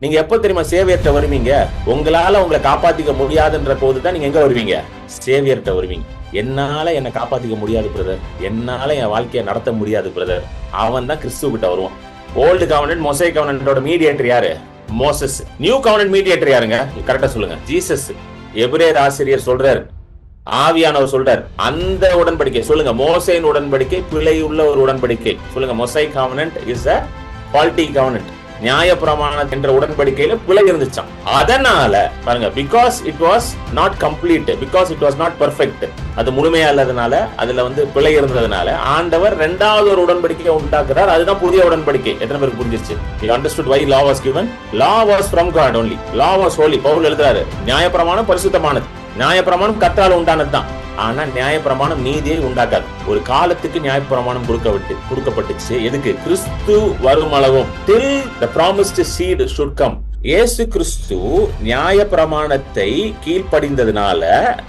நீங்க எப்ப தெரியுமா சேவியர்ட்ட வருவீங்க? உங்களால உங்களை காப்பாத்திக்க முடியாதுன்ற போதுதான் நீங்க எங்க வருவீங்க? சேவியர்ட்ட வருவீங்க. என்னால என்னை காப்பாத்திக்க முடியாது பிரதர், என்னால என் வாழ்க்கையை நடத்த முடியாது பிரதர், அவன் தான் கிறிஸ்துவ கிட்ட வருவான். ஓல்டு கவர்னன்ட் மொசைக் கவர்னன்டோட மீடியேட்டர் யாரு? மோசஸ். நியூ கவர்னன்ட் மீடியேட்டர் யாருங்க? கரெக்டா சொல்லுங்க. ஜீசஸ். எபிரேயர் ஆசிரியர் சொல்றாரு, ஆவியானவர் சொல்றார், அந்த உடன்படிக்கை சொல்லுங்க. மோசையின் உடன்படிக்கை பிழையுள்ள ஒரு உடன்படிக்கை சொல்லுங்க. Mosaic கவர்னன்ட் is a faulty covenant. நியாய பிரமாணம் என்ற உடன்படிக்கையில பிழை இருந்துச்சாம். அதனால பாருங்க, because it was not complete, because it was not perfect, அது முழுமையா இல்லாதனால, அதுல பிழை இருந்ததுனால ஆண்டவர் இரண்டாவது ஒரு உடன்படிக்கையை உண்டாக்குறார். அதுதான் புதிய உடன்படிக்கை. எத்தனை பேருக்கு புரிஞ்சிருச்சு? You understood why law was given? Law was from God only. Law was holy. Pavul எழுதுறாரு, நியாயப்பிரமாணம் பரிசுத்தமானது. நியாயப்பிரமாணம் கர்த்தரால் உண்டானது தான். ஆனா நியாயப்பிரமாணம் நீதியை உண்டாக்காது. ஒரு காலத்துக்கு நியாயப்பிரமாணம் கொடுக்கப்பட்டுச்சு. எதுக்கு? கிறிஸ்து வரும் அளவும், till the promised seed should come. இயேசு கிறிஸ்து நியாயப்பிரமாணத்தை கீழ்ப்படிந்ததுனால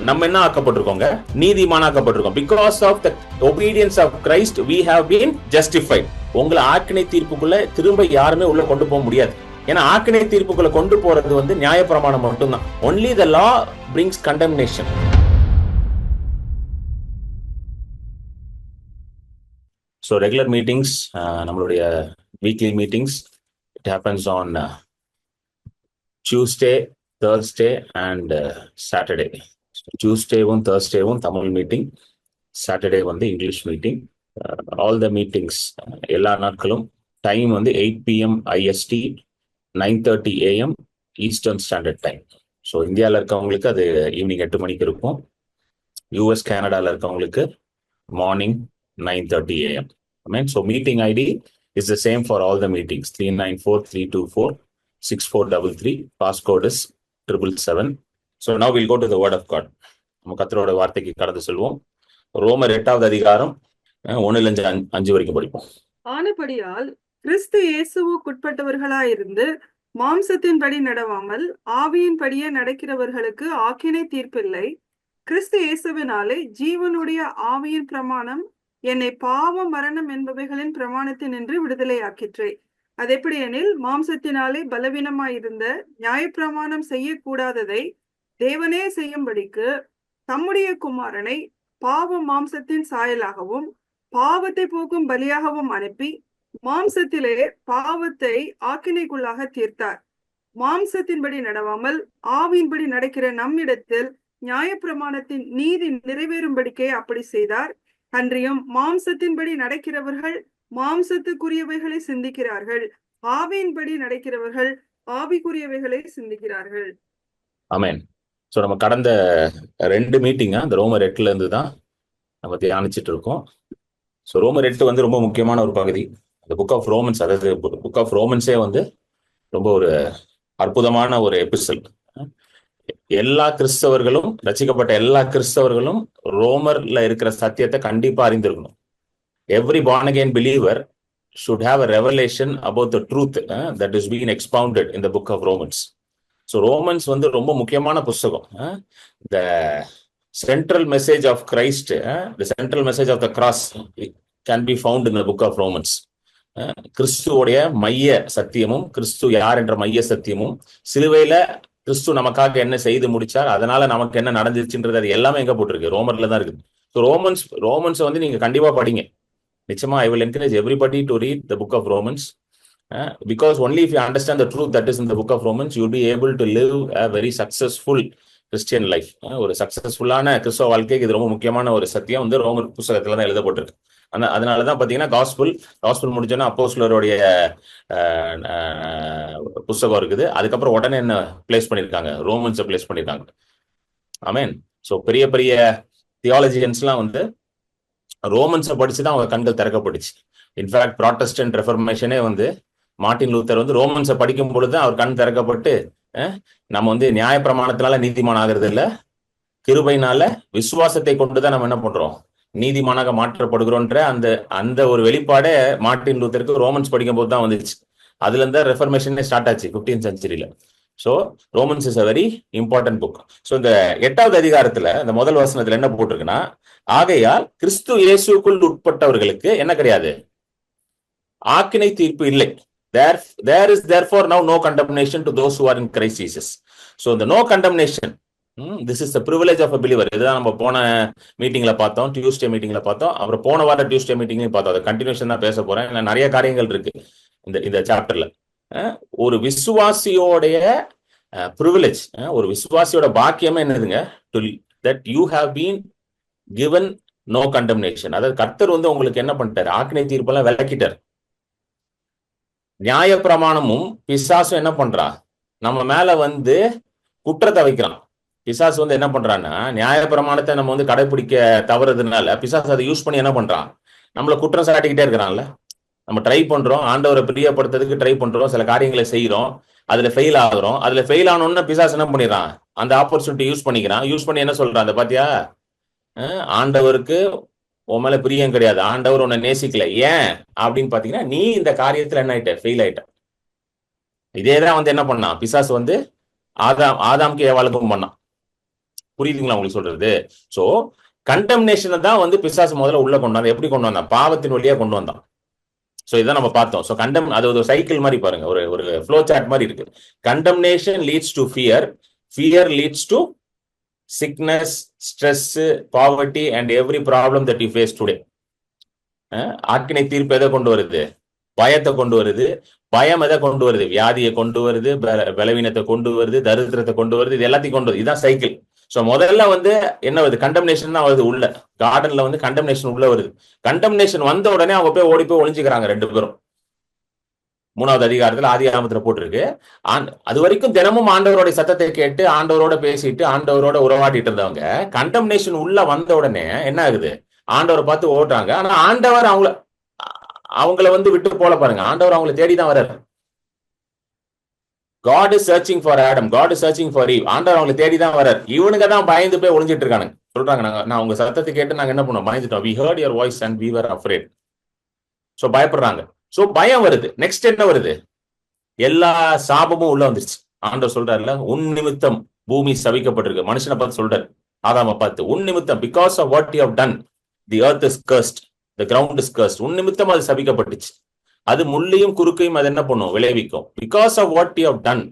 நம்ம என்ன ஆக்கப்பட்டிருக்கோங்க? நீதிமானாக்கப்பட்டிருக்கோம். Because of the obedience of Christ we have been justified. உங்களை ஆக்கினை தீர்ப்புக்குள்ள திரும்ப யாருமே உள்ள கொண்டு போக முடியாது. ஏன்னா ஆக்கினை தீர்ப்புக்குள்ள கொண்டு போறது நியாயப்பிரமாணம் மட்டும்தான். Only the law brings condemnation. So regular meetings, நம்மளுடைய weekly meetings, it happens on Tuesday, Thursday and Saturday. So Tuesday-வும் Thursday-வும் தமிழ் meeting, Saturday English meeting. All the meetings, எல்லா நாட்களும் time 8 PM IST, 9:30 AM eastern standard time. So இந்தியாவில் இருக்கவங்களுக்கு அது evening 8 மணிக்கு இருக்கும். US கனடாவில் இருக்கவங்களுக்கு morning 9:30 AM. So meeting ID is the same for all the meetings. 394-324-6433. Passcode is 777. So now we'll go to the word of God. நம்ம கர்த்தரோட வார்த்தைக்கு கடந்து செல்வோம். ரோமர் 8வது அதிகாரம் 1-5 வரைக்கும் படிப்போம். ஆனபடியால் கிறிஸ்து இயேசுவுக்குட்பட்டவர்களாயிருந்து மாம்சத்தின்படி நடவாமல் ஆவியின்படியே நடக்கிறவர்களுக்கு ஆக்கினை தீர்ப்பில்லை. கிறிஸ்து இயேசுவினாலே ஜீவனுடைய ஆவியின் பிரமாணம் என்னை பாவம் மரணம் என்பவைகளின் பிரமாணத்தினின்று விடுதலையாக்கிற்றே. அது எப்படி எனில், மாம்சத்தினாலே பலவீனமாயிருந்த நியாயப்பிரமாணம் செய்யக்கூடாததை தேவனே செய்யும்படிக்கு தம்முடைய குமாரனை பாவம் மாம்சத்தின் சாயலாகவும் பாவத்தை போக்கும் பலியாகவும் அனுப்பி மாம்சத்திலே பாவத்தை ஆக்கினைக்குள்ளாக தீர்த்தார். மாம்சத்தின்படி நடவாமல் ஆவியின்படி நடக்கிற நம்மிடத்தில் நியாயப்பிரமாணத்தின் நீதி நிறைவேறும்படிக்கே அப்படி செய்தார். அன்றியும் மாம்சத்தின்படி நடக்கிறவர்கள் மாம்சத்துக்குரியவைகளை சிந்திக்கிறார்கள், ஆவியின்படி நடக்கிறவர்கள் ஆவிக்குரியவைகளை சிந்திக்கிறார்கள். ஆமென். ஸோ நம்ம கடந்த 2 மீட்டிங்க அந்த ரோமர் 8ல இருந்து தான் நம்ம தியானிச்சுட்டு இருக்கோம். ஸோ ரோமர் 8 ரொம்ப முக்கியமான ஒரு பகுதி. அந்த புக் ஆஃப் ரோமன்ஸ், அதாவது புக் ஆஃப் ரோமன்ஸே ரொம்ப ஒரு அற்புதமான ஒரு எபிசோட். எல்லா கிறிஸ்தவர்களும், ரசிக்கப்பட்ட எல்லா கிறிஸ்தவர்களும் ரோமர்ல இருக்கிற சத்தியத்தை கண்டிப்பா அறிந்திருக்கணும். Every born again believer should have a revelation about the truth that is being expounded in the book of Romans. So Romans ரொம்ப முக்கியமான புஸ்தகம். The central message of Christ, the central message of the cross can be found in the book of Romans. கிறிஸ்துவோடைய மைய சத்தியமும், கிறிஸ்து யார் என்ற மைய சத்தியமும், சிலுவையில கிறிஸ்து நமக்காக என்ன செய்து முடிச்சார், அதனால நமக்கு என்ன நடந்துச்சுன்றது, அது எல்லாமே எங்க போட்டிருக்கு? ரோமர்ல தான் இருக்குது. ஸோ ரோமன்ஸ் நீங்க கண்டிப்பா படிங்க. நிச்சயமா I will encourage everybody to read the book of Romans, because only if you understand the truth that is in the book of Romans, you will be able to live a very successful Christian life. ஒரு சக்சஸ்ஃபுல்லான கிறிஸ்தவ வாழ்க்கைக்கு இது ரொம்ப முக்கியமான ஒரு சத்தியம் ரோமர் புத்தகத்துல தான் எழுதப்பட்டிருக்கு. அதனாலதான் பாத்தீங்கன்னா காஸ்பல் முடிச்சோன்னா அப்போஸ்தலருடைய புஸ்தகம் இருக்குது. அதுக்கப்புறம் உடனே என்ன பிளேஸ் பண்ணிருக்காங்க? ரோமன்ஸை பிளேஸ் பண்ணிருக்காங்க. ஆமென். ஸோ பெரிய பெரிய தியாலஜியன்ஸ்லாம் ரோமன்ஸை படிச்சுதான் அவங்க கண்கள் திறக்கப்பட்டுச்சு. இன்ஃபேக்ட் ப்ராட்டஸ்டன்ட் ரெஃபர்மேஷனே மார்ட்டின் லூத்தர் ரோமன்ஸை படிக்கும் பொழுது அவர் கண் திறக்கப்பட்டு, நம்ம நியாயப்பிரமாணத்தினால நீதிமான் ஆகிறது இல்ல, கிருபையினால விசுவாசத்தை கொண்டுதான் நம்ம என்ன பண்றோம்? நீதிமானாக மாற்றப்படுகிறோன்ற அந்த ஒரு வெளிப்பாடே மார்ட்டின் லூத்தருக்கு ரோமன்ஸ் படிக்கும் போது தான் வந்துச்சு. அதுல இருந்தா ரெஃபர்மேஷனே ஸ்டார்ட் ஆச்சு 15th centuryல. So Romans is a very important book. So இந்த 8வது அதிகாரத்துல இந்த முதல் வசனத்துல என்ன போட்டிருக்குன்னா, ஆகையால் கிறிஸ்து இயேசுக்குள் உட்பட்டவர்களுக்கு என்ன கிடையாது? ஆக்கினை தீர்ப்பு இல்லை. There is therefore now no condemnation to those who are in Christ Jesus. So the no condemnation, this is the privilege of a believer. இதுதான் நம்ம போன மீட்டிங்ல பார்த்தோம், டியூஸ்டே மீட்டிங்ல பார்த்தோம், அப்புறம் போன வார டியூஸ்டே மீட்டிங்லையும் பார்த்தோம். அதை கண்டினியூஷன் தான் பேச போறேன். நிறைய காரியங்கள் இருக்கு இந்த சாப்டர்ல. ஒரு விசுவாசியோடைய privilege, ஒரு விசுவாசியோட பாக்கியமே என்னதுங்க? that you have been given no condemnation. அதாவது கர்த்தர் உங்களுக்கு என்ன பண்ணிட்டாரு? ஆக்கினை தீர்ப்பெல்லாம் விலக்கிட்டார். நியாய பிரமாணமும் பிசாசும் என்ன பண்றா? நம்ம மேல குற்றத்தை வைக்கிறான். பிசாசு என்ன பண்றான்னா, நியாய பிரமாணத்தை நம்ம கடைபிடிக்க தவறுதுனால பிசாசு அதை யூஸ் பண்ணி என்ன பண்றான்? நம்மள குற்றம் சாட்டிக்கிட்டே இருக்கிறான்ல. நம்ம ட்ரை பண்றோம், ஆண்டவரை பிரியப்படுத்துறதுக்கு ட்ரை பண்றோம், சில காரியங்களை செய்யறோம், அதுல ஃபெயில் ஆகுறோம். அதுல ஃபெயில் ஆனோன்னு பிசாசு என்ன பண்ணிடுறான்? அந்த ஆப்பர்ச்சுனிட்டி யூஸ் பண்ணிக்கிறான். யூஸ் பண்ணி என்ன சொல்றான்? அந்த பாத்தியா, ஆண்டவருக்கு உன் மேல பிரியம் கிடையாது, ஆண்டவர் உன்னை நேசிக்கல. ஏன் அப்படின்னு பாத்தீங்கன்னா, நீ இந்த காரியத்துல என்ன ஆயிட்ட? ஃபெயில் ஆயிட்ட. இதேதான் என்ன பண்ணான் பிசாசு? ஆதாம்க்கு ஏவாளுக்கும் பண்ணான். புரியுதுங்களா உங்களுக்கு சொல்றது? சோ கண்டம்னேஷனை தான் பிசாசு முதல்ல உள்ள கொண்டு வந்தான். எப்படி கொண்டு வந்தான்? பாவத்தின் வழியா கொண்டு வந்தான். சோ இதான் நம்ம பார்த்தோம். சோ அது ஒரு சைக்கிள் மாதிரி பாருங்க, ஒரு ஃப்ளோ சார்ட் மாதிரி இருக்கு. Condemnation leads to fear, fear leads to sickness, stress, poverty and every problem that you face today. ஆக்கினை தீர்ப்பு எதை கொண்டு வருது? பயத்தை கொண்டு வருது. பயம் எதை கொண்டு வருது? வியாதியை கொண்டு வருது, பலவீனத்தை கொண்டு வருது, தரித்திரத்தை கொண்டு வருது, இது எல்லாத்தையும் கொண்டு வருது. இதுதான் சைக்கிள். சோ முதல்ல என்ன வருது? கண்டம்னேஷன் தான் வருது. உள்ள கார்டன்ல கண்டம்னேஷன் உள்ள வருது. கண்டம்னேஷன் வந்த உடனே அவங்க போய் ஓடி போய் ஒளிஞ்சுக்கிறாங்க ரெண்டு பேரும். 3வது அதிகாரத்துல ஆதியாகமத்துல போட்டிருக்கு. அது வரைக்கும் தினமும் ஆண்டவரோட சத்தத்தை கேட்டு ஆண்டவரோட பேசிட்டு ஆண்டவரோட உறவாடிட்டு இருந்தவங்க கண்டம்னேஷன் உள்ள வந்த உடனே என்ன ஆகுது? ஆண்டவரை பார்த்து ஓடுறாங்க. ஆனா ஆண்டவர் அவங்கள விட்டு போல பாருங்க. ஆண்டவர் அவங்களை தேடிதான் வர்றாரு. God is searching for Adam, God is searching for Eve. ஆண்டவர் அவங்களை தேடிதான் வர்றாரு. இவனுங்க தான் பயந்து போய் ஒளிஞ்சிட்டு இருக்கானுங்க. சொல்றாங்க, நான் உங்க சத்தத்தை கேட்டு நாங்க என்ன பண்ணோம்? பயந்துட்டோம். We heard your voice and we were afraid. So பயப்படுறாங்க. சோ பயம் வருது. நெக்ஸ்ட் என்ன வருது? எல்லா சாபமும் உள்ள வந்துருச்சு. ஆண்டவர் சொல்றாருல, உன் நிமித்தம் பூமி சபிக்கப்பட்டிருக்கு. மனுஷனை பார்த்து சொல்றாரு, ஆதாம பார்த்து, உன் நிமித்தம், because of what you have done the earth is cursed, the ground is cursed. உன் நிமித்தம் அது சபிக்கப்பட்டுச்சு. அது முள்ளையும் குறுக்கையும் அது என்ன பண்ணும்? விளைவிக்கும். Because of what you have done.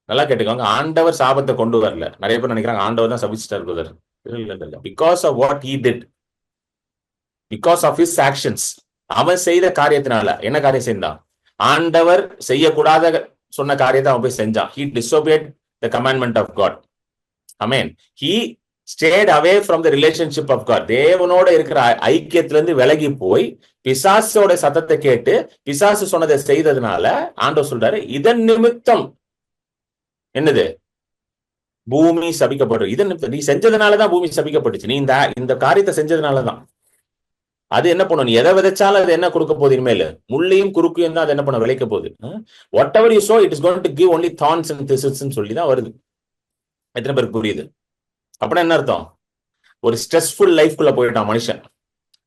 நல்லா கேட்டுக்கோங்க, ஆண்டவர் சாபத்தை கொண்டு வரல. நிறைய பேர் நினைக்கிறாங்க ஆண்டவர் தான் சபிச்சிட்டார் பிரதர். இல்ல. Because of what he did, because of his actions. அவன் செய்த காரியத்தினால. என்ன காரியம் செஞ்சான்? ஆண்டவர் செய்யக்கூடாத சொன்ன காரியத்தை அவன் போய் செஞ்சான். He disobeyed the commandment of God. Amen. He stayed away from the relationship of God. தேவனோட இருக்கிற ஐக்கியத்திலிருந்து விலகி போய் பிசாசோட சத்தத்தை கேட்டு பிசாசு சொன்னதை செய்ததுனால ஆண்டவர் சொல்றாரு, இதன் நிமித்தம் என்னது? பூமி சபிக்கப்பட்டு. இதன் நிமித்தம் நீ செஞ்சதுனாலதான் பூமி சபிக்கப்பட்டுச்சு. நீ இந்த காரியத்தை செஞ்சதுனாலதான். அது என்ன பண்ணும்? நீ எதை விதைச்சாலும் அது என்ன கொடுக்க போகுது? இனிமேல் முள்ளையும் குறுக்கையும் தான் அது என்ன பண்ண விளைக்க போகுது. Whatever you sow it is going to give only thorns and thistles சொல்லி தான் வருது. எத்தனை பேருக்கு புரியுது? அப்படின்னா என்ன அர்த்தம்? ஒரு ஸ்ட்ரெஸ்ஃபுல் லைஃப்குள்ள போயிட்டான் மனுஷன்.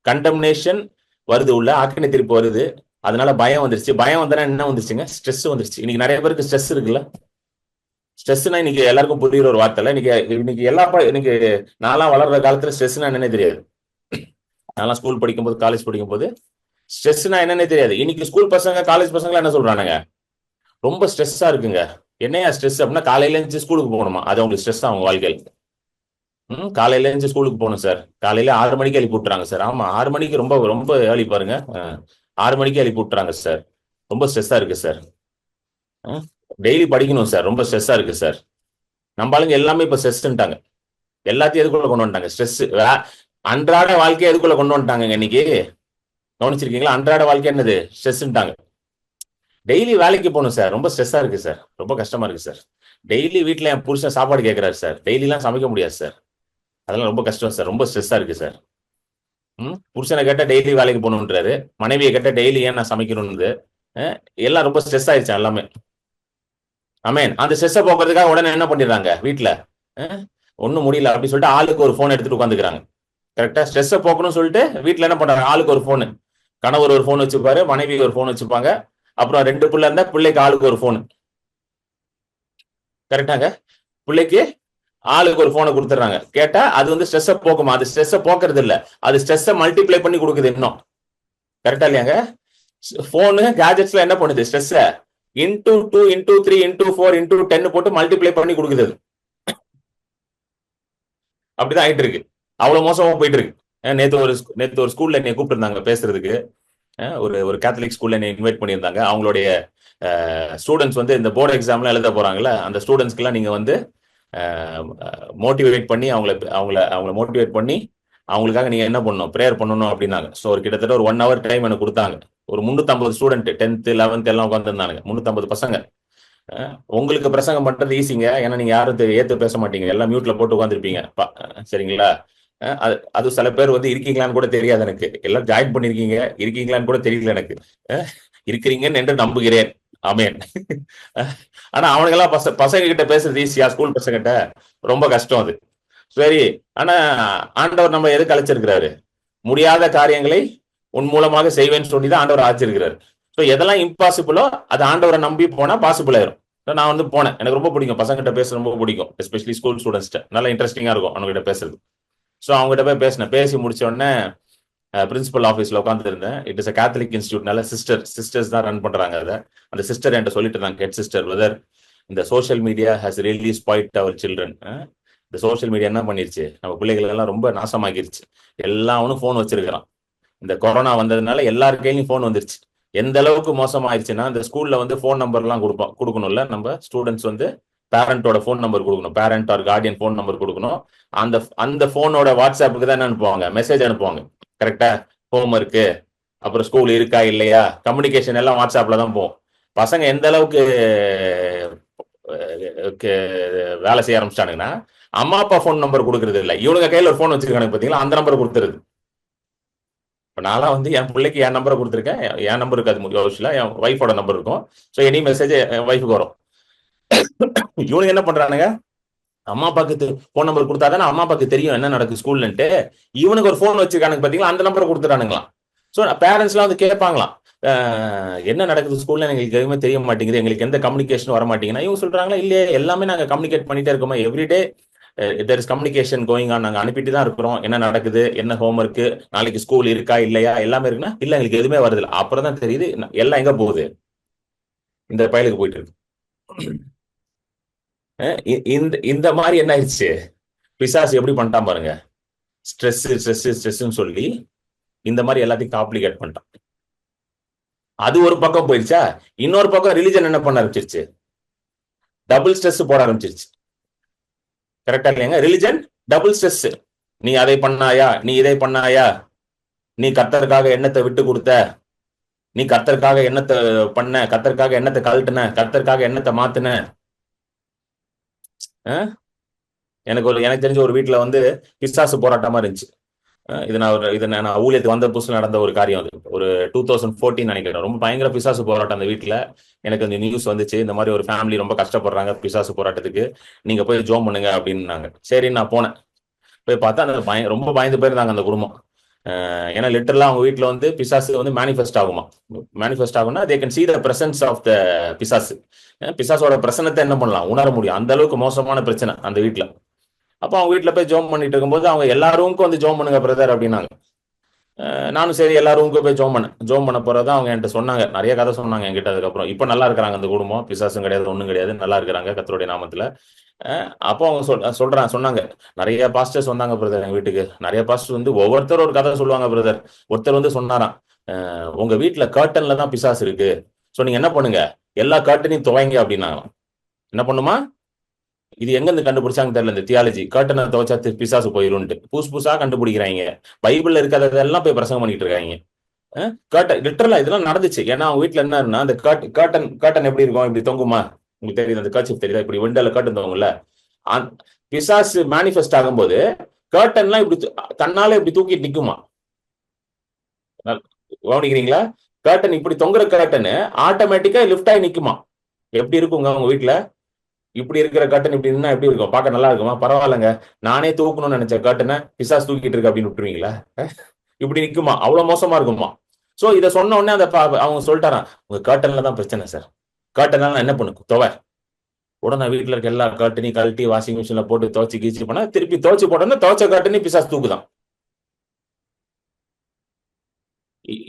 கண்டம்னேஷன் வருது, உள்ள ஆக்கினை தீர்ப்பு வருது, அதனால பயம் வந்துருச்சு. பயம் வந்தனா என்ன வந்துருச்சுங்க? ஸ்ட்ரெஸ் வந்துருச்சு. இன்னைக்கு நிறைய பேருக்கு ஸ்ட்ரெஸ் இருக்குல்ல. ஸ்ட்ரெஸ்னா இன்னைக்கு எல்லாருக்கும் புரியுற ஒரு வார்த்தை. இன்னைக்கு நான்லாம் வளர்ற காலத்துல ஸ்ட்ரெஸ்னா என்னன்னே தெரியாது. நான் ஸ்கூல் படிக்கும்போது, காலேஜ் படிக்கும்போது ஸ்ட்ரெஸ்னா என்னன்னே தெரியாது. இன்னைக்கு ஸ்கூல் பசங்க, காலேஜ் பசங்க என்ன சொல்றானுங்க? ரொம்ப ஸ்ட்ரெஸ்ஸா இருக்குங்க. என்னையா ஸ்ட்ரெஸ் அப்படின்னா, காலையில இருந்து ஸ்கூலுக்கு போகணுமா? அது அவங்களுக்கு ஸ்ட்ரெஸ் தான் அவங்க வாழ்க்கையில். காலையில இருந்து ஸ்கூலுக்கு போகணும் சார். காலையில 6 மணிக்கு எழுப்பி விட்டுறாங்க சார். ஆமா, 6 மணிக்கு ரொம்ப ரொம்ப ஏர்லி பாருங்க. 6 மணிக்கு எழுப்பி விட்டுறாங்க சார். ரொம்ப ஸ்ட்ரெஸ்ஸா இருக்கு சார். டெய்லி படிக்கணும் சார், ரொம்ப ஸ்ட்ரெஸ்ஸா இருக்கு சார். நம்ம ஆளுங்க எல்லாமே இப்ப ஸ்ட்ரெஸ்ன்ட்டாங்க. எல்லாத்தையும் எதுக்குள்ள கொண்டு வந்துட்டாங்க? ஸ்ட்ரெஸ். அன்றாட வாழ்க்கையை எதுக்குள்ள கொண்டு வந்துட்டாங்க இன்னைக்கு? கவனிச்சிருக்கீங்களா? அன்றாட வாழ்க்கை என்னது? ஸ்ட்ரெஸ்ன்ட்டாங்க. டெய்லி வேலைக்கு போகணும் சார், ரொம்ப ஸ்ட்ரெஸ்ஸா இருக்கு சார், ரொம்ப கஷ்டமா இருக்கு சார். டெய்லி வீட்டுல என் புருஷன் சாப்பாடு கேட்கிறாரு சார், டெய்லிலாம் சமைக்க முடியாது சார், அதெல்லாம் ரொம்ப கஷ்டம் சார், ரொம்ப ஸ்ட்ரெஸ்ஸா இருக்கு சார். புருஷனை கேட்டா டெய்லி வேலைக்கு போகணுன்றாரு, மனைவியை கேட்டா டெய்லி ஏன் நான் சமைக்கணும்னு. எல்லாம் ரொம்ப ஸ்ட்ரெஸ் ஆயிடுச்சு எல்லாமே. ஆமேன். அந்த ஸ்ட்ரெஸ்ஸை போக்குறதுக்காக உடனே என்ன பண்ணிடுறாங்க? வீட்டுல ஒன்னும் முடியல அப்படின்னு சொல்லிட்டு ஆளுக்கு ஒரு போன் எடுத்துட்டு உட்காந்துக்கிறாங்க. கரெக்டா? ஸ்ட்ரெஸ்ஸை போக்கணும்னு சொல்லிட்டு வீட்டுல என்ன பண்றாங்க? ஆளுக்கு ஒரு போனு. கணவர் ஒரு போன் வச்சுப்பாரு, மனைவி ஒரு போன் வச்சுப்பாங்க, அப்புறம் 2 பிள்ளை இருந்தா பிள்ளைக்கு ஆளுக்கு ஒரு போனு. கரெக்டாங்க? பிள்ளைக்கு ஆளுக்கு ஒரு போனை கொடுத்துறாங்க. கேட்டா அது ஸ்ட்ரெஸ்ஸை போக்குமா? அது ஸ்ட்ரெஸ்ஸை போக்குறது இல்ல, அது ஸ்ட்ரெஸ்ஸை மல்டிப்ளை பண்ணி கொடுக்குது இன்னும். கரெக்டா இல்லையாங்க? போனு கேஜெட்ஸ்ல என்ன பண்ணுது, stress into 2 into 3 into 4 into 10 போட்டு மல்டிப்ளை பண்ணி கொடுக்குது. அப்படிதான் ஆயிட்டு இருக்கு. அவ்வளவு மோசமா போயிட்டு இருக்கு. நேத்து ஒரு ஸ்கூல்ல என்னை கூப்பிட்டு இருந்தாங்க பேசுறதுக்கு. ஒரு கேத்தலிக் ஸ்கூல்ல என்னை இன்வைட் பண்ணியிருந்தாங்க. அவங்களுடைய ஸ்டூடெண்ட்ஸ் வந்து இந்த போர்டு எக்ஸாம்லாம் எழுத போறாங்கல்ல, அந்த ஸ்டூடெண்ட்ஸ்க்குலாம் நீங்க வந்து மோட்டிவேட் பண்ணி அவங்கள மோட்டிவேட் பண்ணி அவங்களுக்காக நீங்க என்ன பண்ணணும், ப்ரேயர் பண்ணணும் அப்படின்னாங்க. ஸோ ஒரு கிட்டத்தட்ட ஒரு 1 hour டைம் எனக்கு கொடுத்தாங்க. ஒரு 350 ஸ்டூடெண்ட் 10th 11th எல்லாம் உட்காந்துருந்தாங்க. 350 பசங்க. உங்களுக்கு பிரசங்கம் பண்றது ஈஸிங்க, ஏன்னா நீங்க யாரும் ஏத்து பேச மாட்டீங்க, எல்லாம் மியூட்ல போட்டு உட்காந்துருப்பீங்க. சரிங்களா? அது சில பேர் வந்து இருக்கீங்களான்னு கூட தெரியாது எனக்கு. எல்லாம் ஜாயின் பண்ணிருக்கீங்க, இருக்கீங்களான்னு கூட தெரியல எனக்கு. இருக்கிறீங்கன்னு என்று நம்புகிறேன். ஆமேன். ஆனா அவனுங்கெல்லாம் பசங்க கிட்ட பேசுறது ஈஸியா? ஸ்கூல் பசங்கிட்ட ரொம்ப கஷ்டம் அது. சரி, ஆனா ஆண்டவர் நம்ம எதுக்கு அழைச்சிருக்கிறாரு? முடியாத காரியங்களை உன் மூலமாக செய்வேன்னு சொல்லிதான் ஆண்டவர் அழைச்சிருக்கிறாரு. ஸோ எதெல்லாம் இம்பாசிபிளோ அது ஆண்டவரை நம்பி போனா பாசிபிள் ஆயிரும். நான் வந்து போனேன், எனக்கு ரொம்ப பிடிக்கும் பசங்கிட்ட பேச, ரொம்ப பிடிக்கும், எஸ்பெஷலி ஸ்கூல் ஸ்டூடெண்ட்ஸ்ட்ட. நல்லா இன்ட்ரெஸ்டிங்கா இருக்கும் அவங்ககிட்ட பேசுறது. ஸோ அவங்ககிட்ட போய் பேசினேன். பேசி முடிச்ச உடனே பிரின்சிபல் ஆஃபீஸ்ல உட்காந்து இருந்தேன். இட் இஸ் அ கேத்தலிக் இன்ஸ்டியூட்னால சிஸ்டர்ஸ் தான் ரன் பண்றாங்க அதை. அந்த சிஸ்டர் என்கிட்ட சொல்லிட்டு இருந்தாங்க, ஹெட் சிஸ்டர், வெதர் இந்த social media has really spoilt our children. இந்த சோஷியல் மீடியா என்ன பண்ணிருச்சு, நம்ம பிள்ளைகள் எல்லாம் ரொம்ப நாசமாக்கிருச்சு. எல்லாவனும் போன் வச்சிருக்கிறான். இந்த கொரோனா வந்ததுனால எல்லாரு கையிலும் போன் வந்துருச்சு. எந்த அளவுக்கு மோசமாயிருச்சுன்னா, இந்த ஸ்கூல்ல வந்து போன் நம்பர் எல்லாம் கொடுக்கணும்ல, நம்ம ஸ்டூடெண்ட்ஸ் வந்து பேரண்டோட போன் நம்பர் கொடுக்கணும், parent R Guardian phone number கொடுக்கணும். அந்த போனோட வாட்ஸ்அப்புக்கு தான் என்ன அனுப்புவாங்க, மெசேஜ் அனுப்புவாங்க. கரெக்டா? ஹோம் ஒர்க்கு, அப்புறம் ஸ்கூல் இருக்கா இல்லையா, கம்யூனிகேஷன் எல்லாம் வாட்ஸ்அப்ல தான் போகும். பசங்க எந்த அளவுக்கு வேலை செய்ய ஆரம்பிச்சிட்டானுங்கன்னா, அம்மா அப்பா போன் நம்பர் கொடுக்கறது இல்லை, இவனுங்க கையில ஒரு போன் வச்சிருக்கானுங்க பாத்தீங்களா, அந்த நம்பர் கொடுத்துருது. இப்போ நான்லாம் வந்து என் பிள்ளைக்கு என் நம்பரை கொடுத்துருக்கேன். என் நம்பர் இருக்காது யோசிச்சுல, என் ஒய்ஃபோட நம்பர் இருக்கும். ஸோ எனி மெசேஜ் என் ஒய்ஃபுக்கு வரும். இவனுங்க என்ன பண்றானுங்க, அம்மா அப்பாவுக்கு போன் நம்பர் கொடுத்தாதானே அம்மா அப்பாவுக்கு தெரியும் என்ன நடக்குது ஸ்கூல்ன்ட்டு. இவனுக்கு ஒரு போன் வச்சிருக்கானுங்க பாத்தீங்களா, அந்த நம்பரை கொடுத்துட்டானுங்களாம். ஸோ பேரண்ட்ஸ்லாம் வந்து கேட்பாங்களாம், என்ன நடக்குது ஸ்கூல்ல எங்களுக்கு எதுவுமே தெரிய மாட்டேங்குது, எங்களுக்கு எந்த கம்யூனிகேஷன் வர மாட்டேங்குதுன்னா இவங்க சொல்றாங்களா, இல்லையே எல்லாமே நாங்கள் கம்யூனிகேட் பண்ணிட்டே இருக்கோமா, everyday there is communication going on, நாங்கள் அனுப்பிட்டு தான் இருக்கிறோம், என்ன நடக்குது, என்ன ஹோம் ஒர்க்கு, நாளைக்கு ஸ்கூல் இருக்கா இல்லையா, எல்லாமே இருக்குன்னா இல்லை எங்களுக்கு எதுவுமே வருது இல்லை. அப்புறம் தான் தெரியுது எல்லாம் எங்க போகுது, இந்த பயலுக்கு போயிட்டு இருக்கு. இந்த மாதிரி என்ன ஆயிடுச்சு, பிசாசு எப்படி பண்ணிட்டான் பாருங்க. ஸ்ட்ரெஸ்ன்னு சொல்லி இந்த மாதிரி எல்லாத்தையும் காம்ப்ளிகேட் பண்ணிட்டான். அது ஒரு பக்கம் போயிடுச்சா, இன்னொரு பக்கம் ரிலிஜன் என்ன பண்ண ஆரம்பிச்சிருச்சு, டபுள் ஸ்ட்ரெஸ் போட ஆரம்பிச்சிருச்சு. கரெக்டா இல்லையாங்க? Religion double stress. நீ அதை பண்ணாயா, நீ இதை பண்ணாயா, நீ கர்த்தருக்காக எண்ணத்தை விட்டு கொடுத்த, நீ கர்த்தருக்காக எண்ணத்தை பண்ண, கர்த்தருக்காக எண்ணத்தை கழட்டுன, கர்த்தருக்காக எண்ணத்தை மாத்துன. எனக்கு தெரிஞ்ச ஒரு வீட்டுல வந்து பிசாசு போராட்டமா இருந்துச்சு. இது நான் ஊழியத்துக்கு வந்த புதுசுல நடந்த ஒரு காரியம். அது ஒரு 2014 நினைக்கிறேன். ரொம்ப பயங்கர பிசாசு போராட்டம் அந்த வீட்டுல. எனக்கு அந்த நியூஸ் வந்துச்சு, இந்த மாதிரி ஒரு ஃபேமிலி ரொம்ப கஷ்டப்படுறாங்க பிசாசு போராட்டத்துக்கு, நீங்க போய் ஜோம் பண்ணுங்க அப்படின்னாங்க. சரி, நான் போனேன். போய் பார்த்தா அந்த ரொம்ப பயந்து போயிருந்தாங்க அந்த குடும்பம். ஏன்னா லிட்டரலா அவங்க வீட்டுல வந்து பிசாசு வந்து மேனிஃபெஸ்ட் ஆகுமா. மேனிஃபெஸ்ட் ஆகும்னா they can see the presence of the பிசாசு. பிசாசோட பிரசனத்தை என்ன பண்ணலாம், உணர முடியும். அந்த அளவுக்கு மோசமான பிரச்சனை அந்த வீட்டுல. அப்போ அவங்க வீட்டுல போய் ஜோம் பண்ணிட்டு இருக்கும்போது அவங்க எல்லா ரூமுக்கும் வந்து ஜோம் பண்ணுங்க பிரதர் அப்படின்னாங்க. நானும் சரி எல்லா ரூமுக்கும் போய் ஜோம் பண்ண போறதான் அவங்க என்கிட்ட சொன்னாங்க. நிறைய கதை சொன்னாங்க என்கிட்ட. அதுக்கப்புறம் இப்ப நல்லா இருக்கிறாங்க அந்த குடும்பம், பிசாசும் கிடையாது ஒண்ணும் கிடையாது, நல்லா இருக்கிறாங்க கர்த்தருடைய நாமத்துல. அப்போ அவங்க சொன்னாங்க, நிறைய பாஸ்டர்ஸ் வந்தாங்க பிரதர் எங்க வீட்டுக்கு. நிறைய பாஸ்டர் வந்து ஒவ்வொருத்தரும் ஒரு கதை சொல்லுவாங்க பிரதர். ஒருத்தர் வந்து சொன்னாராம், உங்க வீட்டுல கர்ட்டன்ல தான் பிசாசு இருக்கு, ஸோ நீங்க என்ன பண்ணுங்க, எல்லா கர்ட்டனையும் துவைங்க அப்படின்னாங்களாம். என்ன பண்ணுமா, இது எங்க இருந்து கண்டுபிடிச்சாங்க தெரியல, இந்த தியாலஜி கர்ட்டனை துவைச்சா பிசாசு போயிரும்ட்டு புதுசா கண்டுபிடிக்கிறாங்க. பைபிள்ல இருக்கிறதெல்லாம் போய் பிரசங்கம் பண்ணிட்டு இருக்காங்க. கர்ட்டன் லிட்டரலா இதெல்லாம் நடந்துச்சு. ஏன்னா அவங்க வீட்டுல என்னன்னா, அந்த கர்ட்டன் எப்படி இருக்கும், இப்படி தொங்குமா, உங்களுக்கு தெரியுது அந்த கர்ச்சிப் தெரியுதா, இப்படி விண்டோல கர்ட்டன் தொங்கும்ல. பிசாசு மேனிஃபெஸ்ட் ஆகும்போது கர்ட்டன்லாம் இப்படி தன்னால இப்படி தூக்கிட்டு நிக்குமா. கவனிக்கிறீங்களா? கர்ட்டன் இப்படி தொங்குற கர்ட்டன் ஆட்டோமேட்டிக்கா லிஃப்ட் ஆகி நிக்குமா. எப்படி இருக்குங்க உங்க வீட்டுல இப்படி இருக்கிற கர்ட்டன் இப்படி இருந்தா எப்படி இருக்கும், பார்க்க நல்லா இருக்குமா? பரவாயில்லங்க, நானே தூக்கணும்னு நினைச்ச கர்ட்டனை பிசாசு தூக்கிட்டு இருக்கு அப்படின்னு விட்டுருவீங்களா? இப்படி நிக்குமா, அவ்வளவு மோசமா இருக்குமா. சோ இதை சொன்ன உடனே அவங்க சொல்லிட்டாராம், உங்க கர்ட்டன்ல தான் பிரச்சனை சார், கர்ட்டன்லாம் என்ன பண்ணு துவை. உடனே வீட்டுல இருக்க எல்லா கர்ட்டனையும் கழட்டி வாஷிங் மிஷின்ல போட்டு துவச்சி கீச்சு பண்ணா, திருப்பி துவச்சு போட்டோன்னா துவச்ச கர்ட்டனையும் பிசாசு தூக்குதான்.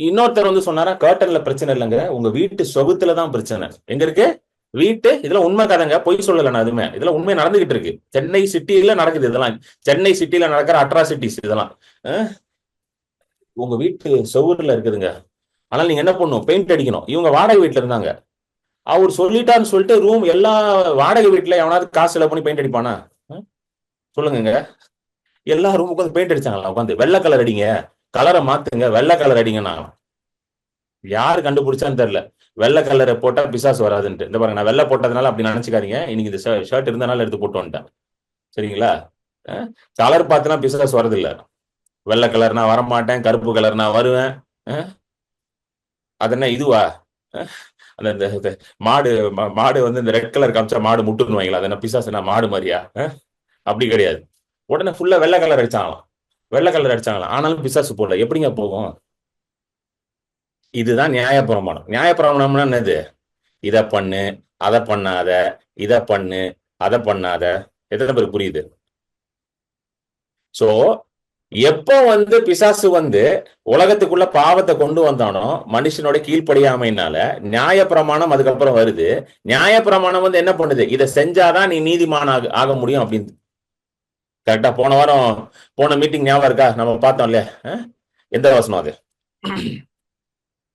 இன்னொருத்தர் வந்து சொன்னாரா, கர்டன்ல பிரச்சனை இல்லைங்க, உங்க வீட்டு சொகுத்துலதான் பிரச்சனை. எங்க இருக்கு வீட்டு? இதுல உண்மை கதைங்க, பொய் சொல்லல நான் எதுவுமே. இதுல உண்மை நடந்துகிட்டு இருக்கு. சென்னை சிட்டியில நடக்குது இதெல்லாம். சென்னை சிட்டியில நடக்கிற அட்ராசிட்டிஸ் இதெல்லாம். உங்க வீட்டு செவுருல இருக்குதுங்க. ஆனால் நீங்க என்ன பண்ணும், பெயிண்ட் அடிக்கணும். இவங்க வாடகை வீட்டுல இருந்தாங்க. அவர் சொல்லிட்டான்னு சொல்லிட்டு ரூம் எல்லா வாடகை வீட்டுல எவனாவது காசு செலவு பண்ணி பெயிண்ட் அடிப்பானா? சொல்லுங்க. எல்லா ரூமுக்கும் வந்து பெயிண்ட் அடிச்சாங்களா உட்காந்து? வெள்ளை கலர் அடிங்க, கலரை மாத்துங்க, வெள்ளை கலர் அடிங்கன்னா யாரு கண்டுபிடிச்சான்னு தெரியல. வெள்ளை கலரை போட்டா பிசாசு வராதுன்ட்டு. இந்த பாருங்க, நான் வெள்ளை போட்டதுனால அப்படி நினைச்சுக்காதீங்க. இன்னைக்கு இந்த ஷர்ட் இருந்தனால எடுத்து போட்டு வந்துட்டேன். சரிங்களா? கலர் பார்த்துனா பிசாசு வரது இல்ல. வெள்ளை கலர் நான் வரமாட்டேன், கருப்பு கலர் நான் வருவேன். அது என்ன இதுவா? அந்த மாடு மாடு வந்து இந்த ரெட் கலர் காமிச்சா மாடு முட்டுன்னு வைங்களா? அது என்ன பிசாசு நான் மாடு மாதிரியா? அப்படி கிடையாது. உடனே ஃபுல்லா வெள்ளை கலர் அடிச்சாங்களாம். வெள்ளை கலர் அடிச்சாங்களாம். ஆனாலும் பிசாசு போடல. எப்படிங்க போகும்? இதுதான் நியாயப்பிரமாணம். நியாயப்பிரமாணம்னா என்னது? இதை பண்ணு, அதை பண்ணாத, இதை பண்ணு, அதை பண்ணாத. எத்தனை பேருக்கு புரியுது? சோ எப்போ வந்து பிசாசு வந்து உலகத்துக்குள்ள பாவத்தை கொண்டு வந்தானோ மனுஷனோட கீழ்ப்படியாமைனால நியாயப்பிரமாணம் அதுக்கப்புறம் வருது. நியாயப்பிரமாணம் வந்து என்ன பண்ணுது? இதை செஞ்சாதான் நீ நீதிமான ஆக முடியும் அப்படின்னு. கரெக்டா? போன வாரம் போன மீட்டிங் ஞாபகம் இருக்கா? நம்ம பார்த்தோம் இல்லையா? எந்த வசனம் அது?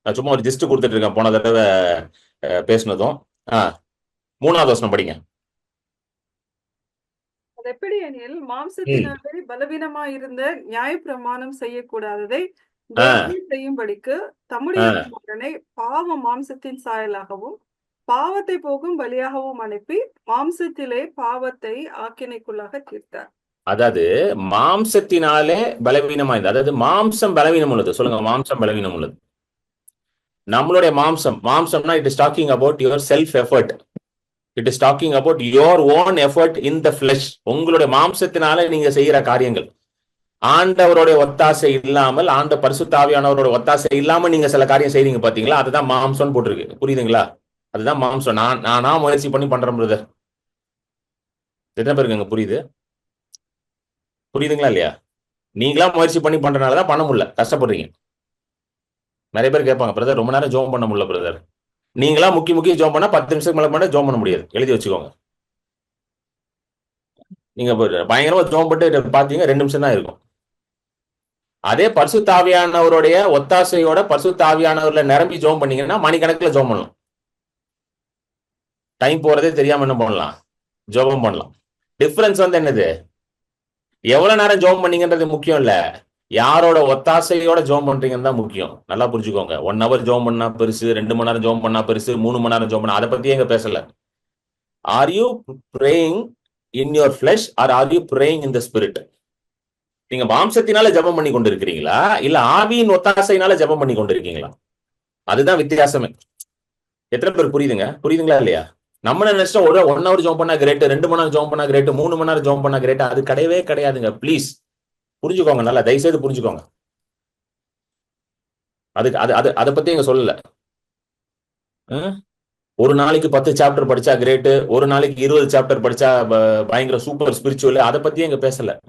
நான் சும்மா ஒரு ஜிஸ்ட் கொடுத்துட்டு இருக்கேன். போன தடவை பேசினதும் 3வது வசனம் படிங்க. அது எப்படி எனில், மாம்சத்தினாலே பலவீனமா இருந்த நியாயப்பிரமாணம் செய்யக்கூடாததை தேவன் செய்யும்படிக்கு தம்முடைய குமாரனை பாவ மாம்சத்தின் சாயலாகவும் பாவத்தை போகும் பலியாகவும் அனுப்பி மாம்சத்திலே பாவத்தை ஆக்கினைக்குள்ளாக தீர்த்தார். அதாவது மாம்சத்தினாலே பலவீனமா இருந்தது. அதாவது மாம்சம் பலவீனம் உள்ளது. சொல்லுங்க, மாம்சம் பலவீனம் உள்ளது. நம்மளுடைய மாம்சம்னா it is talking about your self effort. It is talking about your own effort in the flesh. உங்களுடைய மாம்சத்தினால நீங்க செய்யற காரியங்கள். ஆண்டவருடைய ஒத்தாசை இல்லாமல், ஆண்ட பரிசுத்த ஆவியானவரோட ஒத்தாசை இல்லாம நீங்க சில காரியம் செய்றீங்க பாத்தீங்களா? அதுதான் மாம்சம் போட்டிருக்கு. புரியுதுங்களா? அதுதான் மாம்சம். நானா முயற்சி பண்ணி பண்றேன் பிரதர். எத்தனை பேருக்கு புரியுது? புரியுதுங்களா இல்லையா? நீங்களா முயற்சி பண்ணி பண்றதுனாலதான் பண்ண முடியல, கஷ்டப்படுறீங்க. நிறைய பேர் கேட்பாங்க, பிரதர் ரொம்ப நேரம் ஜோம் பண்ண முடியல பிரதர். நீங்களா முக்கிய ஜோம் பண்ணா 10 நிமிஷத்துக்கு மேல பண்ண ஜோம் பண்ண முடியாது. எழுதி வச்சுக்கோங்க. நீங்க பயங்கரமா ஜோம் பண்ணிட்டு பாத்தீங்க 2 நிமிஷம் தான் இருக்கும். அதே பரிசுத்த ஆவியானவருடைய ஒத்தாசையோட பரிசுத்த ஆவியானவர்ல நிரம்பி ஜோம் பண்ணீங்கன்னா மணிக்கணக்கில் ஜோம் பண்ணலாம். டைம் போறதே தெரியாம என்ன பண்ணலாம்? ஜோபம் பண்ணலாம். டிஃபரன்ஸ் வந்து என்னது? எவ்வளவு நேரம் ஜோம் பண்ணீங்கன்றது முக்கியம் இல்ல, யாரோட ஒத்தாசையோட ஜோம் பண்றீங்கன்னு தான் முக்கியம். நல்லா புரிஞ்சுக்கோங்க. 1 hour ஜோம் பண்ணா பெருசு, 2 மணி நேரம் ஜோம் பண்ணா பெருசு, 3 மணி நேரம் ஜோம் பண்ணா, அதை பத்தி எங்க பேசல. Are you praying in your flesh or are you praying in the spirit? நீங்க மாம்சத்தினால ஜெபம் பண்ணி கொண்டு இருக்கிறீங்களா, இல்ல ஆவியின் ஒத்தாசையினால ஜெபம் பண்ணி கொண்டு இருக்கீங்களா? அதுதான் வித்தியாசமே. எத்தனை பேர் புரியுதுங்க? புரியுதுங்களா இல்லையா? நம்ம நினைச்சோம் 1 hour ஜோம் பண்ணா கிரேட், 2 மணி நேரம் ஜோம் பண்ணா கிரேட், 3 மணி நேரம் ஜோம் பண்ணா கிரேட். அது கிடையவே கிடையாதுங்க. பிளீஸ் புரிஞ்சுக்கோங்க, நல்லா தயவுசெய்து புரிஞ்சுக்கோங்க. அதுக்கு அதை பத்தி எங்க சொல்லல. ஒரு நாளைக்கு 10 சாப்டர் படிச்சா கிரேட், ஒரு நாளைக்கு 20 சாப்டர் படிச்சா பயங்கர சூப்பர் ஸ்பிரிச்சுவல், அதை பத்தி எங்க பேசல.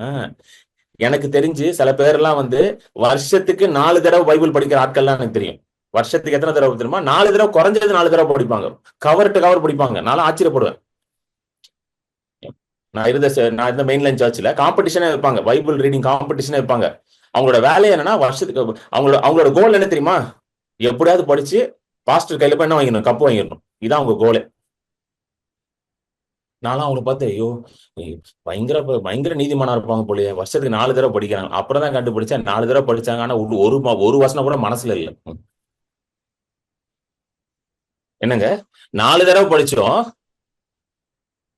எனக்கு தெரிஞ்சு சில பேர்லாம் வந்து வருஷத்துக்கு 4 தடவை பைபிள் படிக்கிற ஆட்கள்லாம் எனக்கு தெரியும். வருஷத்துக்கு எத்தனை தடவை தெரியுமா? 4 தடவை, குறைஞ்சது 4 தடவை படிப்பாங்க. கவர் டு கவர் படிப்பாங்க. நான் ஆச்சரியப்படுவேன். நான் இருந்த மெயின்லைன் சர்ச்சில் காம்படிஷனே வைப்பாங்க, பைபிள் ரீடிங் காம்படிஷனே வைப்பாங்க. அவங்களோட வேலை என்னன்னா, வருஷத்துக்கு அவங்களோட கோல் என்ன தெரியுமா? எப்படியாவது படிச்சு பாஸ்டர் கையில போய் என்ன வாங்கிடணும்? கப்பு வாங்கிடணும். இதான் அவங்க கோலே. நானும் அவங்களை பார்த்து, ஐயோ பயங்கர நீதிமானா இருப்பாங்க போலயே, வருஷத்துக்கு 4 தடவை படிக்கிறாங்க. அப்புறம் தான் கண்டுபிடிச்சேன் 4 தடவை படிச்சாங்க, ஆனா ஒரு வசனம் கூட மனசுல இல்லை. என்னங்க 4 தடவை படிச்சோம்,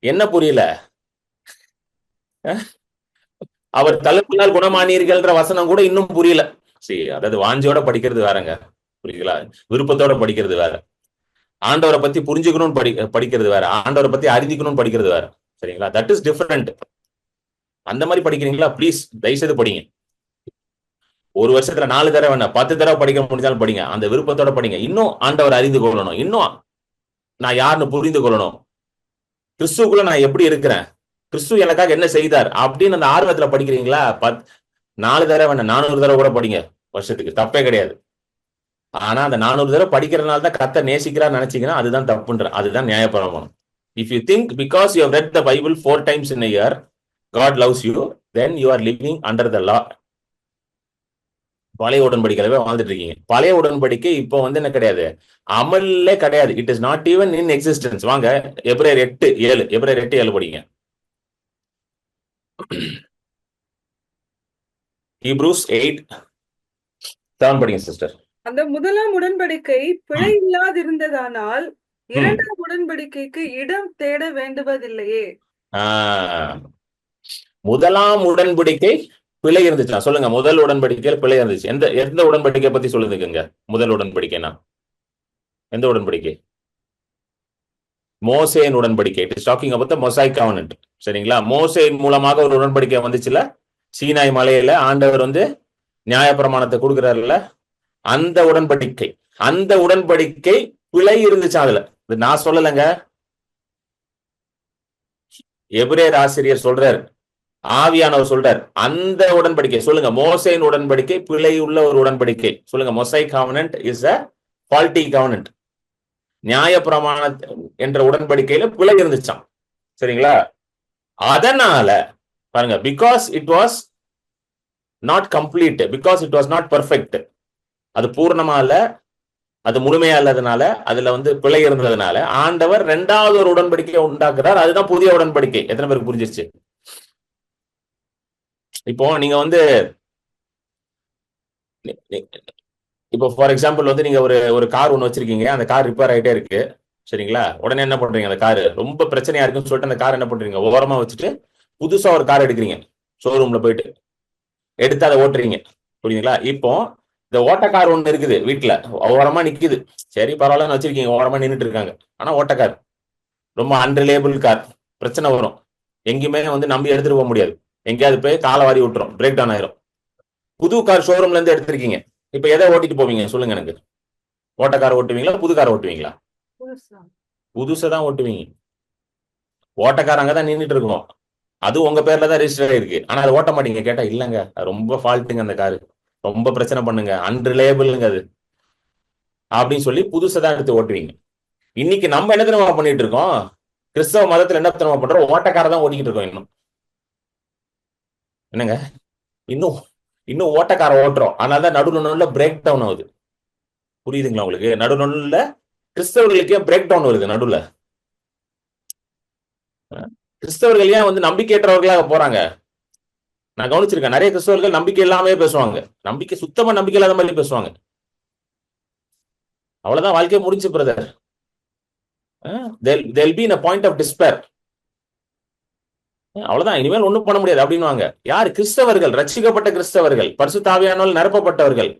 என்ன புரியல? அவர் தழும்பினால் குணமானீர்கள்ன்ற வசனம் கூட இன்னும் புரியல. சரி, அதாவது வாஞ்சியோட படிக்கிறது வேறங்க, புரியுங்களா? விருப்பத்தோட படிக்கிறது வேற. ஆண்டவரை பத்தி புரிஞ்சுக்கணும்னு படிக்கிறது வேற, ஆண்டவரை பத்தி அறிந்திக்கணும்னு படிக்கிறது வேற. சரிங்களா? That is different. அந்த மாதிரி படிக்கிறீங்களா? பிளீஸ் தயவுசெய்து படிங்க. ஒரு வருஷத்துல 4 தடவை வேணா, 10 தடவை படிக்க முடிஞ்சாலும் படிங்க. அந்த விருப்பத்தோட படிங்க. இன்னும் ஆண்டவர் அறிந்து கொள்ளணும், இன்னும் நான் யாருன்னு புரிந்து கொள்ளணும், கிறிஸ்துக்குள்ள நான் எப்படி இருக்கிறேன், கிறிஸ்து எனக்காக என்ன செய்தார் அப்படின்னு அந்த ஆர்வத்துல படிக்கிறீங்களா? 4 தடவை வேணா, 400 தடவை கூட படிங்க வருஷத்துக்கு, தப்பே கிடையாது. ஆனா அந்த 400 தடவை படிக்கிறதுனால தான் கர்த்தர் நேசிக்கிறார் நினைச்சீங்கன்னா அதுதான் தப்புன்ற, அதுதான் நியாயப்பிரமாணம். If you think because you have read the Bible 4 times in a year God loves you, then you are living under the law. பழைய உடன்படிக்கையில வாழ்ந்துட்டு இருக்கீங்க. பழைய உடன்படிக்கை இப்போ வந்து என்ன கிடையாது, அமல்லே கிடையாது. It is not even in existence. வாங்க எபிரேயர் 8:7, எபிரேயர் 8:7 படிங்க. ஹீப்ரூஸ் 8:7 படிங்க சிஸ்டர். அந்த முதலாம் உடன்படிக்கை பிழை இல்லாதிருந்ததானால் இரண்டாம் உடன்படிக்கைக்கு இடம் தேட வேண்டுவதில்லையே. முதலாம் உடன்படிக்கை பிழை இருந்துச்சா சொல்லுங்க. முதல் உடன்படிக்கையில் பிழை இருந்துச்சு. எந்த எந்த உடன்படிக்கை பத்தி சொல்லுதுங்க? முதல் உடன்படிக்கைனா எந்த உடன்படிக்கை? மோசேயின் உடன்படிக்கை. It is talking about the mosaic கவெனன்ட். சரிங்களா? மோசேயின் மூலமாக ஒரு உடன்படிக்கை வந்துச்சுல, சீனாய் மலையில ஆண்டவர் வந்து நியாயப்பிரமாணத்தை கொடுக்கிறாருல, அந்த உடன்படிக்கை. அந்த உடன்படிக்கை பிழை இருந்துச்சு அதுல. இது நான் சொல்லலைங்க, எபிரேயர் ஆசிரியர் சொல்றாரு, ஆவியானவர் சொல்றார். அந்த உடன்படிக்கை சொல்லுங்க. மோசேயின் உடன்படிக்கை பிழை உள்ள ஒரு உடன்படிக்கை. சொல்லுங்க. Mosaic கவெனன்ட் is a faulty covenant. நியாயப்பிரமாண என்ற உடன்படிக்கையில பிழை இருந்துச்சாம். சரிங்களா? அதனால பாருங்க, because it was not complete, because it was not perfect, அது பூர்ணமா இல்ல, அது முழுமையா இல்லாதனால, அதுல வந்து பிழை இருந்ததுனால ஆண்டவர் இரண்டாவது ஒரு உடன்படிக்கையை உண்டாக்குறார். அதுதான் புதிய உடன்படிக்கை. எத்தனை பேருக்கு புரிஞ்சிருச்சு? இப்போ நீங்க வந்து இப்போ ஃபார் எக்ஸாம்பிள் வந்து நீங்க ஒரு கார் ஒன்று வச்சிருக்கீங்க, அந்த கார் ரிப்பேர் ஆகிட்டே இருக்கு. சரிங்களா? உடனே என்ன பண்றீங்க, அந்த கார் ரொம்ப பிரச்சனையா இருக்குன்னு சொல்லிட்டு அந்த கார் என்ன பண்றீங்க, ஓரமா வச்சுட்டு புதுசா ஒரு கார் எடுக்கிறீங்க, ஷோரூம்ல போயிட்டு எடுத்து அதை ஓட்டுறீங்க. புரியுதுங்களா? இப்போ இந்த ஓட்டக்கார் ஒன்று இருக்குது வீட்டுல, ஓரமா நிக்குது. சரி பரவாயில்லன்னு வச்சிருக்கீங்க, ஓரமா நின்றுட்டு இருக்காங்க. ஆனா ஓட்டக்கார் ரொம்ப அன்ரிலேபிள் கார், பிரச்சனை வரும். எங்கேயுமே வந்து நம்பி எடுத்துட்டு போக முடியாது, எங்கேயாவது போய் காலை வாரி விட்டுரும், பிரேக் டவுன் ஆயிரும். புது கார் ஷோரூம்ல இருந்து எடுத்திருக்கீங்க, இப்ப எதை ஓட்டிட்டு போவீங்க சொல்லுங்க எனக்கு? ஓட்டக்கார ஓட்டுவீங்களா, புது கார் ஓட்டுவீங்களா? புதுசை தான் ஓட்டுவீங்க. ஓட்டக்கார அங்கதான் நின்றுட்டு இருக்கோம், அது உங்க பேர்ல தான் ரெஜிஸ்டர் ஆயிருக்கு, ஆனா அதை ஓட்ட மாட்டீங்க. கேட்டா இல்லங்க ரொம்ப ஃபால்ட்டுங்க, அந்த காரு ரொம்ப பிரச்சனை பண்ணுங்க, அன்ரிலேபிள்ங்க அது அப்படின்னு சொல்லி புதுசை தான் எடுத்து ஓட்டுவீங்க. இன்னைக்கு நம்ம என்ன தெரியுமா பண்ணிட்டு இருக்கோம்? கிறிஸ்தவ மதத்துல என்ன தெரியுமா பண்றோம்? ஓட்டக்கார தான் ஓட்டிக்கிட்டு இருக்கோம். இன்னும் என்னங்க, இன்னும் இன்னும் ஓட்டக்கார ஓட்டுறோம். ஆனால்தான் நடுநடுல பிரேக் டவுன் ஆகுது. புரியுதுங்களா உங்களுக்கு? நடுநடுல கிறிஸ்தவர்களுக்கே பிரேக் டவுன் வருது. நடுவுல கிறிஸ்தவர்கள் ஏன் வந்து நம்பிக்கையற்றவர்களாக போறாங்க? நான் கவனிச்சிருக்கேன், நிறைய கிறிஸ்தவர்கள் நம்பிக்கை இல்லாம பேசுவாங்க, நம்பிக்கை சுத்தமா நம்பிக்கை இல்லாத மாதிரி பேசுவாங்க. அவ்வளவுதான், வாழ்க்கையை முடிஞ்சு brother. there'll be a point of despair. அவ்வளவுதான், இனிமேல் ஒண்ணும் பண்ண முடியாது அப்படின்னுவாங்க. யார்? கிறிஸ்தவர்கள், ரட்சிக்கப்பட்ட கிறிஸ்தவர்கள், பரிசுத்த ஆவியானவரால் நிரப்பப்பட்டவர்கள்,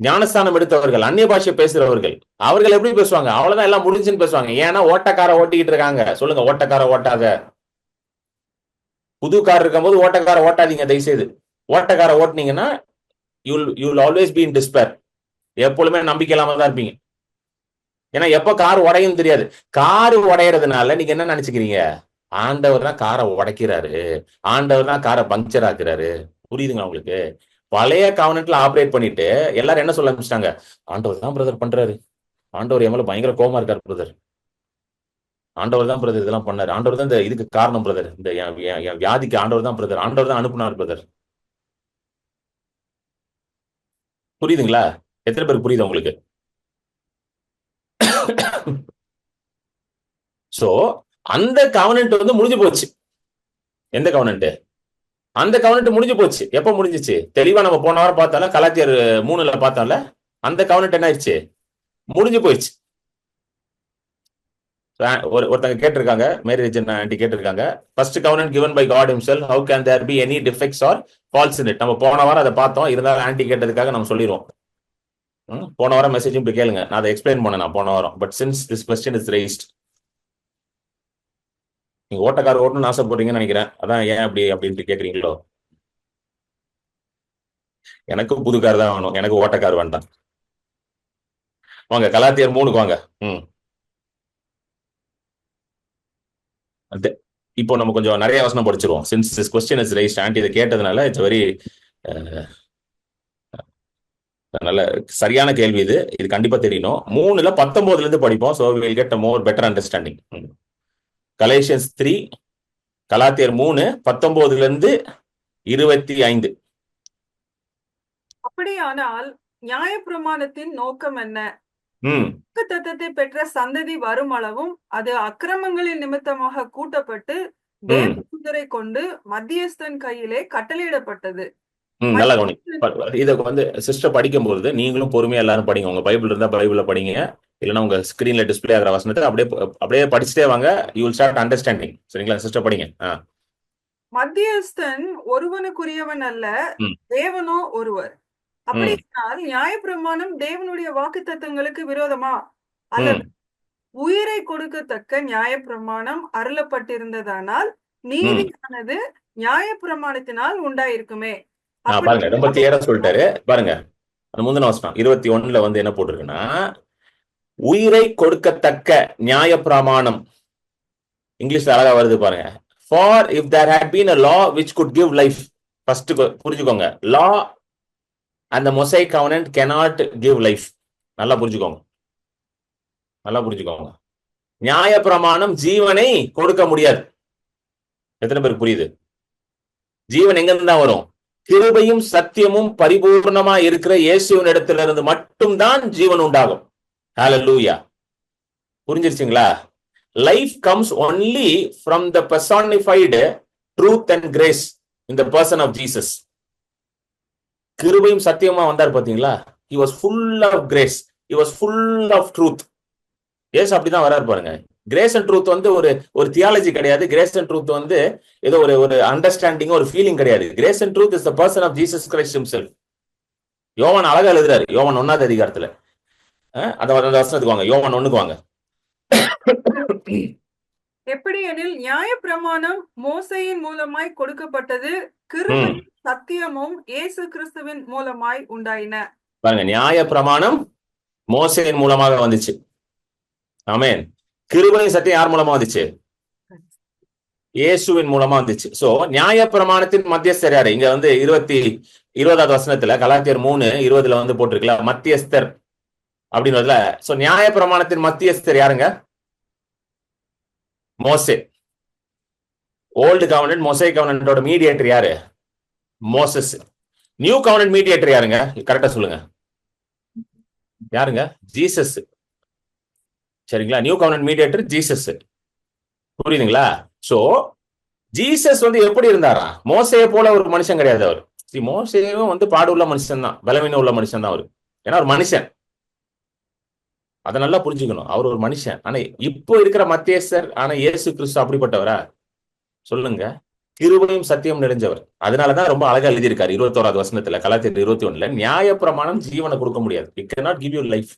ஞானஸ்தானம் எடுத்தவர்கள், அந்நிய பாஷை பேசுறவர்கள். அவர்கள் எப்படி பேசுவாங்க? அவ்வளவுதான், எல்லாம் முடிஞ்சுன்னு பேசுவாங்க. ஏன்னா ஓட்டக்கார ஓட்டிக்கிட்டு இருக்காங்க. சொல்லுங்க, ஓட்டக்கார ஓட்டாத. புது கார் இருக்கும் போது ஓட்டக்கார ஓட்டாதீங்க தயவு செய்து. ஓட்டக்கார ஓட்டினீங்கன்னா you'll always be in despair. எப்பொழுதுமே நம்பிக்கை இல்லாம தான் இருப்பீங்க. ஏன்னா எப்ப கார் உடையும் தெரியாது. கார் உடையறதுனால நீங்க என்ன நினைச்சுக்கிறீங்க? ஆண்டவர் தான் காரை உடைக்கிறாரு, ஆண்டவர் தான் காரை பங்க்சர் ஆக்குறாரு. புரியுதுங்களா உங்களுக்கு? பழைய கவர்னன்ட்ல ஆப்ரேட் பண்ணிட்டு எல்லாரும் என்ன சொல்ல ஆரம்பிச்சிட்டாங்க? ஆண்டவர் தான் பிரதர் பண்றாரு, ஆண்டவர் என் மேல பயங்கர கோவமா இருக்காரு பிரதர், ஆண்டவர் தான் பிரதர் இதெல்லாம் பண்ணாரு, ஆண்டவர் தான் இந்த இதுக்கு காரணம் பிரதர், இந்த என் வியாதிக்கு ஆண்டவர் தான் பிரதர், ஆண்டவர் தான் அனுப்புனார் பிரதர். புரியுதுங்களா? எத்தனை பேருக்கு புரியுது உங்களுக்கு? சோ அந்த கவர்னன்ட் வந்து முடிஞ்சு போச்சு. எந்த கவர்னன்ட்? அந்த கவர்னன்ட் முடிஞ்சு போச்சு. எப்ப முடிஞ்சிச்சு? தெளிவா நம்ம போன வாரம் பார்த்தால, கலாத்தியர் 3ல பார்த்தால, அந்த கவர்னன்ட் என்ன ஆயிடுச்சு? முடிஞ்சு போயிடுச்சு. ஒருத்தங்க கேட்டிருக்காங்க, மேரேஜ் ஆண்டி கேட்டிருக்காங்க, first கவர்னன்ட் given by God himself, how can there be any defects or faults in it? நம்ம போன வாரம் அதை பார்த்தோம், இருந்தாலும் ஆண்டி கேட்டதுக்காக நம்ம சொல்லிடுவோம். போன வாரம் மெசேஜ் இப்படி கேளுங்க, நான் அதை எக்ஸ்பிளைன் பண்ணேன் நான் போன வாரம். But since this question is raised, நீங்க ஓட்டக்கார ஓட்டணும்னு ஆசைப்படுறீங்கன்னு நினைக்கிறேன், அதான் ஏன் அப்படி அப்படின்ட்டு கேக்குறீங்களோ? எனக்கு புது கார் தான் வேணும், எனக்கு ஓட்டக்கார் வேண்டாம். வாங்க கலாத்தியர் 3க்கு வாங்க. இப்போ நம்ம கொஞ்சம் நிறைய வசனம் படிச்சிருவோம். Since this question is raised, Andy இதை கேட்டதுனால இட்ஸ் வெரி நல்ல சரியான கேள்வி இது. இது கண்டிப்பா தெரியணும். 3:19 இருந்து படிப்போம். So we will get a more better understanding. Galatians 3, கலாத்தியர் 3:19 இருந்து 25. அப்படியானால் நியாயப்பிரமாணத்தின் நோக்கம் என்ன? ம் வாக்குத்தத்தத்தை பெற்ற சந்ததி வரும் அளவும் அது அக்கிரமங்களின் நிமித்தமாக கூட்டப்பட்டு ம் தேவதூதரை கொண்டு மத்தியஸ்தன் கையிலே கட்டளையிடப்பட்டது. நல்லா கவனி. மத்தியஸ்தன் இதை வந்து சிஸ்டர் படிக்கும்போது நீங்களும் பொறுமையா எல்லாரும் படிங்க. உங்க பைபிள் இருந்தா பைபிள்ல படிங்க, இல்லைன்னா உங்க ஸ்கிரீன்ல டிஸ்பிளே ஆகிற வசனத்தை அப்படியே படிச்சுட்டே வாங்க. You will start understanding. சரிங்களா சிஸ்டர், படிங்க. மத்தியஸ்தன் ஒருவனுக்குரியவன் அல்ல, ம் தேவனோ ஒருவர். ம் அப்படியானால் நியாயப்பிரமாணம் தேவனுடைய வாக்குத்தத்தங்களுக்கு விரோதமா? அல்லது ம் உயிரை கொடுக்கத்தக்க நியாயப்பிரமாணம் அருளப்பட்டிருந்ததானால் ம் நீதியானது நியாயப்பிரமாணத்தினால் உண்டாயிருக்குமே. பாருங்க, அப்படி ரொம்ப கிளியரா சொல்லிட்டாரு. பாருங்க, அந்த முந்தின வசனம் 21 வந்து என்ன போட்டிருக்குன்னா, உயிரை கொடுக்கத்தக்க நியாயப்பிரமாணம். இங்கிலீஷ்ல அழகா வருது பாருங்க. For if there had been a law which could give life. First புரிஞ்சுக்கோங்க, law and the Mosaic covenant cannot give life. நல்லா புரிஞ்சுக்கோங்க, நல்லா புரிஞ்சுக்கோங்க. நியாயப்பிரமாணம் ஜீவனை கொடுக்க முடியாது. எத்தனை பேருக்கு புரியுது? ஜீவன் எங்க இருந்து தான் வரும்? கிருபையும் சத்தியமும் பரிபூர்ணமா இருக்கிற இயேசுவின் இடத்துல இருந்து மட்டும்தான் ஜீவன் உண்டாகும். ஹல்லேலூயா. புரிஞ்சிருச்சுங்களா? Life comes only from the personified truth and grace in the person of Jesus. கிருபையும் சத்தியமா வந்தார் பாத்தீங்களா? he was full of grace, he was full of truth. Yes, அப்படிதான் வராரு பாருங்க. கிரேஸ் அண்ட் ட்ரூத் வந்து ஒரு தியாலஜி கிடையாது. கிரேஸ் அண்ட் ட்ரூத் வந்து ஏதோ ஒரு அண்டர்ஸ்டாண்டிங், ஒரு ஃபீலிங் கிடையாது. Grace and truth is the person of Jesus Christ himself. யோவான் அழகா எழுதுறாரு. யோவான் 1வது அதிகாரத்துல அந்த வசனத்துக்கு வாங்க. யோவான் 1க்கு வாங்க. எப்படி எனில் நியாயப்பிரமாணம் மோசேயின் மூலமாய் கொடுக்கப்பட்டது, கிருபையும் சத்தியமும் இயேசு கிறிஸ்துவின் மூலமாய் உண்டாயின. பாருங்க, நியாய பிரமாணம் மோசேயின் மூலமாக வந்துச்சு. ஆமென். கிருபையும் சத்தியம் யார் மூலமா வந்துச்சு? இயேசுவின் மூலமா வந்துச்சு. சோ நியாய பிரமாணத்தின் மத்தியஸ்தர் யாரு? இங்க வந்து 20வது வசனத்துல கலாத்தியர் 3:20 வந்து போட்டிருக்கல மத்தியஸ்தர் அப்படின்றதுல. சோ நியாய பிரமாணத்தின் மத்தியஸ்தர் யாருங்க? மோசே. ஓல்டு கவர்னன்ட் மோசே கவர்னன்டோட மீடியேட்டர் யாரு? மோசஸ். நியூ கவர்னன்ட் மீடியேட்டர் யாருங்க? கரெக்டா சொல்லுங்க. யாருங்க? ஜீசஸ். சரிங்களா? New கவர்னன்ட் mediator Jesus. புரியுதுங்களா? சோ ஜீசஸ் வந்து எப்படி இருந்தாரா? மோசையை போல ஒரு மனுஷன் கிடையாது அவர். மோசேயும் வந்து பாடு உள்ள மனுஷன் தான், பலவீனம் உள்ள மனுஷன் தான் அவரு. ஏன்னா ஒரு மனுஷன், அதை நல்லா புரிஞ்சுக்கணும். அவர் ஒரு மனுஷன். ஆனா இப்போ இருக்கிற மத்தியஸ்தர் ஆனா இயேசு கிறிஸ்து அப்படிப்பட்டவரா? சொல்லுங்க. கிருபையும் சத்தியம் நிறைஞ்சவர். அதனாலதான் ரொம்ப அழகா எழுதியிருக்காரு 21வது வசனத்துல கலாத்தியர் 21 நியாய பிரமாணம் ஜீவனை கொடுக்க முடியாது. It cannot give you life.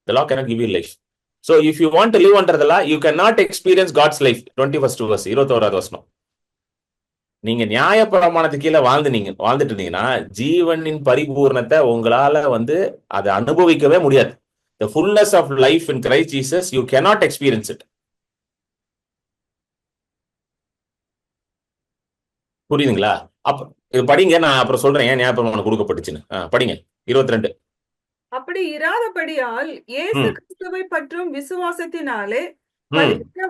The law cannot give you life. So if you want to live under the law, you cannot experience God's life. 21st verse 21வது வசனம். நீங்க நியாய பிரமாணத்துக்கு கீழே வாழ்ந்துட்டு இருந்தீங்கன்னா ஜீவனின் பரிபூர்ணத்தை உங்களால வந்து அதை அனுபவிக்கவே முடியாது. The fullness of life in Christ Jesus, you cannot experience it. புரியுதுங்களா? இது படிங்க, நான் அப்புறம் சொல்றேன் ஏன் நியாயப்பிரமாணம் கொடுக்கப்பட்டுச்சுன்னு. படிங்க 22. அப்படி இராதபடியால் இயேசு கிறிஸ்துவை பற்றும் விசுவாசத்தினாலே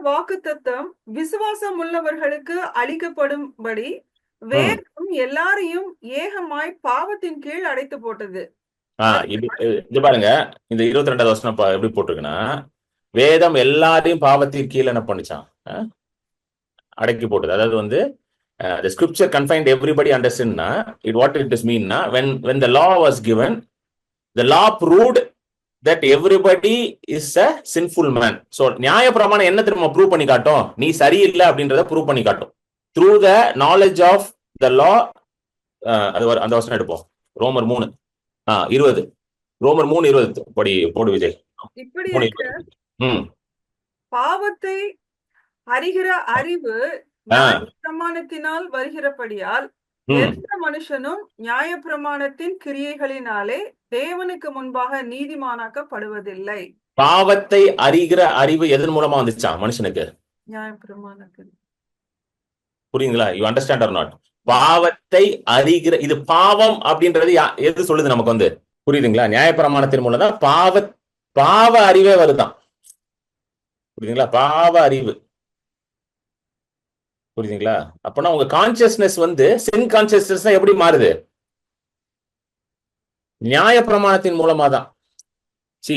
வாக்குத்தத்தம் விசுவாசம் உள்ளவர்களுக்கு அளிக்கப்படும்படி வேதம் எல்லாரையும் ஏகமாய் பாவத்தின் கீழ் அடைத்து போட்டது. இது பாருங்க, இந்த 22வது வசனம் எப்படி போட்டிருக்குன்னா, வேதம் எல்லாரையும் பாவத்தின் கீழ் என்ன பண்ணுச்சான்? அடக்கி போட்டது. அதாவது வந்து the scripture confined everybody under sin na. What it does mean na, when the law was given, the law proved that everybody is a sinful man. So நியாய பிரமாணம் என்ன திரும்ப ப்ரூவ் பண்ணி காட்டும்? நீ சரியில்லை அப்படின்றத ப்ரூவ் பண்ணி காட்டும். through the knowledge of the law. அந்த வசனம் எடுப்போம். ரோமர் 3:20. ரோமர் 3:20 போடு விஜய். இப்படி பாவத்தை அறிகிற அறிவு பிரமாணத்தினால் வருகிறபடியால் எந்த மனுஷனும் நியாய பிரமாணத்தின் கிரியைகளினாலே தேவனுக்கு முன்பாக நீதிமானாக்கப்படுவதில்லை. பாவத்தை அறிகிற அறிவு எதன் மூலமா வந்துச்சா மனுஷனுக்கு? நியாய பிரமாணத்தில். புரியுங்களா? You understand or not? பாவத்தை அறிகிற, இது பாவம் அப்படின்றது எது சொல்லுது நமக்கு? வந்து புரியுதுங்களா? நியாயப்பிரமாணத்தின் மூலம் தான் பாவ அறிவே வருதான். புரியுதுங்களா? பாவ அறிவு. புரியுதுங்களா? அப்பனா உங்க கான்சியஸ்னஸ் வந்து சின் கான்சியஸ்னஸ் எப்படி மாறுது? நியாயப்பிரமாணத்தின் மூலமா தான். சி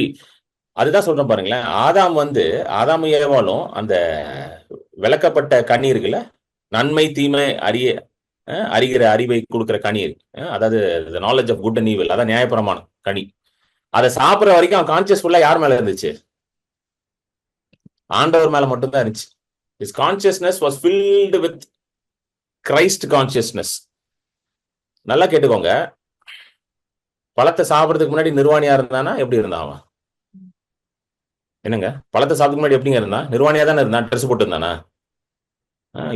அதுதான் சொல்றேன் பாருங்களேன். ஆதாம் ஏவாளும் அந்த விளக்கப்பட்ட கனி இருக்குல்ல, நன்மை தீமை அறிகிற அறிவை கொடுக்கிற கனி இருக்கு. அதாவது knowledge of good and evil, அதான் நியாயப்பிரமாணம் கனி. அதை சாப்பிடுற வரைக்கும் அவன் கான்சியஸ் ஃபுல்லா யார் மேல இருந்துச்சு? ஆண்டவர் மேல மட்டும்தான் இருந்துச்சு. His consciousness was filled with Christ consciousness. நல்லா கேட்டுக்கோங்க. பழத்தை சாப்பிடறதுக்கு முன்னாடி நிர்வாணியா இருந்தானா எப்படி இருந்தான் அவன்? என்னங்க, பழத்தை சாப்பிட்டு முன்னாடி எப்படிங்க இருந்தான்? நிர்வாணியா தானே இருந்தான். ட்ரெஸ் போட்டு இருந்தானா?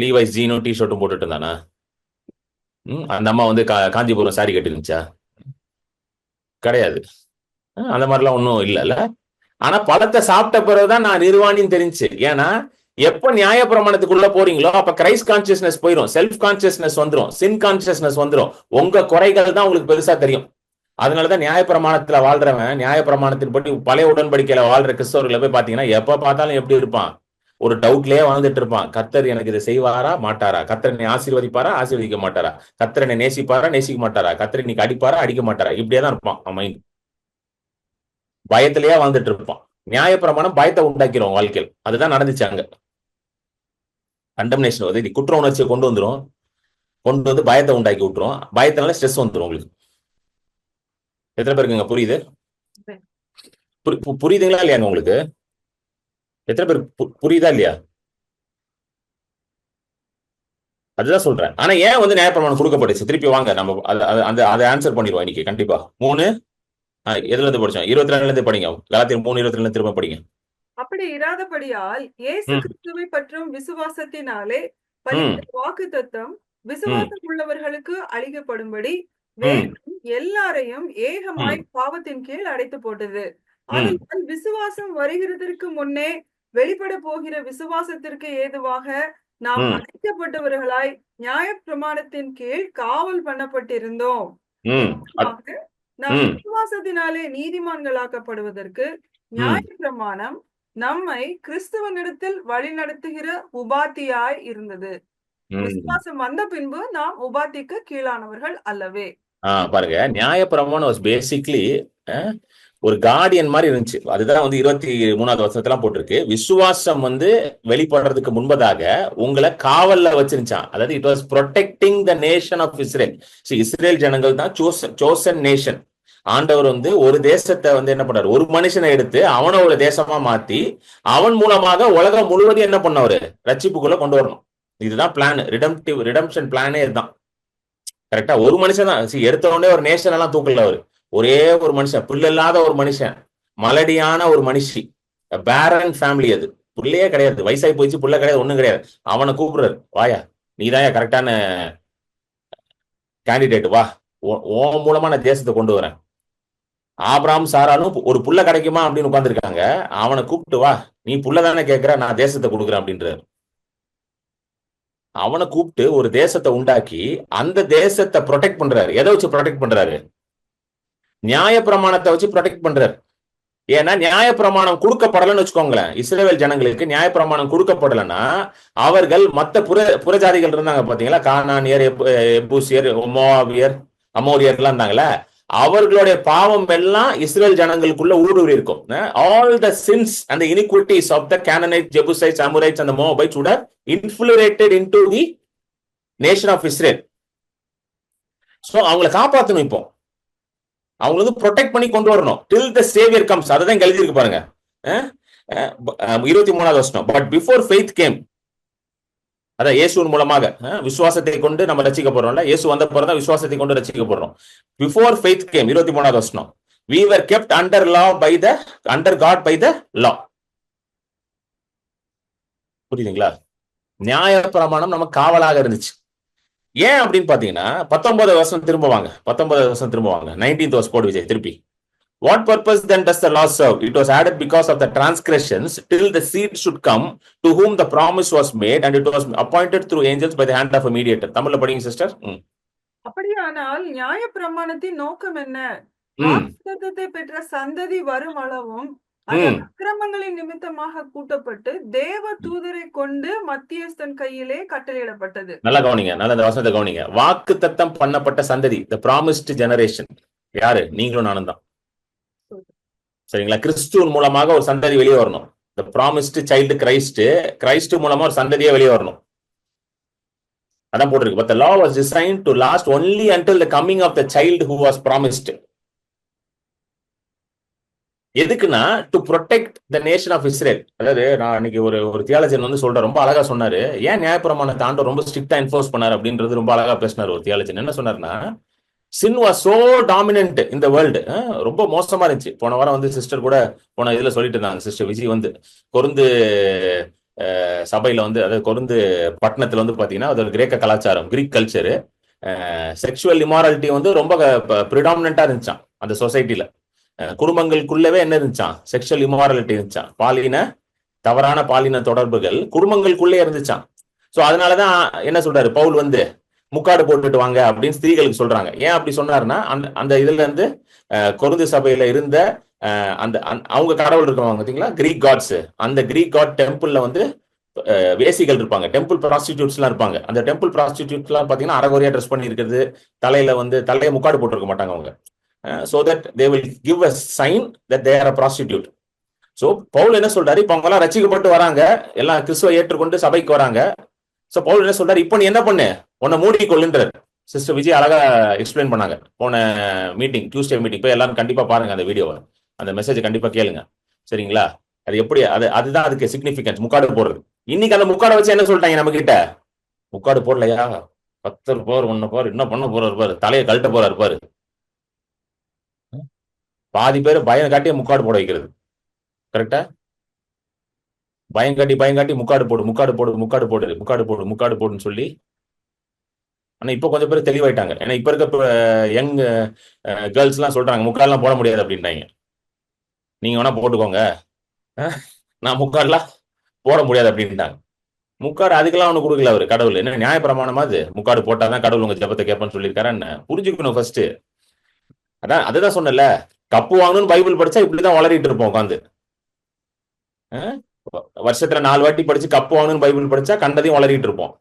லீவைஸ் ஜீனோ டி ஷர்ட்டும் போட்டுட்டு இருந்தானா? அந்த அம்மா வந்து காஞ்சிபுரம் சாரி கட்டி இருந்துச்சா? கிடையாது. அந்த மாதிரிலாம் ஒன்றும் இல்லைல்ல. ஆனா பழத்தை சாப்பிட்ட பிறகுதான் நான் நிர்வாணின்னு தெரிஞ்சு. ஏன்னா எப்ப நியாயப்பிரமாணத்துக்குள்ள போறீங்களோ அப்ப கிரைஸ்ட் கான்சியஸ்னஸ் போயிடும், செல்ஃப் கான்சியஸ்னஸ் வந்துடும், சின் கான்சியஸ்னஸ் வந்துடும். உங்க குறைகள் தான் உங்களுக்கு பெருசா தெரியும். அதனாலதான் நியாயப்பிரமாணத்துல வாழ்றவன், நியாயப்பிரமாணத்தின் படி பழைய உடன்படிக்கையில வாழ்ற கிறிஸ்தவர்களை போய் பாத்தீங்கன்னா எப்ப பார்த்தாலும் எப்படி இருப்பான்? ஒரு டவுட்லயே வாழ்ந்துட்டு இருப்பான். கர்த்தர் எனக்கு இதை செய்வாரா மாட்டாரா? கர்த்தர் என்னை ஆசீர்வதிப்பாரா ஆசீர்வதிக்க மாட்டாரா? கர்த்தர் என்னை நேசிப்பாரா நேசிக்க மாட்டாரா? கர்த்தர் இன்னைக்கு அடிப்பாரா அடிக்க மாட்டாரா? இப்படியே தான் இருப்பான் அவன் மைண்ட். பயத்திலேயே வாழ்ந்துட்டு இருப்பான். நியாயப்பிரமாணம் பயத்தை உண்டாக்கிறோம் வாழ்க்கையில். அதுதான் நடந்துச்சு அங்க. கண்டம்னேஷன் வந்து குற்ற உணர்ச்சியை கொண்டு வந்து பயத்தை உண்டாக்கி விட்டுரும். பயத்தினால ஸ்ட்ரெஸ் வந்துடும் உங்களுக்கு. எத்தனை பேருக்குங்க புரியுது? புரியுதுங்களா இல்லையாங்க உங்களுக்கு? எத்தனை பேர் புரியுதா இல்லையா? அதுதான் சொல்றேன். ஆனா ஏன் வந்து நியாயப்பிரமாணம் கொடுக்கப்பட்டுச்சு? திருப்பி வாங்க நம்ம அதை ஆன்சர் பண்ணிடுவோம் இன்னைக்கு கண்டிப்பா. 3 எதுல இருந்து படிச்சோம்? 22 இருந்து படிங்க. கலாத்தியர் 3:22 திரும்ப படிங்க. அப்படி இராதபடியால் இயேசு கிறிஸ்துவை பற்றும் விசுவாசத்தினாலே வாக்கு தத்தம் விசுவாசம் உள்ளவர்களுக்கு அளிக்கப்படும்படி வேதம் எல்லாரையும் ஏகமாய் பாவத்தின் கீழ் அடைத்து போட்டது. அதனால் விசுவாசம் வருகிறதற்கு முன்னே வெளிப்பட போகிற விசுவாசத்திற்கு ஏதுவாக நாம் அழைக்கப்பட்டவர்களாய் நியாயப்பிரமாணத்தின் கீழ் காவல் பண்ணப்பட்டிருந்தோம். நாம் விசுவாசத்தினாலே நீதிமான்களாக்கப்படுவதற்கு நியாயப்பிரமாணம் நம்மை கிறிஸ்துவனிடத்தில் வழி நடத்துகிற உபாத்தியாய் இருந்தது. விசுவாசம் வந்த பின்பு நாம் உபாத்திக்கு கீழானவர்கள் அல்லவே. பாருங்க, நியாயப்பிரமாணம் வாஸ் பேசிக்லி ஒரு கார்டியன் மாதிரி இருந்துச்சு. அதுதான் வந்து 23வது வருஷத்துல போட்டிருக்கு. விசுவாசம் வந்து வெளிப்படுறதுக்கு முன்பதாக உங்களை காவல்ல வச்சிருச்சான். அதாவது it was protecting the nation of Israel. Israel ஜனங்கள் தான் சோசன் நேஷன். ஆண்டவர் வந்து ஒரு தேசத்தை வந்து என்ன பண்ணாரு? ஒரு மனுஷனை எடுத்து அவனை ஒரு தேசமா மாத்தி அவன் மூலமாக உலகம் முழுவதும் என்ன பண்ணவரு? ரட்சிப்புக்குள்ள கொண்டு வரணும். இதுதான் பிளான். ரிடம்ஷன் பிளானே இதுதான். கரெக்டா? ஒரு மனுஷன் தான் எடுத்த உடனே ஒரு நேஷன் எல்லாம் தூக்கல. அவரு ஒரே ஒரு மனுஷன், புள்ள இல்லாத ஒரு மனுஷன், மலடியான ஒரு மனுஷி, பேரன் ஃபேமிலி. அது புள்ளையே கிடையாது, வயசாகி போயிடுச்சு, புள்ள கிடையாது, ஒண்ணும் கிடையாது. அவனை கூப்பிடுறாரு, வாயா நீதான் கரெக்டான கேண்டிடேட், வா உன் மூலமா நான் தேசத்தை கொண்டு வரேன். ஆபிரகாம் சாராலும் ஒரு புள்ள கிடைக்குமா அப்படின்னு உட்கார்ந்துருக்காங்க. அவனை கூப்பிட்டு வா, நீ புள்ளதானே கேட்கிற, நான் தேசத்தை கொடுக்குறேன் அப்படின்றாரு. அவனை கூப்பிட்டு ஒரு தேசத்தை உண்டாக்கி அந்த தேசத்தை ப்ரொடெக்ட் பண்றாரு. எதை வச்சு ப்ரொடெக்ட் பண்றாரு? நியாயப்பிரமாணத்தை வச்சு ப்ரொடெக்ட் பண்றாரு. ஏன்னா நியாயப்பிரமாணம் கொடுக்கப்படலன்னு வச்சுக்கோங்களேன், இஸ்ரவேல் ஜனங்களுக்கு நியாயப்பிரமாணம் கொடுக்கப்படலைன்னா அவர்கள் மற்ற புறஜாதிகள் இருந்தாங்க பாத்தீங்களா, கானானியர், எபூசியர், மோவாபியர், அமோரியர் எல்லாம் இருந்தாங்களே, அவர்களுடைய பாவம் எல்லாம் இஸ்ரேல் ஜனங்களுக்குள்ள ஊடுருவி இருக்கும். All the sins and iniquities of the Canaanite, Jebusites, Amorites and the Moabites would have infiltrated into the nation of Israel. So அவங்களை காப்பாற்றணும். இப்போ அவங்க வந்து ப்ரொடெக்ட் பண்ணி கொண்டு வரணும் till the savior comes. அதான் எழுதி இருக்கு பாருங்க 23வது வசனம். பட் பிஃபோர் ஃபெய்த் கேம், அதான் இயேசுவின் மூலமாக விசுவாசத்தை கொண்டு நம்ம ரட்சிக்கப்படுறோம்ல. இயேசு வந்த பிறகு விசுவாசத்தை கொண்டு ரட்சிக்கப்படுறோம். பிஃபோர் ஃபெய்த் கேம் 23வது வசனம். we were kept under God by the law. புரியுதுங்களா? நியாயப்பிரமாணம் நம்ம காவலாக இருந்துச்சு. ஏன் அப்படின்னு பாத்தீங்கன்னா 19வது வருஷம் திரும்ப வாங்க. 19th verse போடு விஜய் திருப்பி. What purpose then does the law serve? It was added because of the transgressions till the seed should come to whom the promise was made, and it was appointed through angels by the hand of a mediator. தமிழ்ல படிங்க sister. அப்படியானால் நியாயப்பிரமாணத்தின் நோக்கம் என்ன? ம் வாக்குத்தத்தத்தை பெற்ற சந்ததி வரும் அளவும் அது ம் அக்கிரமங்களின் நிமித்தமாக கூட்டப்பட்டு தேவ தூதரை கொண்டு மத்தியஸ்தன் கையிலே கட்டளையிடப்பட்டது. நல்லா கவனிங்க, நல்லா இந்த வசனத்தை கவனிங்க. வாக்கு தத்தம் பண்ணப்பட்ட சந்ததி, த ப்ராமிஸ்ட் ஜெனரேஷன் யாரு? நீங்களும் நானும் தான். சரிங்களா? கிறிஸ்துவின் மூலமாக ஒரு சந்ததி வெளியே வரணும். த ப்ராமிஸ்ட் சைல்டு கிரைஸ்ட் மூலமா ஒரு சந்ததியே வெளியே வரணும். அதான் போட்டிருக்கு. But the law was designed to last only until the coming of the child who was promised. எதுக்குன்னா to protect the nation of Israel. அதாவது நான் அன்னைக்கு ஒரு தியாலஜன் வந்து சொல்றேன், ரொம்ப அழகா சொன்னாரு. ஏன் நியாயப்பிரமாணத்தை ஆண்டவர் ரொம்ப ஸ்ட்ரிக்டா என்ஃபோர்ஸ் பண்ணாரு அப்படின்றது ரொம்ப அழகா பேசினார் ஒரு தியாலஜன். என்ன சொன்னாருன்னா, சின் வாஸ் சோ டாமினன்ட் இந்த வேர்ல்டு, ரொம்ப மோசமா இருந்துச்சு. போன வாரம் வந்து சிஸ்டர் கூட போன இதுல சொல்லிட்டு இருந்தாங்க, சிஸ்டர் விஜய் வந்து கொருந்து சபையில வந்து, அதாவது கொருந்து பட்டணத்துல வந்து பாத்தீங்கன்னா அது ஒரு கிரேக்க கலாச்சாரம், கிரீக் கல்ச்சரு. செக்ஷுவல் இமாராலிட்டி வந்து ரொம்ப ப்ரிடாமினண்டா இருந்துச்சான் அந்த சொசைட்டில. குடும்பங்களுக்குள்ளவே என்ன இருந்துச்சான்? செக்ஷுவல் இமாராலிட்டி இருந்துச்சான். தவறான பாலின தொடர்புகள் குடும்பங்களுக்குள்ளே இருந்துச்சான். சோ அதனாலதான் என்ன சொல்றாரு பவுல் வந்து, முக்காடு போட்டுட்டு வாங்க அப்படின்னு ஸ்திரீகளுக்கு சொல்றாங்க. ஏன் அப்படி சொன்னாருன்னா, அந்த இதுல இருந்து கொருந்து சபையில இருந்த அந்த அவங்க கடவுள் இருக்கவங்க பாத்தீங்களா, கிரீக் காட்ஸ். அந்த கிரீக் காட் டெம்பிள்ல வந்து வேசிகள் இருப்பாங்க, டெம்பிள் ப்ராஸ்டிடியூட்ஸ் எல்லாம் இருப்பாங்க. அந்த டெம்பிள் ப்ராஸ்டிடியூட்ஸ் எல்லாம் பாத்தீங்கன்னா அரைகுறையா ட்ரெஸ் பண்ணி இருக்கிறது, தலையை முக்காடு போட்டிருக்க மாட்டாங்க அவங்க. so that they will give a sign that they are a prostitute. so Pavul என்ன சொல்றாரு, இப்ப அவங்க எல்லாம் ரட்சிக்கப்பட்டு வராங்க, எல்லாம் கிறிஸ்துவை ஏற்றுக்கொண்டு சபைக்கு வராங்க. சோ பவுல் என்ன சொல்றாரு, இப்போ நீ என்ன பண்ணு, உன்னை மூடிக்கொள்ளுன்றார். சிஸ்டர் விஜய் அழகா எக்ஸ்பிளைன் பண்ணாங்க போன மீட்டிங், டியூஸ்டே மீட்டிங் போய் எல்லாரும் கண்டிப்பா பாருங்க அந்த வீடியோவை, அந்த மெசேஜ் கண்டிப்பா கேளுங்க. சரிங்களா? அது எப்படி, அதுதான் அதுக்கு சிக்னிபிகன்ஸ், முக்காடு போடுறது. இன்னைக்கு அந்த முக்காடை வச்சு என்ன சொல்லிட்டாங்க நம்ம கிட்ட, முக்காடு போடலையா, கத்தர் போர் ஒன்னு போர், என்ன பண்ண போறாரு பாரு, தலையை கழட்ட போறாரு பாரு. பாதி பேர் பயம் காட்டியே முக்காடு போட வைக்கிறது. கரெக்டா? பயம் காட்டி முக்காடு போடுன்னு சொல்லி. ஆனா இப்ப கொஞ்சம் பேர் தெளிவாயிட்டாங்க. ஏன்னா இப்ப இருக்க யங் கேர்ள்ஸ் எல்லாம் சொல்றாங்க முக்காடுலாம் போட முடியாது அப்படின்ட்டாங்க. நீங்க வேணா போட்டுக்கோங்க, நான் முக்காடுலாம் போட முடியாது அப்படின்ட்டாங்க. முக்காடு அதுக்கெல்லாம் ஒண்ணு கொடுக்கல அவரு கடவுள். என்ன நியாயப்பிரமாணமா அது? முக்காடு போட்டாதான் கடவுள் உங்க ஜெபத்தை கேட்பான்னு சொல்லியிருக்காரு. என்ன புரிஞ்சுக்கணும் ஃபர்ஸ்ட். அதுதான் சொன்னல, கப்பு வாங்கணும்னு பைபிள் படிச்சா இப்படிதான் வளரிட்டு இருப்போம் உட்காந்து. வருஷத்துல 4 வாட்டி படிச்சு கப்பு வாங்கணும்னு பைபிள் படிச்சா கண்டதையும் வளரிட்டு இருப்போம்.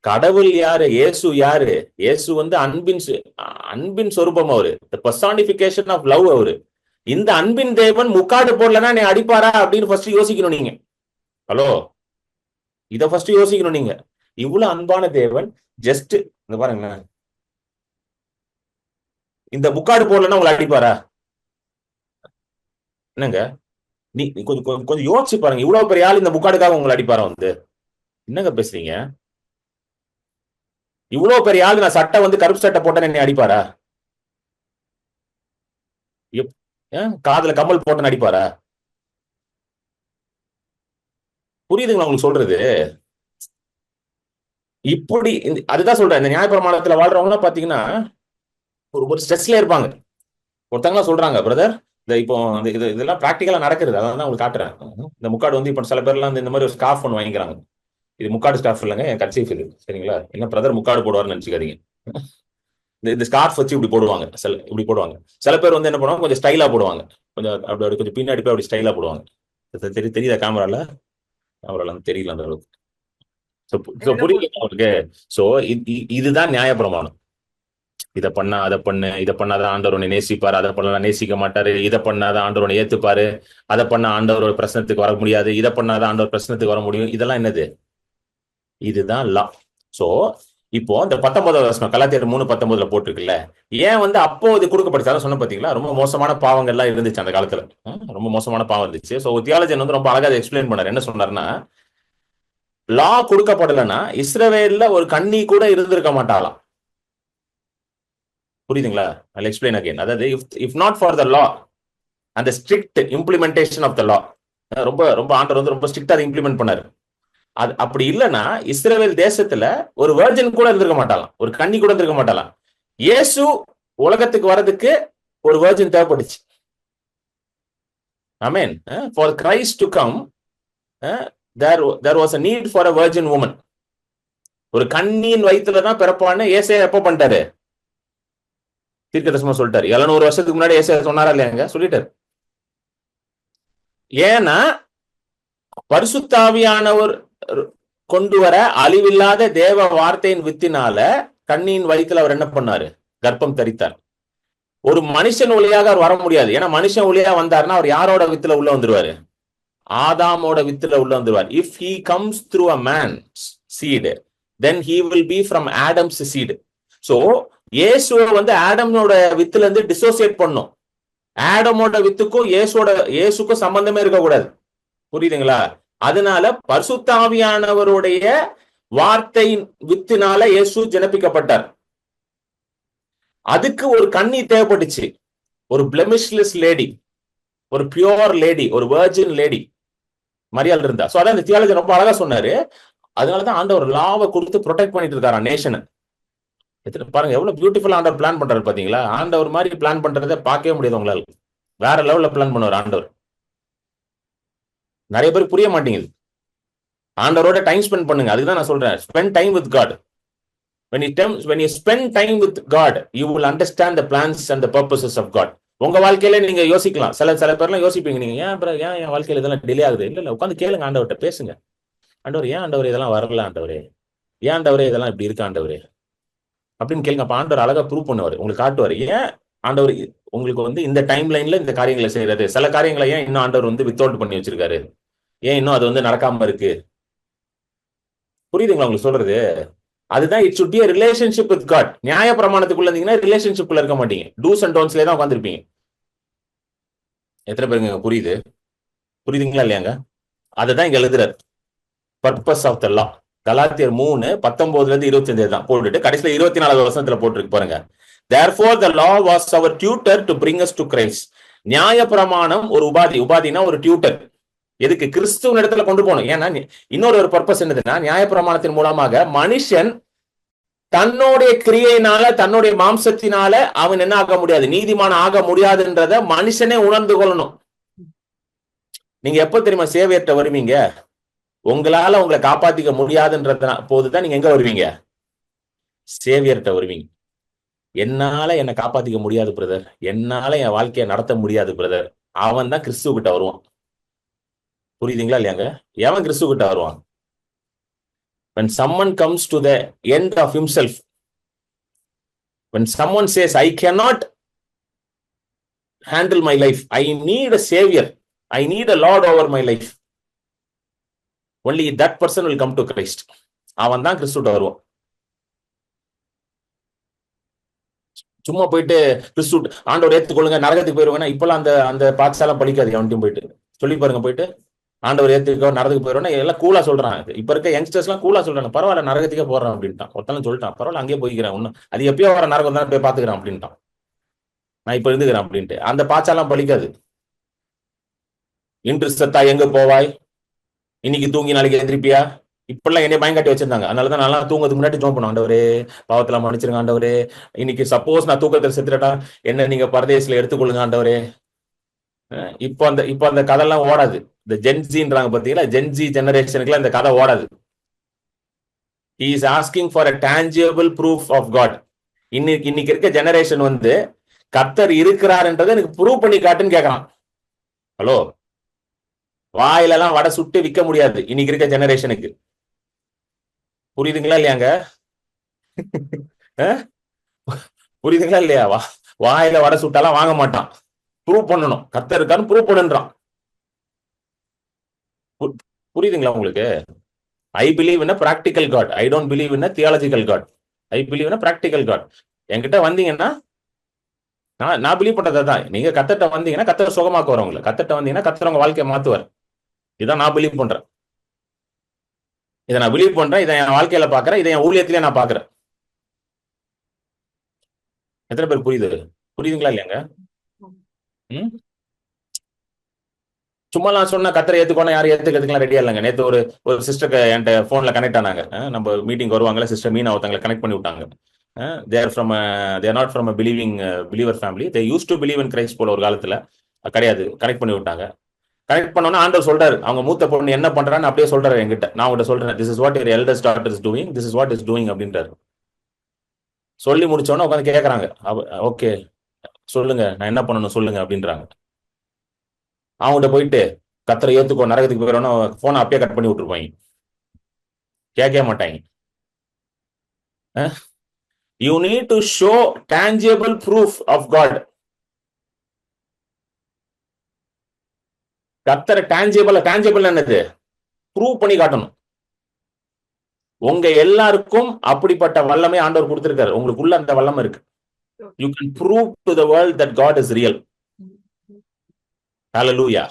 கடவுள் யாரு? இயேசு யாரு? இயேசு வந்து அன்பின் சொரூபம். அவரு பர்சானிபிகேஷன் ஆஃப் லவ். அவரு இந்த அன்பின் தேவன் முக்காடு போடலன்னா நீ அடிப்பாரா அப்படின்னு ஃபர்ஸ்ட் யோசிக்கணும் நீங்க. ஹலோ, இத ஃபர்ஸ்ட் யோசிக்கணும் நீங்க. இவ்வளவு அன்பான தேவன் ஜஸ்ட் இந்த பாருங்க, இந்த முக்காடு போடலன்னா உங்களை அடிப்பாரா? என்னங்க நீ கொஞ்சம் யோசிச்சு பாருங்க. இவ்வளவு பெரிய ஆள் இந்த முக்காடுக்காக உங்களை அடிப்பாரா வந்து? என்னங்க பேசுறீங்க? இவ்வளவு பெரிய ஆள் நான் சட்டை வந்து கருப்பு சட்டை போட்டேன்னு என்னை அடிப்பாரா? காதுல கம்மல் போட்டு அடிப்பாரா? புரியுதுங்களா உங்களுக்கு சொல்றது? இப்படி அதுதான் சொல்றேன். இந்த நியாயப்பிரமாணத்துல வாழ்றவங்க பாத்தீங்கன்னா ஒரு ஸ்ட்ரெஸ்ல இருப்பாங்க. ஒருத்தவங்க சொல்றாங்க, பிரதர் இப்போ இதெல்லாம் பிராக்டிகலா நடக்கிறது, அதான் உங்களுக்கு காட்டுறேன். இந்த முக்காடு வந்து இப்ப சில பேர்லாம் இந்த மாதிரி ஒரு ஸ்கார்ஃப் ஒன்று வாங்கிக்கிறாங்க. இது முக்காடு ஸ்கார்ஃப் இல்லைங்க, என் கர்ச்சீஃப் இது. சரிங்களா? என்ன பிரதர் முக்காடு போடுவார்னு நினைச்சுக்காதீங்க. இந்த ஸ்கார்ஃப் வச்சு இப்படி போடுவாங்க, இப்படி போடுவாங்க. சில பேர் வந்து என்ன பண்ணுவாங்க, கொஞ்சம் ஸ்டைலா போடுவாங்க, கொஞ்சம் அப்படி கொஞ்சம் பின்னாடி போய் அப்படி ஸ்டைலா போடுவாங்க. தெரியுதா கேமரால? தெரியல அந்த அளவுக்கு. புரியுது அவருக்கு? சோ இதுதான் நியாயப்பிரமாணம். இதை பண்ணா அதை பண்ணு, இதை பண்ணாதான் ஆண்டவர் உன்னை நேசிப்பாரு, அதை பண்ணா நேசிக்க மாட்டாரு, இதை பண்ணாதான் ஆண்டவர் உன்னை ஏத்துப்பாரு, அதை பண்ணா ஆண்டவர் பிரச்சனத்துக்கு வர முடியாது, இதை பண்ணாதான் ஆண்டவர் பிரச்சனத்துக்கு வர முடியும். இதெல்லாம் என்னது? இதுதான் லா. சோ இப்போ இந்த 19வது வசனம் கலாத்தியர் 3:19 போட்டிருக்குல்ல, ஏன் வந்து அப்போ இது கொடுக்கப்பட்டுச்சாலும் சொன்ன பாத்தீங்களா? ரொம்ப மோசமான பாவங்கள் எல்லாம் இருந்துச்சு அந்த காலத்துல. ரொம்ப மோசமான பாவம் இருந்துச்சு. சோ தியாலஜன் வந்து ரொம்ப அழகா எக்ஸ்பிளைன் பண்ணாரு. என்ன சொன்னாருன்னா, லா கொடுக்கப்படலைன்னா இஸ்ரவேல்ல ஒரு கண்ணி கூட இருந்திருக்க மாட்டாளாம். புரியுதுங்களா? I'll explain again. அதாவது if not for the law and the strict implementation of the law, ரொம்ப ஆண்டவர் வந்து ரொம்ப ஸ்ட்ரிக்டா அதை இம்ப்ளிமெண்ட் பண்ணாரு. அது அப்படி இல்லைன்னா இஸ்ரவேல் தேசத்துல ஒரு வெர்ஜின் கூட இருந்திருக்க மாட்டாலாம், ஒரு கன்னி கூட இருந்திருக்க மாட்டாலாம். இயேசு உலகத்துக்கு வர்றதுக்கு ஒரு வெர்ஜின் தேவைப்பட்டுச்சு. ஆமென். For Christ to come, there was a need for a virgin woman. ஒரு கன்னியின் வயிற்றுல தான் பிறப்பான்னு ஏசாயா எப்போ பண்ணிட்டாரு? தீர்க்கதரிசனமா சொல்லிட்டாரு. 700 வருஷத்துக்கு முன்னாடி ஏசாயா சொன்னாரா இல்லையாங்க? சொல்லிட்டாரு. ஏன்னா பரிசுத்தாவியானவர் கொண்டு வர அழிவில்லாத தேவ வார்த்தையின் வித்தினால கண்ணியின் வயிற்றுல அவர் என்ன பண்ணாரு? கர்ப்பம் தரித்தார். ஒரு மனுஷன் வழியாக அவர் வர முடியாது. ஏன்னா மனுஷன் வழியா வந்தாருன்னா அவர் யாரோட வித்துல உள்ள வந்துருவாரு? ஆதாமோட வித்துல உள்ள வந்துருவார். If he comes through a man's seed, then he will be from Adam's seed. So இயேசுவை வந்து ஆடமோட வித்துல இருந்து டிசோசியேட் பண்ணும். ஆடமோட வித்துக்கும் இயேசுக்கும் சம்பந்தமே இருக்கக்கூடாது. புரியுதுங்களா? அதனால பரிசுத்தாவியானவருடைய வார்த்தையின் வித்தினால இயேசு ஜனப்பிக்கப்பட்டார். அதுக்கு ஒரு கன்னி தேவைப்பட்டுச்சு, ஒரு பிளெமிஷ்லெஸ் லேடி, ஒரு பியூர் லேடி, ஒரு வெர்ஜின் லேடி மரியாள் இருந்தா. சோ அதான் இந்த தியாலஜி ரொம்ப அழகா சொன்னாரு. அதனாலதான் ஆண்டவர் லாவை கொடுத்து ப்ரொடெக்ட் பண்ணிட்டு இருக்காரு நேஷனை. பாருங்க எவ்வளவு பியூட்டிஃபுல் ஆண்டவர் பிளான் பண்றாரு பாத்தீங்களா? ஆண்டவர் மாதிரி பிளான் பண்றதை பார்க்கவே முடியாது உங்களால. வேற லெவல்ல பிளான் பண்ணுவார் ஆண்டவர். நிறைய பேருக்கு புரிய மாட்டேங்குது. ஆண்டவரோட டைம் ஸ்பெண்ட் பண்ணுங்க. அதுதான் நான் சொல்றேன், spend time with God. when you spend time with God, you will understand the plans and the purposes of God. உங்க வாழ்க்கையில நீங்க யோசிக்கலாம். சில பேர்லாம் யோசிப்பீங்க, நீங்க ஏன் என் வாழ்க்கையில இதெல்லாம் டிலே ஆகுது? இல்ல உட்காந்து கேளுங்க, ஆண்டவர்கிட்ட பேசுங்க. ஆண்டவர் ஏன் ஆண்டவர் இதெல்லாம் வரல? ஆண்டவரே ஏன் ஆண்டவரே இதெல்லாம் இப்படி இருக்கு ஆண்டவரே அப்படின்னு கேளுங்க. அப்ப ஆண்டவர் அழகா ப்ரூவ் பண்ணுவாரு, உங்களுக்கு காட்டுவாரு. ஏன் ஆண்டவர் உங்களுக்கு வந்து இந்த டைம் லைன்ல இந்த காரியங்களை செய்யறது, சில காரியங்களை ஏன் இன்னும் ஆண்டவர் வந்து வித்ஹோல்ட் பண்ணி வச்சிருக்காரு, ஏன் இன்னும் அது வந்து நடக்காம இருக்கு. புரியுதுங்களா உங்களுக்கு சொல்றது? அதுதான் it should be a relationship with God. நியாய பிரமாணத்துக்குள்ள இருந்தீங்கன்னா ரிலேஷன்ஷிப்ல இருக்க மாட்டீங்க, டூஸ் அண்ட் டோன்ஸ்ல தான் உட்காந்துருப்பீங்க. எத்தனை பேருங்க புரியுதுங்களா இல்லையாங்க? அதுதான் இங்க எழுதுறாரு, பர்பஸ் ஆஃப் த லா. கலாத்தியர் 3:19-25 தான் போட்டுட்டு கடைசியில 24வது வசனத்துல போட்டிருக்கு பாருங்க. therefore the law was our tutor to bring us to Christ. நியாய பிரமாணம் ஒரு உபாதினா ஒரு டியூட்டர். எதுக்கு? கிறிஸ்துவின் இடத்துல கொண்டு போகணும். ஏன்னா இன்னொரு பர்பஸ் என்னதுன்னா, நியாய பிரமாணத்தின் மூலமாக மனுஷன் தன்னுடைய கிரியையினால தன்னுடைய மாம்சத்தினால அவன் என்ன ஆக முடியாது, நீதிமான ஆக முடியாதுன்றத மனுஷனே உணர்ந்து கொள்ளணும். நீங்க எப்ப தெரியுமா சேவியர்ட்ட வருவீங்க? உங்களால உங்களை காப்பாத்திக்க முடியாதுன்றத போதுதான் நீங்க எங்க வருவீங்க? சேவியர்ட்ட வருவீங்க. என்னால என்னை காப்பாத்திக்க முடியாது பிரதர், என்னால என் வாழ்க்கையை நடத்த முடியாது பிரதர், அவன் தான் கிறிஸ்துவ கிட்ட வருவான். புரியுதுங்களா இல்லையாங்க? எவன் கிறிஸ்துவ கிட்ட வருவான்? when someone comes to the end of himself, when someone says I cannot handle my life, I need a savior, I need a lord over my life, only that person will come to Christ. அவன் தான் கிறிஸ்துட்ட வருவான். சும்மா போயிட்டு கிறிஸ்து ஆண்டவர் ஏத்துக்கொள்ளுங்க நரகத்துக்கு போயிருவேன்னா இப்பெல்லாம் அந்த பாட்சாலாம் பழிக்காது. அவன்ட்டையும் போயிட்டு சொல்லி பாருங்க, போயிட்டு ஆண்டவர் ஏத்துக்கோ நரகத்துக்கு போயிருவேன்னா எல்லாம் கூலா சொல்றான். இப்ப இருக்க யங்ஸ்டர்ஸ் எல்லாம் கூலா சொல்றாங்க, பரவாயில்ல நரகத்துக்கே போறான் அப்படின்ட்டான். ஒருத்தனும் சொல்லிட்டான், பரவாயில்ல அங்கேயே போய்க்கிறேன், ஒன்னும் அது எப்பயோ வர நரகம் தான் போய் பாத்துக்கிறேன் அப்படின்ட்டான், நான் இப்ப இருந்துக்கிறேன் அப்படின்ட்டு. அந்த பாச்சாலாம் பழிக்காது. இன்று சத்தா எங்க போவாய், இன்னைக்கு தூங்கி நாளைக்கு எந்திரிப்பியா, இப்பெல்லாம் என்னைய பயங்காட்டி வச்சிருந்தாங்க. அதனாலதான் நல்லா தூங்குறதுக்கு முன்னாடி ஜோம் பண்ணும், ஆண்டவரே பாவத்தெல்லாம் மன்னிச்சிருங்க ஆண்டவரே, இன்னைக்கு சப்போஸ் நான் தூக்கத்தில் செத்துட்டா என்ன நீங்க பரதேசில எடுத்துக்கொள்ளுங்க ஆண்டவரே. இப்போ அந்த கதையெல்லாம் ஓடாது. இந்த ஜென்சின்றாங்க பாத்தீங்களா, ஜென்சி ஜெனரேஷனுக்குலாம் இந்த கதை ஓடாது. he is asking for a tangible proof of God. இன்னைக்கு இருக்க ஜெனரேஷன் வந்து கர்த்தர் இருக்கிறார்ன்றதை எனக்கு ப்ரூவ் பண்ணி காட்டுன்னு கேட்கறான். ஹலோ, வாயிலெல்லாம் வடை சுட்டு விற்க முடியாது இன்னைக்கு இருக்க ஜெனரேஷனுக்கு. புரியுதுங்களா இல்லையாங்க? புரியுதுங்களா இல்லையா? வாயில வடை சுட்டாலாம் வாங்க மாட்டான், ப்ரூவ் பண்ணணும், கர்த்தர் இருக்கான்னு ப்ரூவ் பண்ணுன்றான். புரியுதுங்களா உங்களுக்கு? I believe in a practical God, I don't believe in a theological God. I believe in a practical God. என்கிட்ட வந்தீங்கன்னா நான் பிலீவ் பண்றதை தான். நீங்க கர்த்தர்ட்ட வந்தீங்கன்னா கர்த்தர் சுகமாக்க வரவங்களை, கர்த்தர்ட்ட வந்தீங்கன்னா கர்த்தர் உங்க வாழ்க்கையை மாத்துவார். இதான் நான் பிலீவ் பண்றேன். இதை நான் பிலீவ் பண்றேன், இதை என் வாழ்க்கையில பாக்குறேன், இதை என் ஊழியத்திலே நான் பாக்குறேன். எத்தனை பேர் புரியுதுங்களா இல்லையாங்க? சும்மா நான் சொன்னா கர்த்தரை ஏத்துக்கோனா யாரும் ஏத்துக்கிறதுக்குலாம் ரெடியா இல்லைங்க. நேற்று ஒரு சிஸ்டருக்கு என்கிட்ட போன்ல கனெக்ட் ஆனாங்க. நம்ம மீட்டிங் வருவாங்கல்ல, சிஸ்டர் மீனா ஒருத்தங்களை கனெக்ட் பண்ணி விட்டாங்க. they are not from a believer family. they used to believe in Christ போல ஒரு காலத்துல கிடையாது. கனெக்ட் பண்ணி விட்டாங்க. கனெக்ட் பண்ணோன்னா ஆண்டவர் சொல்றாரு, அவங்க மூத்த பொண்ணு என்ன பண்றான்னு அப்படியே சொல்றாரு என்கிட்ட. நான் உங்கள்கிட்ட சொல்றேன், this is what your eldest daughter is doing, this is what is doing அப்படின்றாரு. சொல்லி முடிச்சோன்னே உட்காந்து கேட்கறாங்க, ஓகே சொல்லுங்க, நான் என்ன பண்ணணும் சொல்லுங்க அப்படின்றாங்க. அவங்ககிட்ட போயிட்டு கத்தரை ஏத்துக்கோ நரகத்துக்கு போயிடணும், போனை அப்பயே கட் பண்ணி விட்டுருப்பாங்க, கேட்கவே மாட்டாங்க. You need to show tangible proof of God. கத்தரை tangible என்னது? ப்ரூவ் பண்ணி காட்டணும். உங்க எல்லாருக்கும் அப்படிப்பட்ட வல்லமை ஆண்டவர் கொடுத்திருக்காரு. உங்களுக்குள்ள அந்த வல்லமை இருக்கு. You can prove to the world that God is real. ஹalleluya.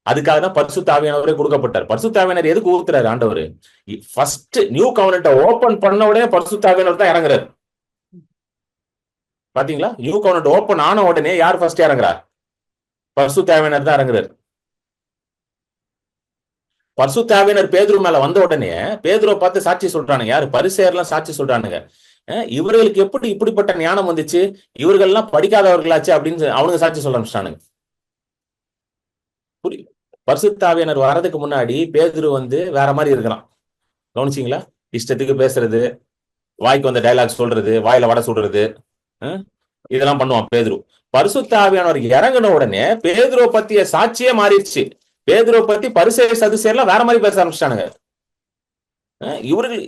அதுக்காக தான் பரிசுத்த ஆவியானவரே கொடுக்கப்பட்டார். பரிசுத்த ஆவியானவர் எதுக்கு ஊத்துறாரு ஆண்டவர்? ஃபர்ஸ்ட் நியூ கவர்னன்ட்ட ஓபன் பண்ண உடனே பரிசுத்த ஆவியானவர் தான் இறங்குறாரு. பாத்தீங்களா? நியூ கவர்னன்ட் ஓபன் ஆன உடனே யார் ஃபர்ஸ்ட் இறங்குறா? பரிசுத்த ஆவியானவர் தான் இறங்குறாரு. பரிசுத்த ஆவியானவர் பேதுரு மேல வந்த உடனே பேதுருவை பார்த்து சாட்சி சொல்றானுங்க. யாரு? பரிசேயர்லாம் சாட்சி சொல்றானுங்க. இவர்களுக்கு எப்படி இப்படிப்பட்ட ஞானம் வந்துச்சு, இவர்கள்லாம் படிக்காதவர்களாச்சு அப்படின்னு அவனுங்க சாட்சி சொல்ல ஆரம்பிச்சிட்டானுங்க. பரிசுத்த ஆவியானவர் வர்றதுக்கு முன்னாடி பேதுரு வேற மாதிரி இருக்கிறான். கவனிச்சிங்களா? இஷ்டத்துக்கு பேசுறது, வாய்க்கு வந்த டைலாக் சொல்றது, வாயில வடை சுடுறது, இதெல்லாம் பண்ணுவான் பேதுரு. பரிசுத்த ஆவியானவர் இறங்கின உடனே பேதுருவை பத்திய சாட்சியே மாறிடுச்சு. பேதுருவை பத்தி பரிசேயர் சதுசேயர்லாம் வேற மாதிரி பேச ஆரம்பிச்சிட்டானுங்க.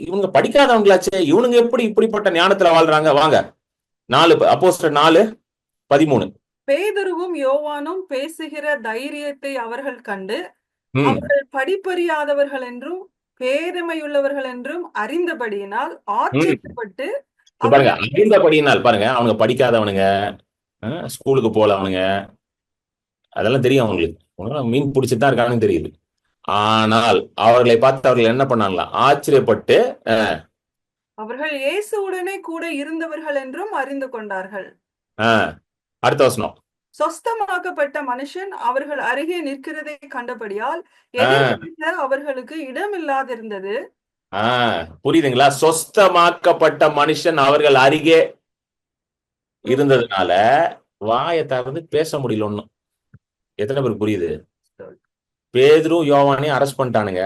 இவங்க படிக்காதவங்களாச்சே, இவனுங்க எப்படி இப்படிப்பட்ட ஞானத்துல வாழ்றாங்க? வாங்க, அப்போஸ்தலர் 4:13. பேதுருவும் யோவானும் பேசுகிற தைரியத்தை அவர்கள் கண்டு அவர்கள் படிப்பறியாதவர்கள் என்றும் பேதமையுள்ளவர்கள் என்றும் அறிந்தபடியினால் ஆச்சரியப்பட்டு பாருங்க, அறிந்தபடியினால் பாருங்க, அவனுங்க படிக்காதவனுங்க, ஸ்கூலுக்கு போல அவனுங்க, அதெல்லாம் தெரியும் அவங்களுக்கு, மீன் பிடிச்சிட்டு தான் இருக்கானுன்னு தெரியுது. ஆனால் அவர்களை பார்த்து அவர்கள் என்ன பண்ணாங்களா? ஆச்சரியப்பட்டு அவர்கள் இயேசுவுடனே கூட இருந்தவர்கள் என்றும் அறிந்து கொண்டார்கள். அடுத்த வசனம். சொஸ்தமாக்கப்பட்ட மனுஷன் அவர்கள் அருகே நிற்கிறதை கண்டபடியால் அவர்களுக்கு இடம் இல்லாதிருந்தது. புரியுதுங்களா? சொஸ்தமாக்கப்பட்ட மனுஷன் அவர்கள் அருகே இருந்ததுனால வாயை திறந்து பேச முடியல ஒண்ணும். எத்தனை பேருக்கு புரியுது? பேதுரு யோவானையும் அரெஸ்ட் பண்ணிட்டானுங்க.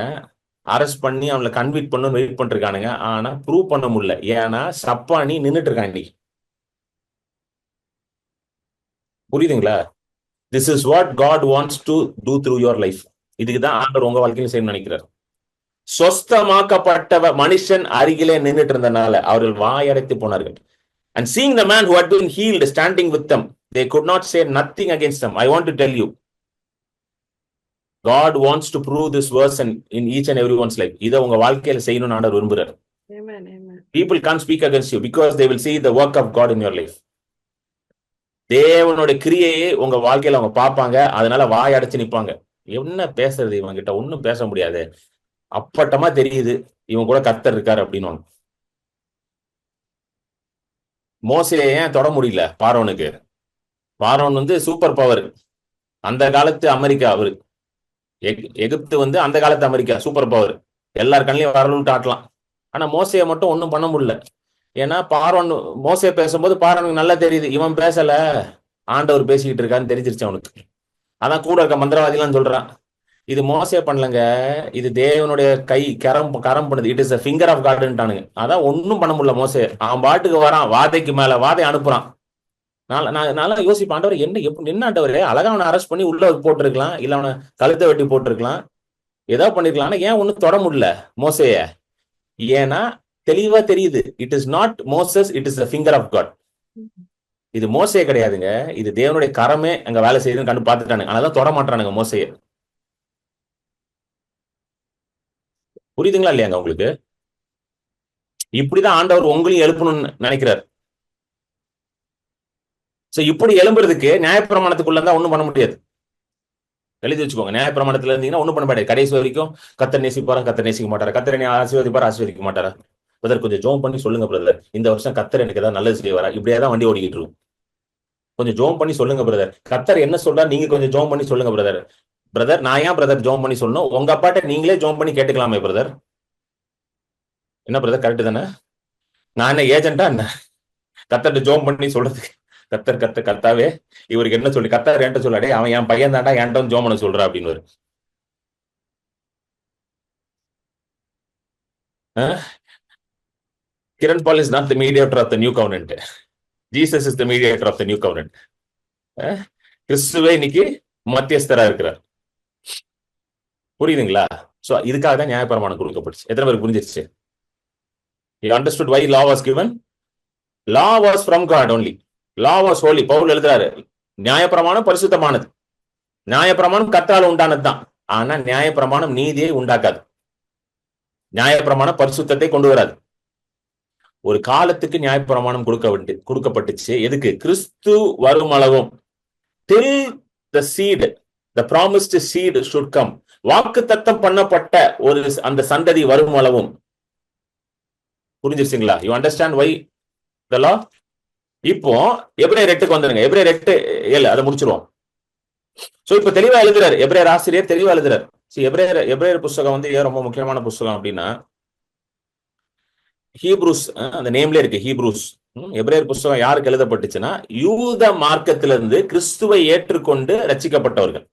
அரெஸ்ட் பண்ணி அவங்களை கன்விக்ட் பண்ணு வெயிட் பண்ணிருக்கானுங்க. ஆனா ப்ரூவ் பண்ண முடியல. ஏன்னா சப்பானி நின்னுட்டு இருக்காண்டி. புரியுதுங்களா? This is what God wants to do through your life. இதுக்குதான் ஆண்டவர் உங்க வாழ்க்கையில செய்யணும்னு நினைக்கிறார். சொஸ்தமாக்கப்பட்ட மனுஷன் அருகிலே நின்றுட்டு இருந்தனால அவர்கள் வாயடைத்து போனார்கள். And seeing the man who had been healed standing with them, they could not say nothing against them. I want to tell you, God wants to prove this verse in each and everyone's life. இதை உங்க வாழ்க்கையில செய்யணும்னு ஆண்டவர் விரும்புறார். People can't speak against you because they will see the work of God in your life. தேவனுடைய கிரியையை உங்க வாழ்க்கையில அவங்க பார்ப்பாங்க. அதனால வாய் அடைச்சு நிற்பாங்க. என்ன பேசுறது இவங்க கிட்ட? ஒன்னும் பேச முடியாது, அப்பட்டமா தெரியுது இவன் கூட கர்த்தர் இருக்காரு அப்படின்னு. மோசேயை ஏன் தொட முடியல பார்வோனுக்கு? பார்வோன் சூப்பர் பவர். அந்த காலத்து அமெரிக்கா அவரு. எகிப்து அந்த காலத்து அமெரிக்கா சூப்பர் பவர். எல்லார் கண்ணிலையும் வரலுட்டு ஆட்டலாம். ஆனா மோசையை மட்டும் ஒன்றும் பண்ண முடியல. ஏன்னா பார்வோன் மோசே பேசும்போது பார்வோனுக்கு நல்லா தெரியுது இவன் பேசல, ஆண்டவர் பேசிக்கிட்டு இருக்கான்னு தெரிஞ்சிருச்சு அவனுக்கு. அதான் கூட இருக்க மந்திரவாதிலாம் சொல்றான், இது மோசே பண்ணலங்க, இது தேவனுடைய கை கரம் பண்ணுது. It is a finger of God-ன்ட்டானுங்க. அதான் ஒன்னும் பண்ண முடியல மோசே. அவன் பாட்டுக்கு வரான், வாதைக்கு மேல வாதை அனுப்புறான். நான் யோசிப்பேன், ஆண்டவர் என்ன ஆண்டவரே, அழகா அவனை அரெஸ்ட் பண்ணி உள்ள போட்டிருக்கலாம், இல்ல அவனை கழுத்தை வெட்டி போட்டிருக்கலாம், ஏதோ பண்ணிருக்கலாம். ஆனா ஏன் ஒன்னும் தொட முடியல மோசைய? ஏன்னா தெளிவா தெரியுது, it is not Moses, it is a finger of God. இது மோசே கிடையாதுங்க, இது தேவனுடைய கரமே அங்க வேலை செய்யுதுன்னு கண்டு பார்த்துட்டானுங்க. அதனால தொட மாட்டானுங்க மோசைய. புரியுதுங்களா இல்லையாங்க உங்களுக்கு? இப்படிதான் ஆண்டவர் உங்களையும் எழுப்பணும்னு நினைக்கிறார். இப்படி எழும்புறதுக்கு நியாயப்பிரமாணத்துக்குள்ளதான் ஒண்ணும் பண்ண முடியாது. எழுதி வச்சுக்கோங்க, நியாயப்பிரமாணத்துல இருந்தீங்கன்னா ஒண்ணும் பண்ண முடியாது. கடைசி வரைக்கும் கர்த்தர் நேசிப்பாரா, கர்த்தர் நேசிக்க மாட்டாரா, கர்த்தர் ஆசீர்வதிப்பாரா, ஆசீர்வதிக்க மாட்டாரா? பிரதர் கொஞ்சம் ஜோம் பண்ணி சொல்லுங்க பிரதர், இந்த வருஷம் கர்த்தர் எனக்கு ஏதாவது நல்லது செய்வாரா? இப்படியாதான் வண்டி ஓடிக்கிட்டு இருக்கும். கொஞ்சம் ஜோம் பண்ணி சொல்லுங்க பிரதர். கர்த்தர் என்ன சொல்றா நீங்க கொஞ்சம் ஜோம் பண்ணி சொல்லுங்க பிரதர். பிரதர் நான் ஏன் பிரதர் ஜோம் பண்ணி சொல்லணும்? உங்க அப்பாட்ட நீங்களே ஜோம் பண்ணி கேட்டுக்கலாமே பிரதர். என்ன பிரதர், கரெக்ட் தானே? நான் என்ன ஏஜென்டா என்ன கர்த்தர்ட்ட ஜோம் பண்ணி சொல்றதுக்கு? கர்த்தாவே இவருக்கு என்ன சொல்லி கர்த்தர் என்கிட்ட சொல்லாடே, அவன் என் பையன் தாண்டா என்கிட்ட ஜோம் பண்ண சொல்றா அப்படின்னு. Kiran Paul is not the mediator of the new covenant. Jesus is the mediator of the new covenant. கிறிஸ்துவே இன்னைக்கு மத்தியஸ்தரா இருக்கிறார். புரியுதுங்களா? சோ இதுக்காக தான் நியாயப்பிரமாணம் கொடுக்கப்பட்டுச்சு. எத்தனை பேருக்கு புரிஞ்சிருச்சு? You understood why law was given? Law was from God only. Law was holy. Pavul எழுதுறாரு, நியாயப்பிரமாணம் பரிசுத்தமானது. நியாயப்பிரமாணம் கர்த்தரால் உண்டானதுதான். ஆனா நியாயப்பிரமாணம் நீதியை உண்டாக்காது. நியாயப்பிரமாணம் பரிசுத்தத்தை கொண்டு வராது. ஒரு காலத்துக்கு நியாயப்பிரமாணம் கொடுக்கப்பட்டுச்சு. எதுக்கு? கிறிஸ்து வரும் அளவும். Till the seed, the promised seed should come. வாக்குத்தத்தம் பண்ணப்பட்ட ஒரு அந்த சந்ததி வரும் அளவும். புரிஞ்சிருச்சுங்களா? யூ அண்டர்ஸ்டாண்ட் வை த லா? இப்போ எபிரேயர் 8க்கு வந்துருங்க. எபிரேயர் 8:7 அதை முடிச்சிருவோம். சோ இப்ப தெளிவா எழுதுறாரு எபிரேயர் ஆசிரியர், தெளிவா எழுதுறாரு. எபிரேயர் புஸ்தகம் வந்து ஏன் ரொம்ப முக்கியமான புஸ்தகம் அப்படின்னா, ஹீப்ரூஸ் அந்த நேம்ல இருக்கு, ஹீப்ரூஸ். எபிரேயர் புஸ்தகம் யாருக்கு எழுதப்பட்டுச்சுன்னா, யூத மார்க்கத்திலிருந்து கிறிஸ்துவை ஏற்றுக்கொண்டு ரட்சிக்கப்பட்டவர்கள்.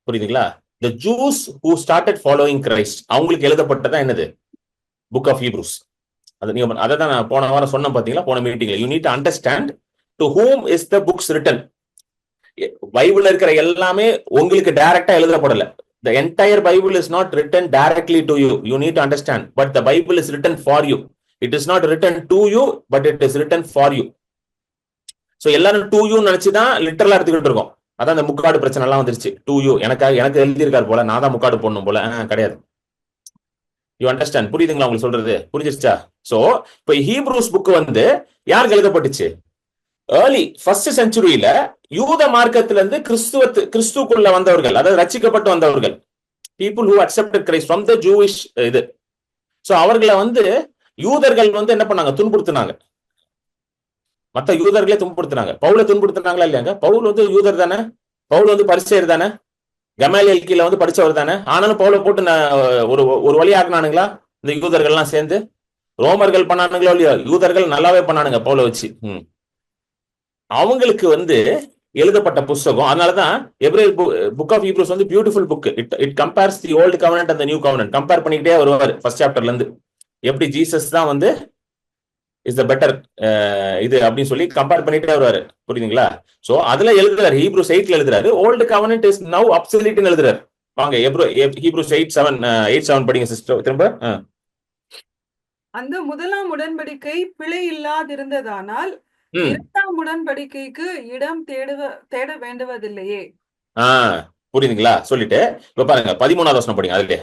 புரியுதுங்களா? The Jews who started following Christ, அவங்களுக்கு எழுதப்பட்டதா என்னது? Book of Hebrews. அது நீங்க அதை தான் நான் போன வாரம் சொன்னேன் பாத்தீங்களா, போன மீட்டிங்ல. You need to understand to whom is the books written. பைபிள்ல இருக்கிற எல்லாமே உங்களுக்கு டைரக்டா எழுதப்படல. The entire Bible is not written directly to you. You need to understand. But the Bible is written for you. It is not written to you, but it is written for you. So எல்லாரும் to you நினைச்சுதான் லிட்டரலா எடுத்துக்கிட்டு இருக்கோம். அதான் அந்த முக்காடு பிரச்சனை எல்லாம் வந்துருச்சு. to you, எனக்கு எழுதியிருக்காரு போல, நான் தான் முக்காடு போடணும் போல. கிடையாது. You understand? புரியுதுங்களா உங்களுக்கு சொல்றது? புரிஞ்சிருச்சா? சோ இப்ப ஹீப்ரூஸ் புக் வந்து யாருக்கு எழுதப்பட்டுச்சு? ஏர்லி ஃபர்ஸ்ட் செஞ்சுரியில யூத மார்க்கத்துல இருந்து கிறிஸ்துக்குள்ள வந்தவர்கள், அதாவது ரட்சிக்கப்பட்டு வந்தவர்கள், people who accepted Christ from the Jewish இது. சோ அவர்களை வந்து யூதர்கள் வந்து என்ன பண்ணாங்க? துன்புறுத்தினாங்க. மத்த யூதர்களே துன்புறுத்தினாங்க. பவுல துன்புறுத்தினாங்களா இல்லையாங்க? பவுல் வந்து யூதர் தானே, பவுல் வந்து பரிசேயர் தானே, கமாலியல் கீழ வந்து படிச்சவர் தானே. ஆனாலும் பவுல போட்டு ஒரு வழி ஆக்குனானுங்களா இந்த யூதர்கள் எல்லாம் சேர்ந்து? ரோமர்கள் பண்ணானுங்களோ இல்லையோ, யூதர்கள் நல்லாவே பண்ணானுங்க பவுல வச்சு. அவங்களுக்கு வந்து எழுதப்பட்ட புஸ்தகம். அதனாலதான் எபிரேயர் புக் ஆஃப் ஹீப்ரூஸ் வந்து beautiful book. It compares the old covenant and the new covenant. Compare பண்ணிக்கிட்டே வருவார் ஃபர்ஸ்ட் சாப்டர்ல இருந்து. எப்படி ஜீசஸ் தான் வந்து இஸ் த பெட்டர் இது அப்படின்னு சொல்லி கம்பேர் பண்ணிட்டே வருவாரு. புரியுதுங்களா? சோ அதுல எழுதுறாரு, ஹீப்ரூஸ் 8ல எழுதுறாரு, ஓல்டு கவர்னன்ட் இஸ் நவ் அப்சல்யூட்னு எழுதுறாரு. வாங்க ஹீப்ரூஸ் 8:7 படிங்க சிஸ்டர் திரும்ப. அந்த முதலாம் உடன்படிக்கை பிழை இல்லாதிருந்ததானால் இரண்டாம் உடன்படிக்கைக்கு இடம் தேட வேண்டுவதில்லையே. புரியுதுங்களா? சொல்லிட்டு இப்ப பாருங்க 13வது வசனம் படிங்க. அதுல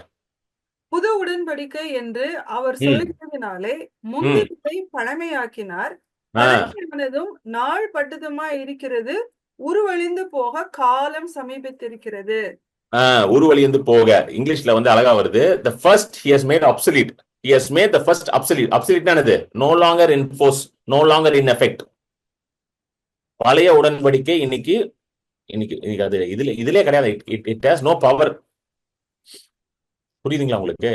புது உடன்படிக்கை என்று அவர் சொல்லுகிறதுனாலே முந்தினதை பழமையாக்கினார், பழமையானதும் நாள் பட்டதுமா இருக்கிறது, உருவழிந்து போக காலம் சமீபித்திருக்கிறது. உருவழிந்து போக இங்கிலீஷ்ல வந்து அழகா வருது. The first he has made obsolete. He has made the first obsolete. Obsolete என்னது? No longer in force, no longer in effect. பழைய உடன்படிக்கை இன்னைக்கு அது இதுல கிடையாது. It has no power. புரியுதுங்களா உங்களுக்கு?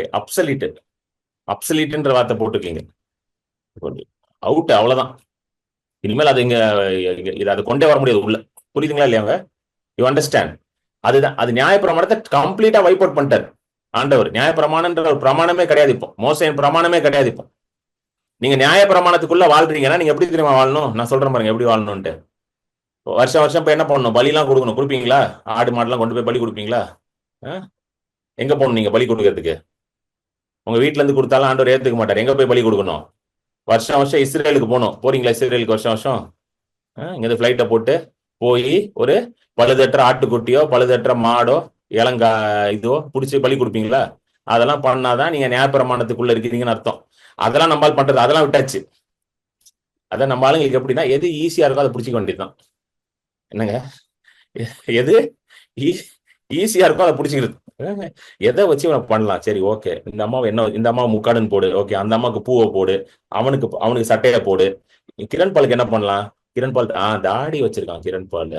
அப்சலீட்ன்ற வார்த்தை போட்டுக்கீங்க, அவுட், அவ்வளவுதான். இனிமேல் அது அதை கொண்டே வர முடியாது உள்ள. புரியுதுங்களா இல்லையாங்க? You understand? அதுதான், அது நியாயப்பிரமாணத்தை கம்ப்ளீட்டா வைப் அவுட் பண்ணிட்டார் ஆண்டவர். நியாயப்பிரமாணன்ற ஒரு பிரமாணமே கிடையாது இப்போ. மோசையின் பிரமாணமே கிடையாது இப்போ. நீங்க நியாயப்பிரமாணத்துக்குள்ள வாழ்றீங்கன்னா நீங்க எப்படி தெரியுமா வாழணும்? நான் சொல்றேன் பாருங்க எப்படி வாழணும்ட்டு. வருஷம் இப்ப என்ன பண்ணணும்? பலிலாம் கொடுக்கணும். கொடுப்பீங்களா? ஆடு மாடுலாம் கொண்டு போய் பலி கொடுப்பீங்களா? எங்க போகணும் நீங்க பலி கொடுக்கறதுக்கு? உங்க வீட்டுல இருந்து கொடுத்தாலும் ஆண்டவர் ஏத்துக்க மாட்டார். எங்க போய் பலி கொடுக்கணும்? வருஷம் இஸ்ரேலுக்கு போகணும். போறீங்களா இஸ்ரேலுக்கு வருஷம்? இங்க பிளைட்டை போட்டு போய் ஒரு பழுதற்ற ஆட்டுக்குட்டியோ பழுதற்ற மாடோ இளங்கா இதோ பிடிச்சி பலி கொடுப்பீங்களா? அதெல்லாம் பண்ணாதான் நீங்க நியாயப்பிரமாணத்துக்குள்ள இருக்கிறீங்கன்னு அர்த்தம். அதெல்லாம் நம்மளால பண்றது, அதெல்லாம் விட்டாச்சு. அதான் நம்ம ஆளுங்களுக்கு எப்படின்னா, எது ஈஸியா இருக்கோ அதை பிடிச்சிக்க வேண்டியதுதான். என்னங்க, எது ஈஸியா இருக்கோ அதை பிடிச்சிக்கிறது. எதை வச்சு பண்ணலாம்? சரி, ஓகே, இந்த அம்மாவை முக்காடுன்னு போடு, ஓகே, அந்த அம்மாவுக்கு பூவை போடு, அவனுக்கு சட்டையை போடு. கிரண் பாலுக்கு என்ன பண்ணலாம்? கிரண் பால் தாடி வச்சிருக்கான். கிரண் பால்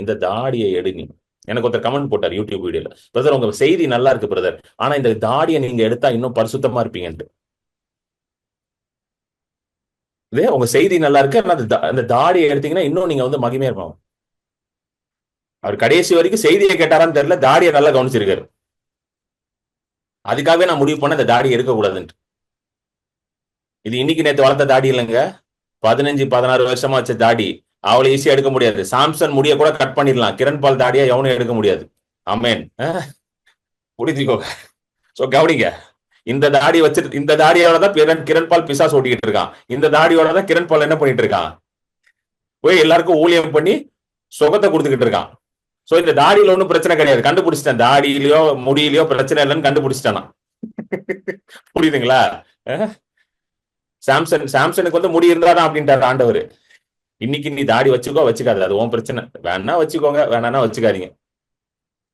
இந்த தாடியை எடுங்க. எனக்கு ஒருத்தர் கமெண்ட் போட்டார் யூடியூப் வீடியோல, பிரதர் உங்க செய்தி நல்லா இருக்கு பிரதர், ஆனா இந்த தாடியை நீங்க எடுத்தா இன்னும் பரிசுத்தமா இருப்பீங்கன்ட்டு. இதே உங்க செய்தி நல்லா இருக்கு, ஆனா அந்த தாடியை எடுத்தீங்கன்னா இன்னும் நீங்க வந்து மகிமையா இருப்பாங்க. அவர் கடைசி வரைக்கும் செய்தியை கேட்டாரான்னு தெரியல, தாடியை நல்லா கவனிச்சிருக்காரு. அதுக்காகவே நான் முடிவு பண்ண இந்த தாடியை எடுக்கக்கூடாதுன்ட்டு. இது இன்னைக்கு நேத்து வளர்த்த தாடி இல்லைங்க, 15-16 வருஷமா வச்ச தாடி. அவ்வளவு ஈஸியா எடுக்க முடியாது. சாம்சன் முடிய கூட கட் பண்ணிடலாம், கிரண் பால் தாடியா எவனும் எடுக்க முடியாது. ஆமென். புரிஞ்சுக்கோங்க. சோ கவனிங்க, இந்த தாடி வச்சிட்டு, இந்த தாடியோட தான் கிரண் பால் பிசாஸ் ஓட்டிக்கிட்டு இருக்கான். இந்த தாடியோட தான் கிரண் பால் என்ன பண்ணிட்டு இருக்கான், போய் எல்லாருக்கும் ஊழியம் பண்ணி சுகத்தை கொடுத்துக்கிட்டு இருக்கான். சோ இந்த தாடியில ஒன்றும் பிரச்சனை கிடையாது, கண்டுபிடிச்சிட்டேன். தாடியிலயோ முடியிலயோ பிரச்சனை இல்லைன்னு கண்டுபிடிச்சிட்டானா. புரியுதுங்களா? சாம்சனுக்கு வந்து முடி இருந்தாதான் அப்படின்ட்டாரு ஆண்டவர். இன்னைக்கு நீ தாடி வச்சுக்கோ வச்சுக்காது, அது உன் பிரச்சனை. வேணா வச்சுக்கோங்க, வேணான்னா வச்சுக்காதீங்க.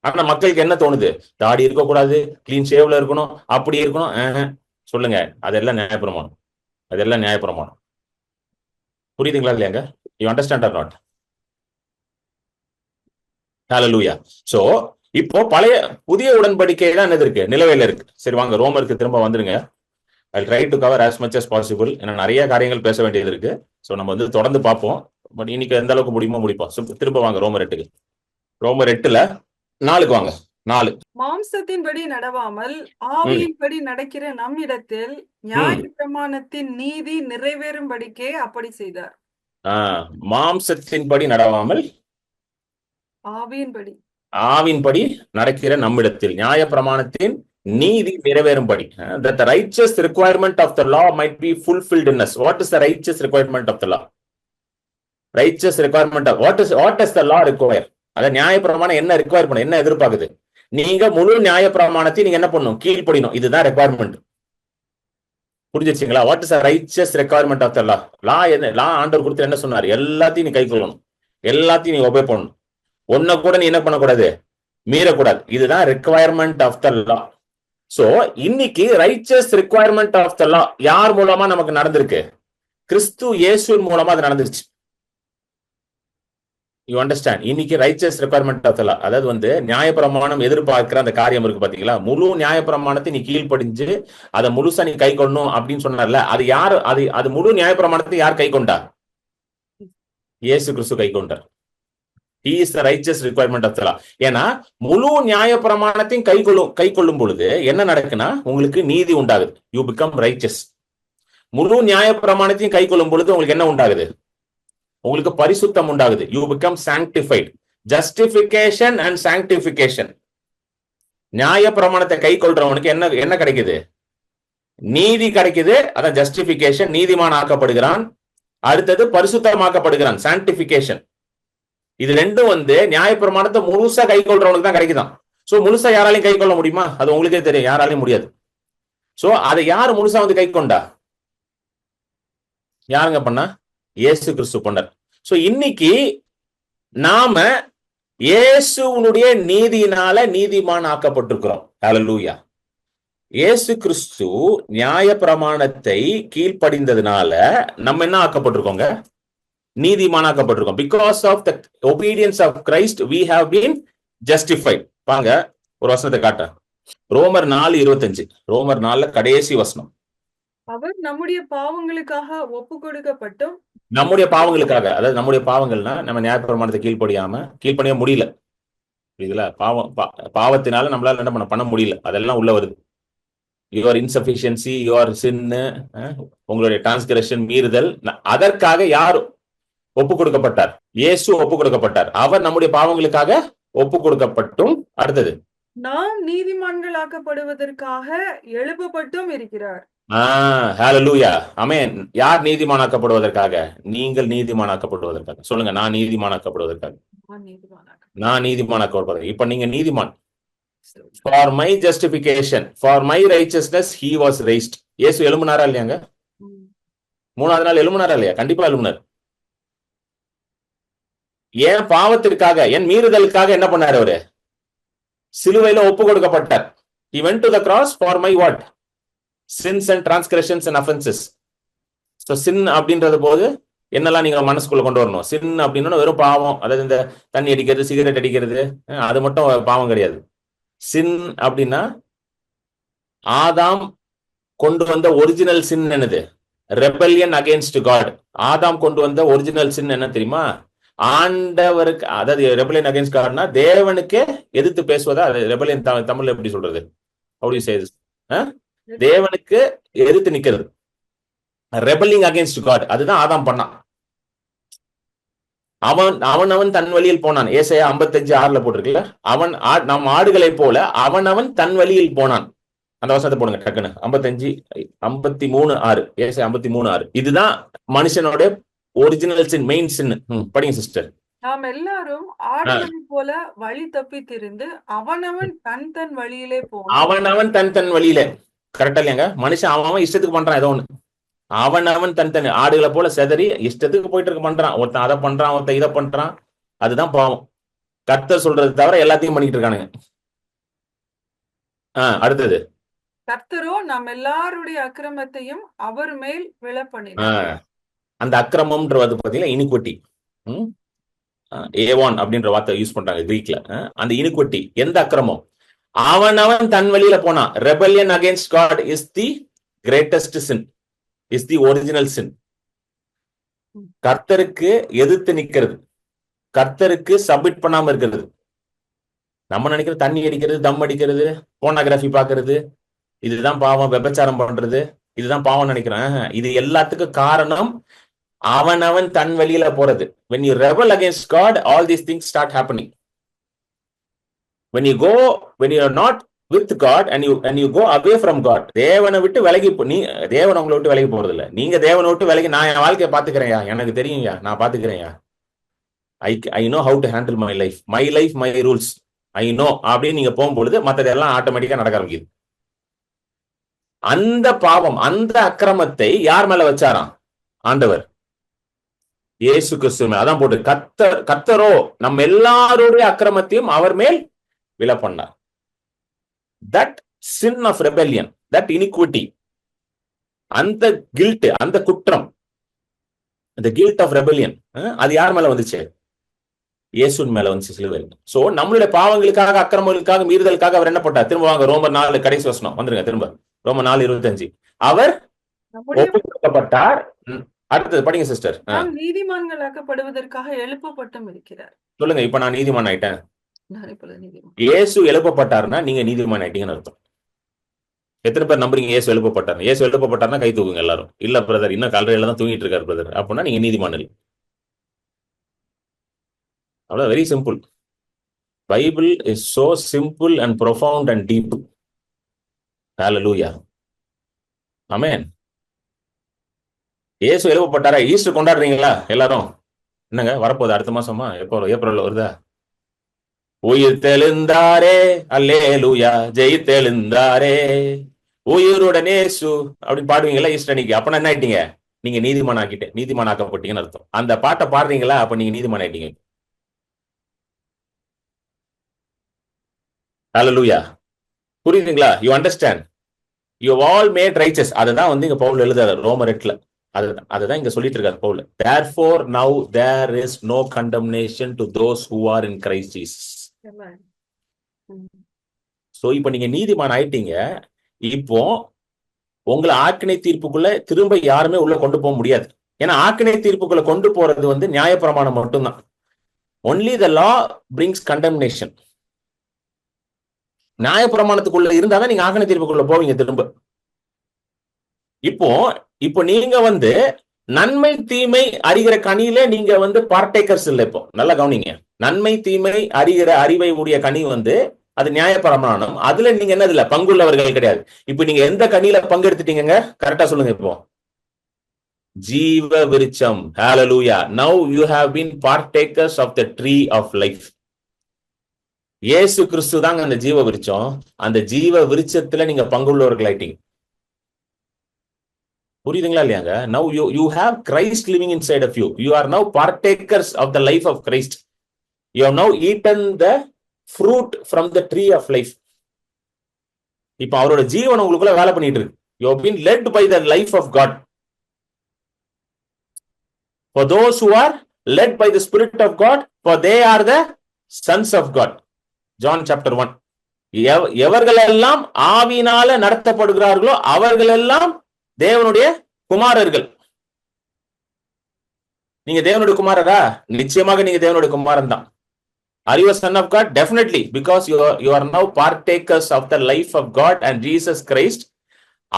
ஆனா மக்களுக்கு என்ன தோணுது, தாடி இருக்கக்கூடாது, கிளீன் ஷேவ்ல இருக்கணும், அப்படி இருக்கணும். சொல்லுங்க, அதெல்லாம் நியாயப்பிரமாணம், அதெல்லாம் நியாயப்பிரமாணம். புரியுதுங்களா இல்லையாங்க? You understand or not? Hallelujah. So இப்போ புதிய உடன்படிக்கை தான் என்னது இருக்கு, நிலவையில இருக்கு. சரி வாங்க ரோமருக்கு திரும்ப வந்துருங்க. I'll try to cover as much as possible. ஏன்னா நிறைய காரியங்கள் பேச வேண்டியது இருக்கு. ஸோ நம்ம வந்து தொடர்ந்து பார்ப்போம். பட் இன்னைக்கு எந்த அளவுக்கு முடியுமோ முடிப்போம். திரும்ப வாங்க ரோமர் 8க்கு. ரோமர் 8ல 4க்கு வாங்க. 4. மாம்சத்தின்படி நடவாமல் ஆவியின்படி நடக்கிற நம்மிடத்தில் நியாயப்பிரமாணத்தின் நீதி நிறைவேறும்படிக்கே அப்படி செய்தார். மாம்சத்தின்படி நடவாமல் ஆவியின்படி நடக்கிற நம்மிடத்தில் நியாயப்பிரமாணத்தின் நீதி நிறைவேறும்படி. That the righteous requirement of the law might be fulfilled in us. What is the righteous requirement of the law? Righteous requirement of what does the law require? அத நியாயப்பிரமாணம் என்ன ரிக்வயர் பண்ண, என்ன எதிர்பார்க்குது? நீங்க முழு நியாயப்பிரமாணத்தை நீங்க என்ன பண்ணணும், கீழ்ப்படியணும். இதுதான் ரெக்வயர்மெண்ட். புரிஞ்சிருச்சுங்களா? What is the righteous requirement of the law? Law ஆண்டவர் கொடுத்து என்ன சொன்னார்? எல்லாத்தையும் நீ கை கொள்ளணும், எல்லாத்தையும் நீ ஒபே பண்ணணும். ஒன்ன கூட நீ என்ன பண்ணக்கூடாது, மீறக்கூடாது. இதுதான் requirement of the law. So இன்னைக்கு righteous requirement of the law யார் மூலமா நமக்கு நடந்திருக்கு? கிறிஸ்து இயேசுவின் மூலமா அது நடந்துருச்சு. You understand? இன்னைக்கு righteous requirement of the law, அதாவது வந்து நியாயப்பிரமாணம் எதிர்பார்க்கிற அந்த காரியம் இருக்கு பாத்தீங்களா, முழு நியாயப்பிரமாணத்தை நீ கீழ்ப்படிஞ்சு அதை முழுசா நீ கை கொள்ளணும் அப்படின்னு சொன்னார்ல, அது யாரு? அது முழு நியாயப்பிரமாணத்தை யார் கை கொண்டா? இயேசு கிறிஸ்து கை கொண்டார். He is the righteous requirement of the law. ஏன்னா முழு நியாயப்பிரமாணத்தையும் கை கொள்ளும் பொழுது என்ன நடக்குன்னா உங்களுக்கு நீதி உண்டாகுது. You become riches. முழு நியாயப்பிரமாணத்தையும் கை கொள்ளும் பொழுது உங்களுக்கு என்ன உண்டாகுது? உங்களுக்கு பரிசுத்தம் உண்டாகுது. You become sanctified. Justification and sanctification. நியாயப்பிரமாணத்தை கை கொள்றவனுக்கு என்ன கிடைக்குது? நீதி கிடைக்குது. அதான் ஜஸ்டிபிகேஷன், நீதிமான் ஆக்கப்படுகிறான். அடுத்தது பரிசுத்தமாக்கப்படுகிறான், சாங்டிபிகேஷன். இது ரெண்டும் வந்து நியாயப்பிரமாணத்தை முழுசா கை கொள்றவனுக்கு தான் கிடைக்குதான். சோ முழுசா யாராலையும் கை கொள்ள முடியுமா? அது உங்களுக்கே தெரியும், யாராலையும் முடியாது. சோ அதை யாரு முழுசா வந்து கை கொண்டா? யாருங்க பண்ணா? இயேசு கிறிஸ்து பண்ணார். சோ இன்னைக்கு நாம இயேசுனுடைய நீதியினால நீதிமான் ஆக்கப்பட்டிருக்கிறோம். ஹல்லேலூயா. இயேசு கிறிஸ்து நியாயப்பிரமாணத்தை கீழ்ப்படிந்ததுனால நம்ம என்ன ஆக்கப்பட்டிருக்கோங்க? நீதிமானாக்கப்பட்டிருக்கோம். Because of the obedience of Christ we have been justified. பாங்க ஒரு வசனத்தை காட்டுறேன். ரோமர் 4:25. ரோமர் 4 கடைசி வசனம். அவர் நம்முடைய பாவங்களுக்காக ஒப்பு கொடுக்கப்பட்டும், நம்முடைய பாவங்களுக்காக, அதாவது நம்முடைய பாவங்கள்னா நம்ம நியாயப்பிரமாணத்தை கீழ்ப்படிய முடியல. புரியுதுல? பாவத்தினால நம்மளால என்ன பண்ண முடியல, அதெல்லாம் உள்ள வருது. யுவர் இன்சஃபிஷியன்சி, யுவர் சின், உங்களுடைய டிரான்ஸ்கிரஷன், மீறுதல், அதற்காக யார் ஒப்பு கொடுக்கப்பட்டார்? இயேசு ஒப்பு கொடுக்கப்பட்டார். அவர் நம்முடைய பாவங்களுக்காக ஒப்பு கொடுக்கப்பட்டும், அடுத்தது நாம் நீதிமான்களாக்கப்படுவதற்காக எழுப்பப்பட்டும் இருக்கிறார். ஹல்லேலூயா, ஆமென். யார் நீதிமானாக்கப்படுவதற்காக? நீங்கள் நீதிமானாக்கப்படுவதற்காக. சொல்லுங்க, நான் நீதிமானாக்கப்படுவதற்காக. நான் நீதிமானாக்கப்படுவதற்காக. இப்ப நீங்க நீதிமான். For my justification, for my righteousness he was raised. இயேசு எழும்பினாரா இல்லையாங்க? 3ஆவது நாள் எழும்பினாரா இல்லையா? கண்டிப்பா எழும்பினார். என் பாவத்திற்காக, என் மீறுதலுக்காக என்ன பண்ணாரு அவரு? சிலுவையில ஒப்பு கொடுக்கப்பட்டார். He went to the cross for my what? Sins and transgressions and offenses. So sin அப்படின்றது போது என்னெல்லாம் நீங்க மனசுக்குள்ள கொண்டு வரணும்? sin அப்படின்னா வெறும் பாவம், அதாவது இந்த தண்ணி அடிக்கிறது, சிகரெட் அடிக்கிறது, அது மட்டும் பாவம் கிடையாது. sin அப்படின்னா ஆதாம் கொண்டு வந்த ஒரிஜினல் sin என்னது? Rebellion against God. ஆதாம் கொண்டு வந்த ஒரிஜினல் sin என்ன தெரியுமா? ஆண்டவருக்கு, அதாவது ரெபல்லியன் அகேன்ஸ்ட் காட்னா தேவனுக்கே எதிர்த்து பேசுவதா? ரெபல்லியன் தமிழ்ல எப்படி சொல்றது? அப்படி செய்து தேவனுக்கு எதிர்த்து நிக்கிறது. ரெபலிங் அகைன்ஸ்ட் காட். அதுதான் ஆதாம் பண்ணான். அவன் தன் வழியில் போனான். ஏசாயா 55:6 போட்டிருக்குல்ல, நம் ஆடுகளை போல அவன் தன் வழியில் போனான். அந்த வசனத்தை போடுங்க டக்குன்னு. 53:6. ஏசாயா 53:6. இதுதான் மனுஷனோட ஒரிஜினல் சின், மெயின் சின். படிங்க சிஸ்டர். நாம் எல்லாரும் ஆடுகளை போல வழி தப்பி திரிந்து அவனவன் தன் வழியிலே போனான். அவன் தன் வழியில. கரெக்டா இல்லையாங்க? மனுஷன் அவன் இஷ்டத்துக்கு பண்றான் ஏதோ ஒண்ணு. அவன் தன் ஆடுகளை போல செதறி இஷ்டத்துக்கு போயிட்டு இருக்க பண்றான். ஒருத்தன் அதை பண்றான், ஒருத்தன் இதை பண்றான். அதுதான் பாவம். கர்த்தர் சொல்றது தவிர எல்லாத்தையும் பண்ணிட்டு இருக்கானுங்க. அடுத்தது, கர்த்தரோ நாம் எல்லாருடைய அக்கிரமத்தையும் அவர் மேல் விழ பண்ணினார். அந்த அக்கிரமம்ன்றது பாத்தீங்கன்னா இனிக்விட்டி. ஏவான் அப்படின்ற வார்த்தை யூஸ் பண்றாங்க கிரீக்ல. அந்த இனிக்விட்டி, எந்த அக்கிரமம்? அவன் தன் வழியில போனான். Rebellion against God is the greatest sin, is the original sin. கர்த்தருக்கு எதிர்த்து நிக்கிறது, கர்த்தருக்கு சப்மிட் பண்ணாம இருக்கிறது. நம்ம நினைக்கிறது தண்ணி அடிக்கிறது, தம் அடிக்கிறது, போனோகிராஃபி பாக்குறது, இதுதான் பாவம். விபச்சாரம் பண்றது, இதுதான் பாவம் நினைக்கிறேன். இது எல்லாத்துக்கும் காரணம் அவன் தன் வழியில போறது. when you rebel against God, all these things start happening. when you are not with God and you go away from God, தேவனை விட்டு விலகி, தேவன் உங்களை விட்டு விலகி போறது இல்ல. நீங்க தேவனை விட்டு விலகி, நான் என் வாழ்க்கையை பாத்துக்கிறேன்யா, எனக்கு தெரியும்யா, நான் பாத்துக்கிறேன்யா, I know how to handle my life, my rules, I know அப்படின்னு நீங்க போகும்பொழுது மற்றதெல்லாம் ஆட்டோமேட்டிக்கா நடக்க ஆரம்பிக்குது. அந்த பாவம், அந்த அக்கிரமத்தை யார் மேல வச்சாராம்? ஆண்டவர் இயேசு கிறிஸ்து மேல. அதான் போட்டு கர்த்தரோ நம்ம எல்லாருடைய அக்கிரமத்தையும் அவர் மேல் விழ பண்ணார். That sin of rebellion, that iniquity, அந்த கில்ட், அந்த குற்றம், அந்த கில்ட் ஆஃப் ரெபெலியன், அது யார் மேல வந்துச்சு? இயேசுவின் மேல வந்துச்சு சிலுவையில். சோ நம்மளுடைய பாவங்களுக்காக, அக்கிரமங்களுக்காக, மீறுதலுக்காக அவர் என்ன பண்ணார்? திரும்ப வாங்க, ரோமர் 4 கடைசி வசனம் வந்துருங்க திரும்ப. ரோமர் 4:25. அவர் ஒப்புக்கொடுக்கப்பட்டார். அடுத்தது படிங்க சிஸ்டர். நீதிமான்களாக்கப்படுவதற்காக எழுப்பப்பட்டும் இருக்கிறார். சொல்லுங்க, இப்ப நான் நீதிமான் ஆயிட்டேன். இயேசு எழுப்பப்பட்டாருன்னா நீங்க நீதிமான் ஆயிட்டீங்கன்னு அர்த்தம். எத்தனை பேர் நம்புறீங்க இயேசு எழுப்பப்பட்டார்? இயேசு எழுப்பப்பட்டார்னா கை தூக்குங்க எல்லாரும். இல்ல பிரதர், இன்னும் கல்லறையில தான் தூங்கிட்டு இருக்காரு பிரதர் அப்படின்னா நீங்க நீதிமான் இல்லை. அவ்வளவு, very simple. Bible is so simple and profound and deep. Hallelujah, amen. இயேசு எழுப்பப்பட்டாரா? ஈஸ்டர் கொண்டாடுறீங்களா எல்லாரும்? என்னங்க வரப்போகுது அடுத்த மாசமா? எப்போ? ஏப்ரல்ல வருதா? உயிர் தெழுந்தாரே, அல்லேலூயா, ஜெய் தெழுந்தாரே, உயிருடன் இயேசு அப்படின்னு பாடுவீங்களா ஈஸ்டர் அன்னைக்கு? அப்ப என்ன ஆயிட்டீங்க? நீங்க நீதிமான் ஆக்கப்பட்டீங்கன்னு அர்த்தம். அந்த பாட்டை பாடுறீங்களா? அப்ப நீங்க நீதிமான் ஆயிட்டீங்க. ஹல்லேலூயா, புரியுதுங்களா? You understand? You all mat riches. அதுதான் இங்க பவுல் எழுதுறாரு ரோமர் 8. அதுதான் இங்க சொல்லிட்டு இருக்காரு Pavul. Therefore now there is no condemnation to those who are in Christ Jesus. So இப்ப நீங்க நீதிமான் ஆயிட்டீங்க. இப்போ உங்களை ஆக்கினை தீர்ப்புக்குள்ள திரும்ப யாருமே உள்ள கொண்டு போக முடியாது. ஏன்னா ஆக்கினை தீர்ப்புக்குள்ள கொண்டு போறது நியாயப்பிரமாணம் மட்டும்தான். only the law brings condemnation. நியாயப்பிரமாணத்துக்குள்ள இருந்தாதான் நீங்க ஆக்கினை தீர்ப்புக்குள்ள போவீங்க திரும்ப. இப்போ நீங்க நன்மை தீமை அறிகிற கனியில நீங்க பார்ட்டேக்கர்ஸ் இல்ல. இப்போ நல்லா கவனிங்க, நன்மை தீமை அறிகிற அறிவை உடைய கனி அது நியாயப்பிரமாணம். அதுல நீங்க என்ன இல்ல பங்குள்ளவர்கள் கிடையாது. இப்ப நீங்க எந்த கனியில பங்கெடுத்துட்டீங்க? கரெக்டா சொல்லுங்க. இப்போ ஜீவ விருட்சம். ஹல்லேலூயா. Now you have been partakers of the tree of life. இயேசு கிறிஸ்து தாங்க அந்த ஜீவ விருட்சம். அந்த ஜீவ விருட்சத்துல நீங்க பங்குள்ளவர்கள் ஆயிட்டீங்க. புரியுதுங்களா இல்லையாங்க? Now you have Christ living inside of you. You are now partakers of the life of Christ. You have now eaten the fruit from the tree of life. இப்ப அவரோட ஜீவன் உங்களுக்குள்ள வேலை பண்ணிட்டு இருக்கு. You have been led by the life of God. For those who are led by the Spirit of God, for they are the sons of God. John chapter 1. எவர்களெல்லாம் ஆவியினால நடத்தப்படுகிறார்களோ அவர்களெல்லாம் தேவனுடைய குமாரர்கள். நீங்க தேவனுடைய குமாரரா? நிச்சயமாக நீங்க தேவனுடைய குமாரன் தான். Are you a son of God? Definitely, because you are now partakers of the life of God and Jesus Christ.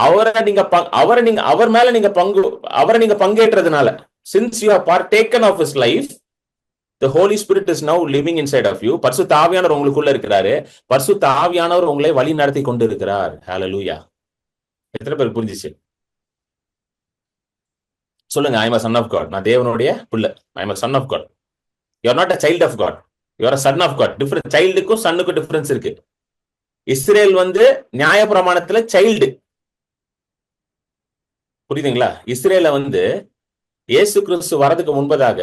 அவர் மேல நீங்க அவரை நீங்க பங்கேற்றதுனால, since you have partaken of his life, the Holy Spirit is now living inside of you. பரிசுத்த ஆவியானவர் உங்களுக்குள்ள இருக்கிறாரு. பரிசுத்த ஆவியானவர் உங்களை வழி நடத்தி கொண்டு இருக்கிறார். ஹalleluya. எத்தனை பேருக்கு புரிஞ்சிச்சு? சொல்லுங்க, I am a son of God. நான் தேவனுடைய பிள்ளை. I am a son of God. You are not a child of God. You are a son of God. Difference, சைல்டுக்கும் சன்னுக்கும் டிஃபரன்ஸ் இருக்கு. இஸ்ரேல் நியாயப்பிரமாணத்துல சைல்டு, புரியுதுங்களா? இஸ்ரேல இயேசு கிறிஸ்து வரதுக்கு முன்பதாக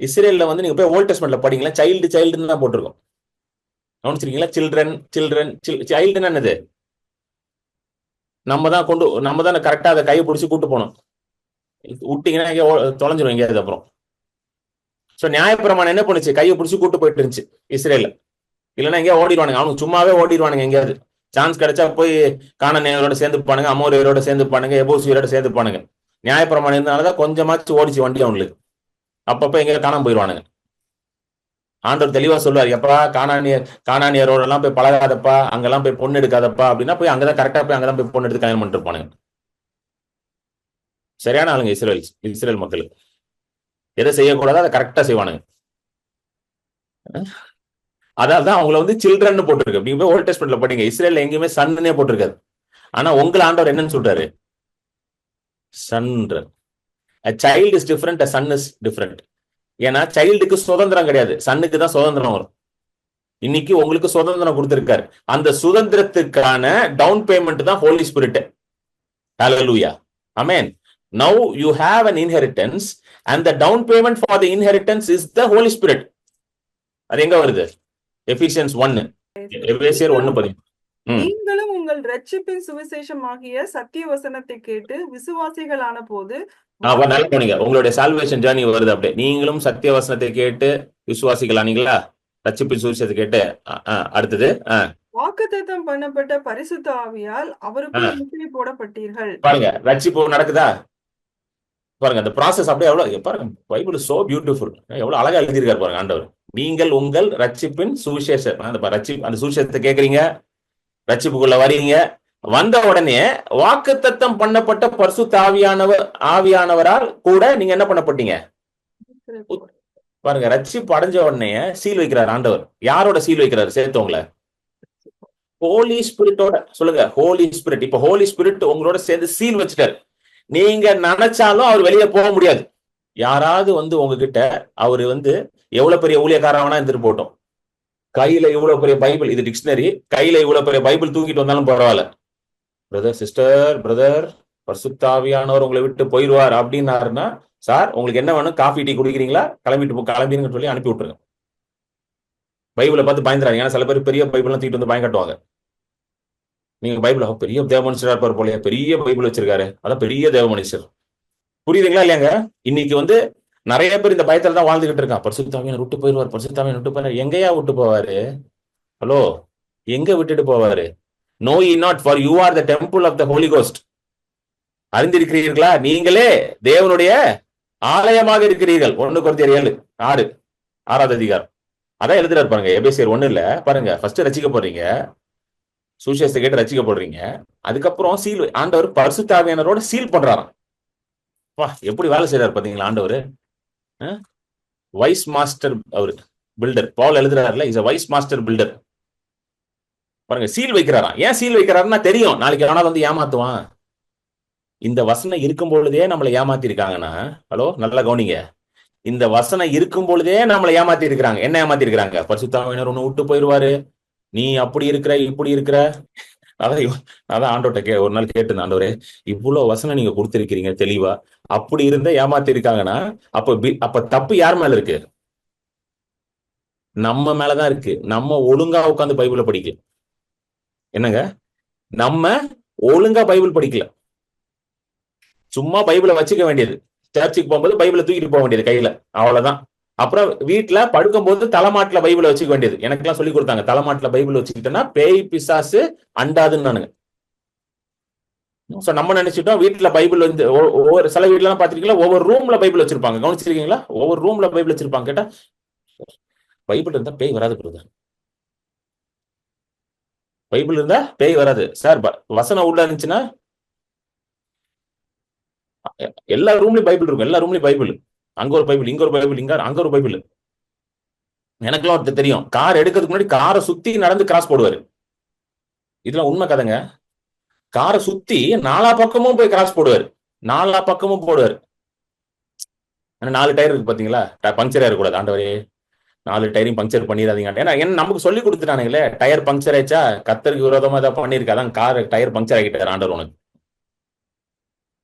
இஸ்ரேல்ல நீங்க போய் ஓல்ட் டெஸ்ட்மென்ட்ல படிங்களா, சைல்டுன்னு தான் போட்டிருக்கோம். கவனிச்சிருக்கீங்களா? சில்ட்ரன் சைல்டுன்னு என்னது? நம்ம தான் கரெக்டா அதை கையை பிடிச்சி கூட்டு போனோம். விட்டீங்கன்னா எங்க தொலைஞ்சிரும் எங்கேயாவது. அப்புறம் சோ நியாயப்பிரமாணம் என்ன பண்ணுச்சு? கையை பிடிச்சி கூட்டு போயிட்டு இருந்துச்சு இஸ்ரேல்ல. இல்லைன்னா எங்கேயா ஓடிடுவானுங்க, அவனுக்கு சும்மாவே ஓடிடுவானுங்க. எங்கேயாவது சான்ஸ் கிடைச்சா போய் கானானியரோட சேர்ந்துப்பானுங்க, அமோரியரோட சேர்ந்துப்பானுங்க, எபூசியரோட சேர்ந்துப்பானுங்க. நியாயப்பிரமாணம் இருந்தனாலதான் கொஞ்சமாச்சு ஓடிச்சு வண்டி அவங்களுக்கு. அப்பப்ப எங்க காணாம போயிடுவானுங்க. ஆண்டவர் தெளிவா சொல்லுவார், எப்பா கானானியரோட எல்லாம் போய் பழகாதப்பா, அங்கெல்லாம் போய் பொண்ணு எடுக்காதப்பா அப்படின்னா போய் அங்கதான் கரெக்டா போய் அங்கதான் போய் பொண்ணு எடுத்து கல்யாணம் பண்ணிட்டு இருப்பானுங்க. சரியான ஆளுங்க இஸ்ரேல் மக்கள். எதை செய்யக்கூடாதோ அதை கரெக்டா செய்வானுங்க. அதான் அவங்கள சில்ட்ரன் போட்டிருக்கு. நீங்க போய் ஓல்ட் டெஸ்ட்மென்ட்ல படிங்க, இஸ்ரேல்ல எங்கேயுமே சன்னே போட்டிருக்காரு. ஆனா உங்களை ஆண்டவர் என்னன்னு சொல்றாரு? Sun. A child is different, a son is different. ஏன்னா சைல்டுக்கு சுதந்திரம் கிடையாது, சன்னுக்கு தான் சுதந்திரம் வரும். இன்னைக்கு உங்களுக்கு சுதந்திரம் கொடுத்திருக்காரு. அந்த சுதந்திரத்துக்கான டவுன் பேமெண்ட் தான் holy spirit. Hallelujah. Amen. Now you have an inheritance and the down payment for the inheritance is the Holy Spirit. அது எங்க வருது? எபிசியன்ஸ் 1, எபேசியர் 1:10. நீங்களும் உங்கள் ரட்சிப்பின் சுவிசேஷமாகிய சத்திய வசனத்தை கேட்டு விசுவாசிகளான போது, நல்லா போனீங்க, உங்களுடைய சால்வேஷன் ஜர்னி வருது. அப்படியே நீங்களும் சத்திய வசனத்தை கேட்டு விசுவாசிகளானீங்களா? ரட்சிப்பின் சுவிசேஷத்தை கேட்டு. அடுத்தது வாக்குத்தத்தம் பண்ணப்பட்ட பரிசுத்த ஆவியால் அவருக்குள் முத்திரை போடப்பட்டீர்கள். பாருங்க, ரட்சிப்பு நடக்குதா? பாருங்க, அந்த ப்ராசஸ் அப்படியே எவ்வளவு பாருங்க. பைபிள் சோ பியூட்டிஃபுல், எவ்வளவு அழகா எழுதியிருக்காரு பாருங்க ஆண்டவர். நீங்கள் உங்கள் ரட்சிப்பின் சுவிசேஷம், அந்த சுவிசேஷத்தை கேட்கறீங்க, ரட்சிப்புக்குள்ள வரீங்க. வந்த உடனே வாக்குத்தத்தம் பண்ணப்பட்ட பரிசுத்த ஆவியானவரால் கூட நீங்க என்ன பண்ணப்பட்டீங்க? பாருங்க, ரட்சிப்பு அடைஞ்ச உடனே சீல் வைக்கிறார் ஆண்டவர். யாரோட சீல் வைக்கிறாரு? சேர்த்தவங்கள ஹோலி ஸ்பிரிட்டோட. சொல்லுங்க, ஹோலி ஸ்பிரிட். இப்ப ஹோலி ஸ்பிரிட் உங்களோட சேர்ந்து சீல் வச்சுட்டாரு. நீங்க நினைச்சாலும் அவர் வெளியே போக முடியாது. யாராவது உங்ககிட்ட அவரு எவ்வளவு பெரிய ஊழியக்காரவனா இருந்துட்டு போட்டோம், கையில இவ்வளவு பெரிய பைபிள், இது டிக்ஷனரி, கையில இவ்வளவு பெரிய பைபிள் தூக்கிட்டு வந்தாலும் பரவாயில்ல, பிரதர் சிஸ்டர் பிரதர் பரிசுத்த ஆவியானவர் உங்களை விட்டு போயிடுவார் அப்படின்னாருன்னா, சார் உங்களுக்கு என்ன வேணும், காஃபி டீ குடிக்கிறீங்களா, கிளம்பிருங்கன்னு சொல்லி அனுப்பி விட்டுருங்க. பைபிளை பார்த்து பயந்துறாங்க. ஏன்னா சில பேர் பெரிய பைபிள்லாம் தூக்கிட்டு வந்து பயங்கட்டுவாங்க. நீங்க பைபிள் பெரிய தேவ மனுஷரா இருப்பார் போலயே, பெரிய பைபிள் வச்சிருக்காரு, அதான் பெரிய தேவ மனுஷர். புரியுதுங்களா இல்லையாங்க? இன்னைக்கு நிறைய பேர் இந்த பயத்துல தான் வாழ்ந்துகிட்டு இருக்கான். பரிசுத்த ஆவியானவர் விட்டு போயிடுவார், பரிசுத்த ஆவியானவர் விட்டு போயிடுவார். எங்கேயா விட்டு போவாரு? ஹலோ, எங்க விட்டுட்டு போவாரு? Know ye not, for you are the temple of the Holy Ghost. அறிந்திருக்கிறீர்களா? நீங்களே தேவனுடைய ஆலயமாக இருக்கிறீர்கள். 1 கொரிந்தியர் 7:6, 6வது அதிகாரம். அதான் எழுதுறாரு பாருங்க. எபேசியர் 1 பாருங்க, ஃபர்ஸ்ட் ரட்சிக்க போறீங்க, சுவிசேஷத்தை கேட்டு ரட்சிக்க போடுறீங்க. அதுக்கப்புறம் சீல், ஆண்டவர் பரிசுத்த ஆவியானவரோட சீல் பண்றாராம். எப்படி வேலை செய்யறாரு பாத்தீங்களா ஆண்டவர்? வைஸ் மாஸ்டர் அவரு, பில்டர். பவுல் எழுதுறாருல, is a wise master builder. பாருங்க, சீல் வைக்கிறாராம். ஏன் சீல் வைக்கிறாருன்னா தெரியும், நாளைக்கு எவனாவது ஏமாத்துவான். இந்த வசனம் இருக்கும் பொழுதே நம்மளை ஏமாத்தி இருக்காங்கன்னா, ஹலோ நல்லா கவனிங்க, இந்த வசனம் இருக்கும் பொழுதே நம்மளை ஏமாத்தி இருக்கிறாங்க. என்ன ஏமாத்தி இருக்கிறாங்க? பரிசுத்த ஆவியானவர் ஒண்ணு விட்டு போயிடுவாரு, நீ அப்படி இருக்கிற இப்படி இருக்கிற. அதான் ஆண்டோட்ட ஒரு நாள் கேட்டு, ஆண்டவரே இவ்வளவு வசனம் நீங்க கொடுத்திருக்கிறீங்க தெளிவா, அப்படி இருந்த ஏமாத்தி இருக்காங்கன்னா அப்ப தப்பு யார் மேல இருக்கு? நம்ம மேலதான் இருக்கு. நம்ம ஒழுங்கா உட்காந்து பைபிளை படிக்கல. என்னங்க, நம்ம ஒழுங்கா பைபிள் படிக்கல. சும்மா பைபிளை வச்சுக்க வேண்டியது, சர்ச்சுக்கு போகும்போது பைபிளை தூக்கிட்டு போக வேண்டியது கையில, அவ்வளவுதான். அப்புறம் வீட்டுல படுக்கும் போது தலைமாட்டுல பைபிளை வச்சுக்க வேண்டியது. எனக்கு எல்லாம் சொல்லி கொடுத்தாங்க, தலைமாட்டுல பைபிள் வச்சுக்கிட்டோம்னா பேய் பிசாசு அண்டாதுன்னு. நம்ம நினைச்சிட்டோம் வீட்டுல பைபிள் ஒவ்வொரு சில வீட்டுல எல்லாம் பாத்திருக்கீங்களா, ஒவ்வொரு ரூம்ல பைபிள் வச்சிருப்பாங்க. கவனிச்சிருக்கீங்களா? ஒவ்வொரு ரூம்ல பைபிள் வச்சிருப்பாங்க. கேட்டா பைபிள் இருந்தா பேய் வராது. பைபிள் இருந்தா பேய் வராது சார். வசனம் உள்ள இருந்துச்சுன்னா எல்லா ரூம்லயும் பைபிள் இருக்கும். எல்லா ரூம்லயும் பைபிள். அங்க ஒரு பைபிள், இங்க ஒரு பைபிள், அங்க ஒரு பைபிள். எனக்குலாம் ஒருத்தர் தெரியும், கார் எடுக்கிறதுக்கு முன்னாடி காரை சுத்தி நடந்து கிராஸ் போடுவாரு. இதெல்லாம் உண்மை கதைங்க. காரை சுத்தி நாலா பக்கமும் போய் கிராஸ் போடுவாரு. நாலா பக்கமும் போடுவாரு. 4 டயர் இருக்கு பாத்தீங்களா, பஞ்சர் ஆயிடக்கூடாது ஆண்டவரே, 4 டயரையும் பஞ்சர் பண்ணிடாதீங்க. ஏன்னா என்ன நமக்கு சொல்லி கொடுத்துட்டானுங்களே, டயர் பஞ்சர் ஆயிடுச்சா கத்தருக்கு விரோதமா ஏதாவது பண்ணிருக்காதான் கார் டயர் பஞ்சர் ஆகிட்டாரு ஆண்டவர் உனக்கு.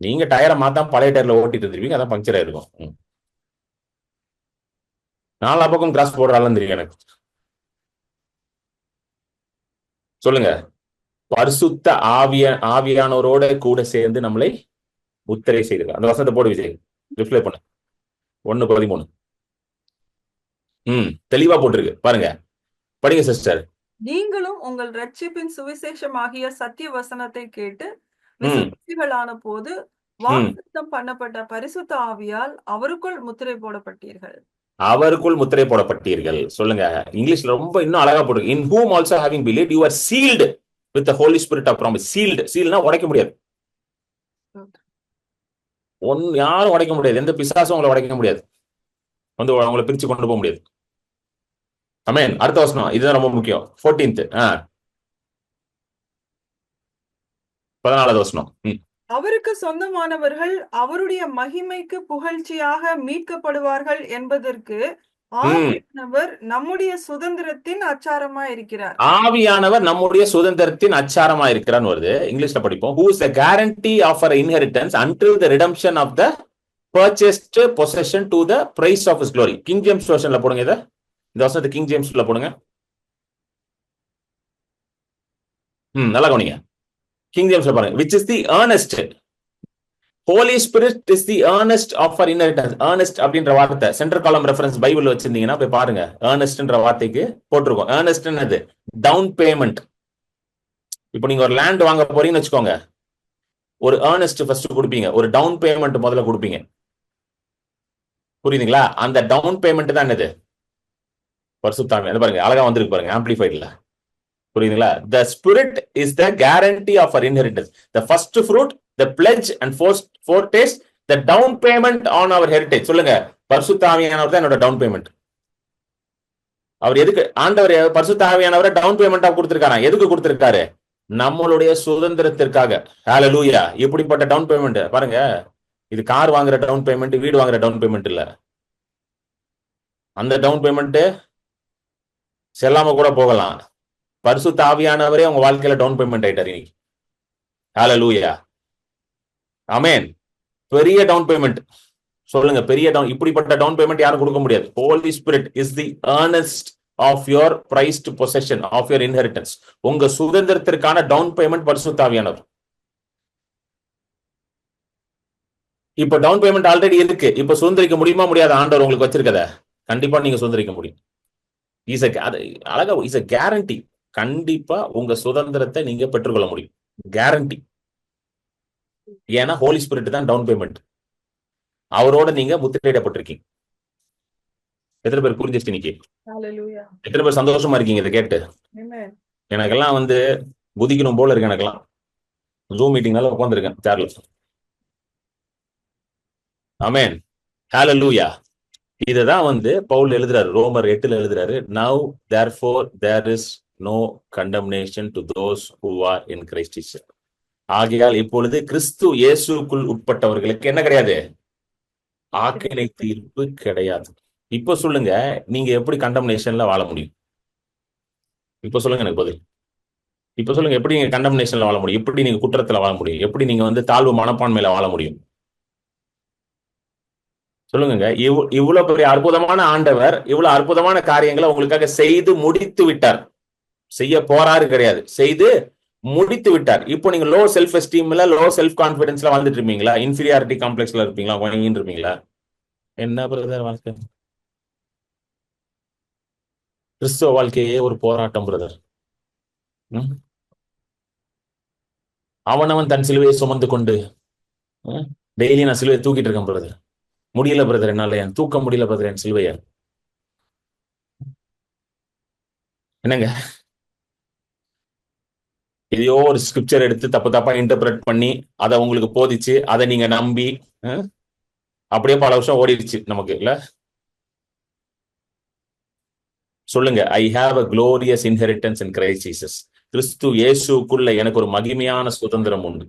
நீங்க டயரை மாத்தாம பழைய டயர்ல ஓட்டிட்டு இருந்திருப்பீங்க, அதான் பஞ்சர் ஆயிருக்கும். 4 பக்கம் கிராஸ் போடுறாலும் தெரியும் எனக்கு. சொல்லுங்க. பரிசுத்த ஆவியானவரோட கூட சேர்ந்து நம்மளை முத்திரை செய்து. அந்த வசனத்தை போடு விஜய், ரிப்ளை பண்ணு. 1:13 தெளிவா போட்டிருக்கு பாருங்க, படிங்க சிஸ்டர். நீங்களும் உங்கள் ரட்சிப்பின் சுவிசேஷமாகிய சத்திய வசனத்தை கேட்டு விசுவாசிகளான போது வாக்குத்தத்தம் பண்ணப்பட்ட பரிசுத்த ஆவியால் அவருக்குள் முத்திரை போடப்பட்டீர்கள். அவருக்குள் முத்திரை போடப்பட்டீர்கள். சொல்லுங்க, இங்கிலீஷ்ல ரொம்ப இன்னும் அழகா போட்டிருக்கு. in whom also having believed you are sealed with the Holy Spirit of promise. சீல்ட்னா உடைக்க முடியாது. யாரும் உடைக்க முடியாது. எந்த பிசாசும் உங்களை உடைக்க முடியாது. வந்து அவங்களை பிரிச்சு கொண்டு போக முடியாது. ஆமென். அடுத்த வசனம், இதுதான் ரொம்ப முக்கியம். 14th 14வது வசனம். அவருக்கு சொந்தமானவர்கள் அவருடைய மகிமைக்கு புகழ்ச்சியாக மீட்கப்படுவார்கள் என்பதற்கு ஆவியானவர் நம்முடைய சுதந்திரத்தின் அச்சாரமா இருக்கிறார். ஆவியானவர் நம்முடைய சுதந்திரத்தின் அச்சாரமா இருக்கிறான்னு வருது. இங்கிலீஷ்ல படிப்போம். who is the guarantee of our inheritance until the redemption of the purchased possession to the price of his glory. King James வெர்ஷன்ல போடுங்க. இத இந்த வசனத்தை கிங் ஜேம்ஸ்ல போடுங்க. நல்லா கவனிங்க. கிங் ஜேம்ஸ்ல பாருங்க. which is the earnest. Holy Spirit is the earnest of our inheritance. earnest அப்படின்ற வார்த்தை சென்டர் காலம் ரெஃபரன்ஸ் பைபிள் வச்சிருந்தீங்கன்னா போய் பாருங்க. earnestன்ற வார்த்தைக்கு போட்டிருக்கோம். earnestன்றது டவுன் பேமெண்ட். இப்போ நீங்க ஒரு லேண்ட் வாங்க போறீங்கன்னு வச்சுக்கோங்க, ஒரு earnest ஃபர்ஸ்ட் கொடுப்பீங்க, ஒரு டவுன் பேமெண்ட் முதல்ல கொடுப்பீங்க. புரியுதுங்களா? அந்த டவுன் பேமெண்ட் தான் என்னது? பரிசுத்தாவி. அது பாருங்க அழகா வந்திருக்கு பாருங்க ஆம்பிளிஃபைட்ல. புரியுதுங்களா? the spirit is the guarantee of our inheritance, the first fruit, the pledge and foretaste, the down payment on our heritage. சொல்லுங்க, பரிசுத்த ஆவியானவர் தான் என்னோட டவுன் பேமெண்ட். அவர் எதுக்கு ஆண்டவர் பரிசுத்த ஆவியானவரை டவுன் பேமெண்டா கொடுத்திருக்காராம்? எதுக்கு கொடுத்திருக்காரு? நம்மளுடைய சுதந்திரத்திற்காக. ஹalleluya. இப்படிப்பட்ட டவுன் பேமெண்ட் பாருங்க. இது கார் வாங்குற டவுன் பேமெண்ட், வீடு வாங்குற டவுன் பேமெண்ட் இல்ல. அந்த டவுன் பேமெண்ட் செல்லாம கூட போகலாம். பரிசுத்த ஆவியானவரே உங்க வாழ்க்கையில டவுன் பேமெண்ட் ஆயிட்டாரு இன்னைக்கு. ஹalleluya. ஆமென். பெரிய டவுன் பேமெண்ட். சொல்லுங்க, பெரிய டவுன். இப்படிப்பட்ட டவுன் பேமெண்ட் யாரும் கொடுக்க முடியாது. Holy Spirit is the earnest of your prized possession of your inheritance. உங்க சுதந்திரத்திற்கான டவுன் பேமெண்ட் பரிசுத்த ஆவியானவர். இப்ப டவுன் பேமெண்ட் ஆல்ரெடி இருக்கு. இப்ப சுதந்திரிக்க முடியுமா முடியாத? ஆண்டவர் உங்களுக்கு வச்சிருக்கத கண்டிப்பா நீங்க சுதந்திரிக்க முடியும். அழகா இஸ் a guarantee. கண்டிப்பா உங்க சுதந்திரத்தை நீங்க பெற்றுக்கொள்ள முடியும். கேரண்டி. ஏன்னா ஹோலி ஸ்பிரிட் தான் டவுன் பேமெண்ட். அவரோட நீங்க முத்திரையிடப்பட்டிருக்கீங்க. எத்தனை பேர் புரிஞ்சிருச்சு இன்னைக்கு? எத்தனை பேர் சந்தோஷமா இருக்கீங்க இதை கேட்டு? எனக்கெல்லாம் குதிக்கணும் போல இருக்கு. எனக்கெல்லாம் ஜூம் மீட்டிங்னால உட்காந்துருக்கேன் சேர்ல. ஆமென். ஹalleluya. இததான் பவுல் எழுதுறாரு, ரோமர் 8 எழுதுறாரு. Now therefore there is no condemnation to those who are in Christ Jesus. ஆகையால் இப்பொழுது கிறிஸ்து இயேசுக்குள் உட்பட்டவர்களுக்கு என்ன கிடையாது? ஆக்கினை தீர்ப்பு கிடையாது. இப்ப சொல்லுங்க, நீங்க எப்படி கண்டம்னேஷன்ல வாழ முடியும்? இப்ப சொல்லுங்க எனக்கு பதில். இப்ப சொல்லுங்க, எப்படி நீங்க கண்டம்னேஷன்ல வாழ முடியும்? எப்படி நீங்க குற்றத்துல வாழ முடியும்? எப்படி நீங்க தாழ்வு மனப்பான்மையில வாழ முடியும்? சொல்லுங்க. இவ்வளவு பெரிய அற்புதமான ஆண்டவர் இவ்வளவு அற்புதமான காரியங்களை உங்களுக்காக செய்து முடித்து விட்டார். செய்ய போறாரு கிடையாது, செய்து முடித்து விட்டார். இப்போ நீங்க லோ செல்ஃப் எஸ்டீம்ல, லோ செல்ஃப் கான்பிடன்ஸ்ல வாழ்ந்துட்டு இருப்பீங்களா? இன்ஃபீரியாரிட்டி காம்ப்ளெக்ஸ்ல இருப்பீங்களா? வாங்கிட்டு இருப்பீங்களா? என்ன பிரதர் வாழ்க்கை? கிறிஸ்துவ வாழ்க்கையே ஒரு போராட்டம் பிரதர். அவனவன் தன் சிலுவையை சுமந்து கொண்டு டெய்லி நான் சிலுவையை தூக்கிட்டு இருக்கேன் பிரதர். முடியல பிரதர், என்னால தூக்க முடியல பிரதர் என் சிலுவைய. என்னங்க எதையோ ஒரு ஸ்கிரிப்சர் எடுத்து தப்பு தப்பா இன்டர்பிரட் பண்ணி அதை உங்களுக்கு போதிச்சு அதை நீங்க நம்பி அப்படியே பல வருஷம் ஓடிடுச்சு நமக்கு இல்ல. சொல்லுங்க, I have a glorious inheritance in Christ Jesus. கிறிஸ்து இயேசுக்குள்ள எனக்கு ஒரு மகிமையான சுதந்திரம் உண்டு.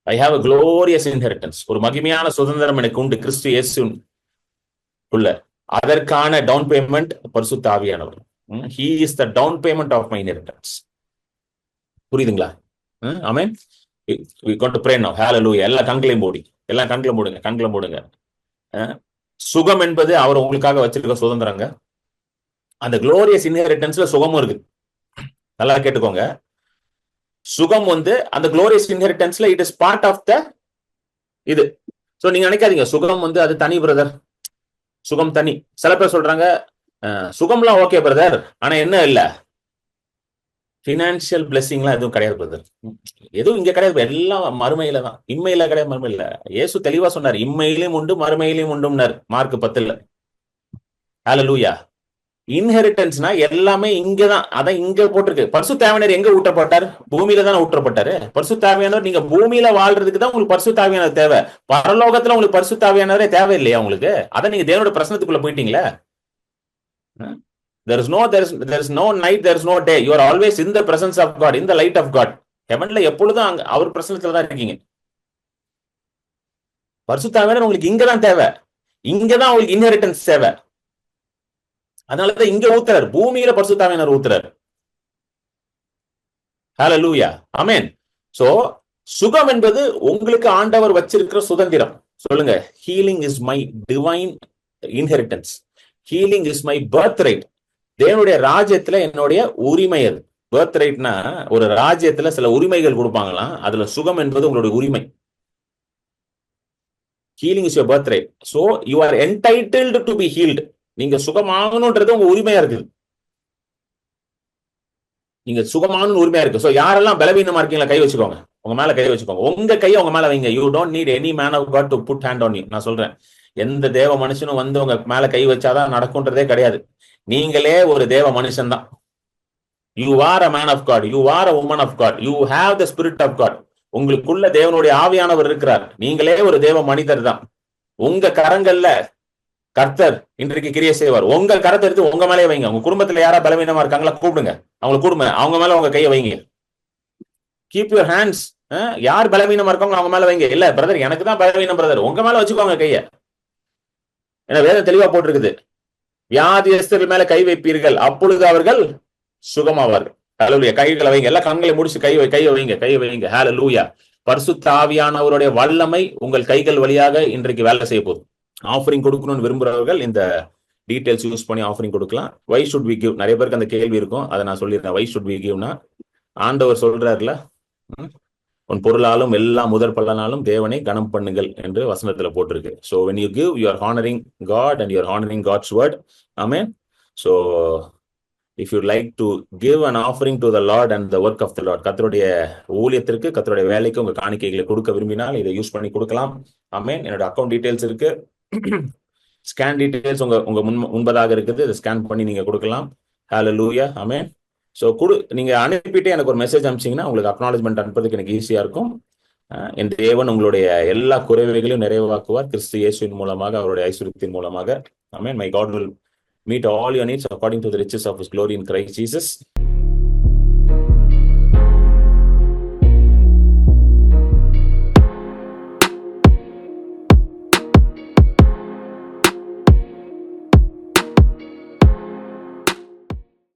I have a glorious inheritance, ஒரு மகிமையான சுதந்திரம் எனக்கு உண்டு கிறிஸ்து இயேசுக்குள்ள. அதற்கான டவுன் பேமெண்ட் பரிசுத்த ஆவியானவர். He is the down payment of my inheritance. புரியுதுங்களா? Amen. we got to pray now. hallelujah. எல்லாம் கண்களையும் மூடுங்க, கண்களை மூடுங்க. சுகம் என்பது அவர் உங்களுக்காக வச்சிருக்க சுதந்திரங்க. அந்த குளோரியஸ் இன்ஹெரிட்டன்ஸ்ல சுகமும் இருக்கு. நல்லா கேட்டுக்கோங்க. சுகம் அந்த குளோரியஸ் இன்ஹெரிட்டன்ஸ்ல it is part of the இது. சோ நீங்க நினைக்காதீங்க சுகம் அது தனி பிரதர், சுகம் தனி. சில பேர் சொல்றாங்க சுகம்லாம் ஓகே பிரதர், ஆனா என்ன இல்ல பினான்சியல் பிளெஸிங்லாம் எதுவும் கிடையாது பிரதர். எதுவும் இங்க கிடையாது, எல்லாம் மறுமையில தான். இம்மையில கிடையாது, மறுமையில. இயேசு தெளிவா சொன்னார், இம்மையிலும் உண்டு மறுமையிலும் உண்டும்னார் மார்க் 10. ஹல்லேலூயா. இன்ஹெரிட்டன்ஸ்னா எல்லாமே இங்கதான், அதான் இங்க போட்டிருக்கு. பரிசுத்த ஆவியானவர் எங்க ஊற்றப்பட்டார்? பூமியில தானே ஊற்றப்பட்டாரு. பரிசுத்த ஆவியானவர் நீங்க பூமியில வாழ்றதுக்கு தான் உங்களுக்கு பரிசுத்த ஆவியானவர் தேவை. பரலோகத்துல உங்களுக்கு பரிசுத்த ஆவியானவரே தேவை இல்லையா உங்களுக்கு? அதான் நீங்க தேவனோட பிரசனத்துக்குள்ள போயிட்டீங்களா? There is no night, there is no day. You are always in the presence of God, in the light of God. ஹெவன்ல எப்பொழுதும் அங்க அவர் பிரசன்னத்துல தான் இருக்கீங்க. பரிசுத்த ஆவியானவர் உங்களுக்கு இங்கதான் தேவை, இங்கதான் உங்களுக்கு இன்ஹெரிட்டன்ஸ் தேவை. அதனாலதான் இங்க ஊத்துறாரு, பூமியில பரிசுத்த ஆவியானவர் ஊத்துறாரு. ஹல்லேலூயா, ஆமென். சோ சுகம் என்பது உங்களுக்கு ஆண்டவர் வச்சிருக்கிற சுதந்திரம். சொல்லுங்க, healing is my divine inheritance. Healing is my birth right. தேவனுடைய ராஜ்யத்துல என்னுடைய உரிமை. அது பர்த் ரைட்னா ஒரு ராஜ்யத்துல சில உரிமைகள் கொடுப்பாங்களாம், அதுல சுகம் என்பது உங்களுடைய உரிமை. Healing is your birth right. So you are entitled to be healed. நீங்க சுகமாகணும்ன்றது உங்க உரிமையா இருக்குது. நீங்க சுகமாகணும் உரிமையா இருக்கு. சோ யாரெல்லாம் பலவீனமா இருக்கீங்களா கை வச்சுக்கோங்க, உங்க மேல கை வச்சுக்கோங்க. உங்க கையை உங்க மேல வைங்க. You don't need any man of God to put hand on you. நான் சொல்றேன், எந்த தேவ மனுஷனும் உங்க மேல கை வச்சாதான் நடக்கும்ன்றதே கிடையாது. நீங்களே ஒரு தேவ மனுஷன் தான். You are a man of God, you are a woman of God, you have the spirit of God. உங்களுக்குள்ள தேவனுடைய ஆவியானவர் இருக்கிறார். நீங்களே ஒரு தேவ மனிதர் தான். உங்க கரங்கள்ல கர்த்தர் இன்றைக்கு கிரியை செய்வார். உங்க கரத்தை எடுத்து உங்க மேலே வைங்க. உங்க குடும்பத்துல யாரா பலவீனமா இருக்காங்களா கூப்பிடுங்க, அவங்களை கூடுங்க, அவங்க மேல உங்க கையை வைங்க. Keep your hands. யார் பலவீனமா இருக்காங்களோ அவங்க மேல வைங்க. இல்ல பிரதர் எனக்கு தான் பலவீனம் பிரதர், உங்க மேல வச்சுக்கோங்க கைய. ஏன்னா வேதம் தெளிவா போட்டிருக்குது, வியாதியஸ்தர்கள் மேல கை வைப்பீர்கள் அப்பொழுது அவர்கள் சுகமாவார்கள். ஹல்லேலூயா. கைகளை வைங்க, எல்லாம் கண்களை முடிச்சு கையை வைங்க. ஹல்லேலூயா. பரிசுத்த ஆவியானவருடைய வல்லமை உங்கள் கைகள் வழியாக இன்றைக்கு வேலை செய்ய போகுது. ஆஃபரிங் கொடுக்கணும்னு விரும்புறவர்கள் இந்த டீடைல்ஸ் யூஸ் பண்ணி ஆஃபரிங் கொடுக்கலாம். Why should we give? நிறைய பேருக்கு அந்த கேள்வி இருக்கும், அதை நான் சொல்லியிருக்கேன். வை ஷுட் வி கிவ்னா, ஆண்டவர் சொல்றாருல, உன் பொருளாலும் எல்லா முதற் பலனாலும் தேவனை கனம் பண்ணுங்கள் என்று வசனத்துல போட்டிருக்கு. So when you give, you are honoring God and you are honoring God's word. Amen. So if you like to give an offering to the Lord and the work of the Lord, கர்த்தருடைய ஊழியத்திற்கு, கர்த்தருடைய வேலைக்கு உங்க காணிக்கைகளை கொடுக்க விரும்பினால் இதை use பண்ணி கொடுக்கலாம். ஆமென். என்னோட அக்கௌண்ட் டீடைல்ஸ் இருக்கு, ஸ்கேன் டீடைல்ஸ் உங்க முன்பதாக இருக்குது, இதை ஸ்கேன் பண்ணி நீங்க கொடுக்கலாம். ஹல்லேலூயா, ஆமென். ஸோ நீங்க அனுப்பிட்டு எனக்கு ஒரு மெசேஜ் அனுப்பிச்சிங்கன்னா உங்களுக்கு அக்னாலஜ்மெண்ட் அனுப்புறதுக்கு எனக்கு ஈஸியா இருக்கும். என் தேவன் உங்களுடைய எல்லா குறைவைகளையும் நிறைவாக்குவார் கிறிஸ்து இயேசுவின் மூலமாக, அவருடைய ஐஸ்வரியத்தின் மூலமாக. Amen. My God will meet all your needs according to the riches of his glory in Christ Jesus.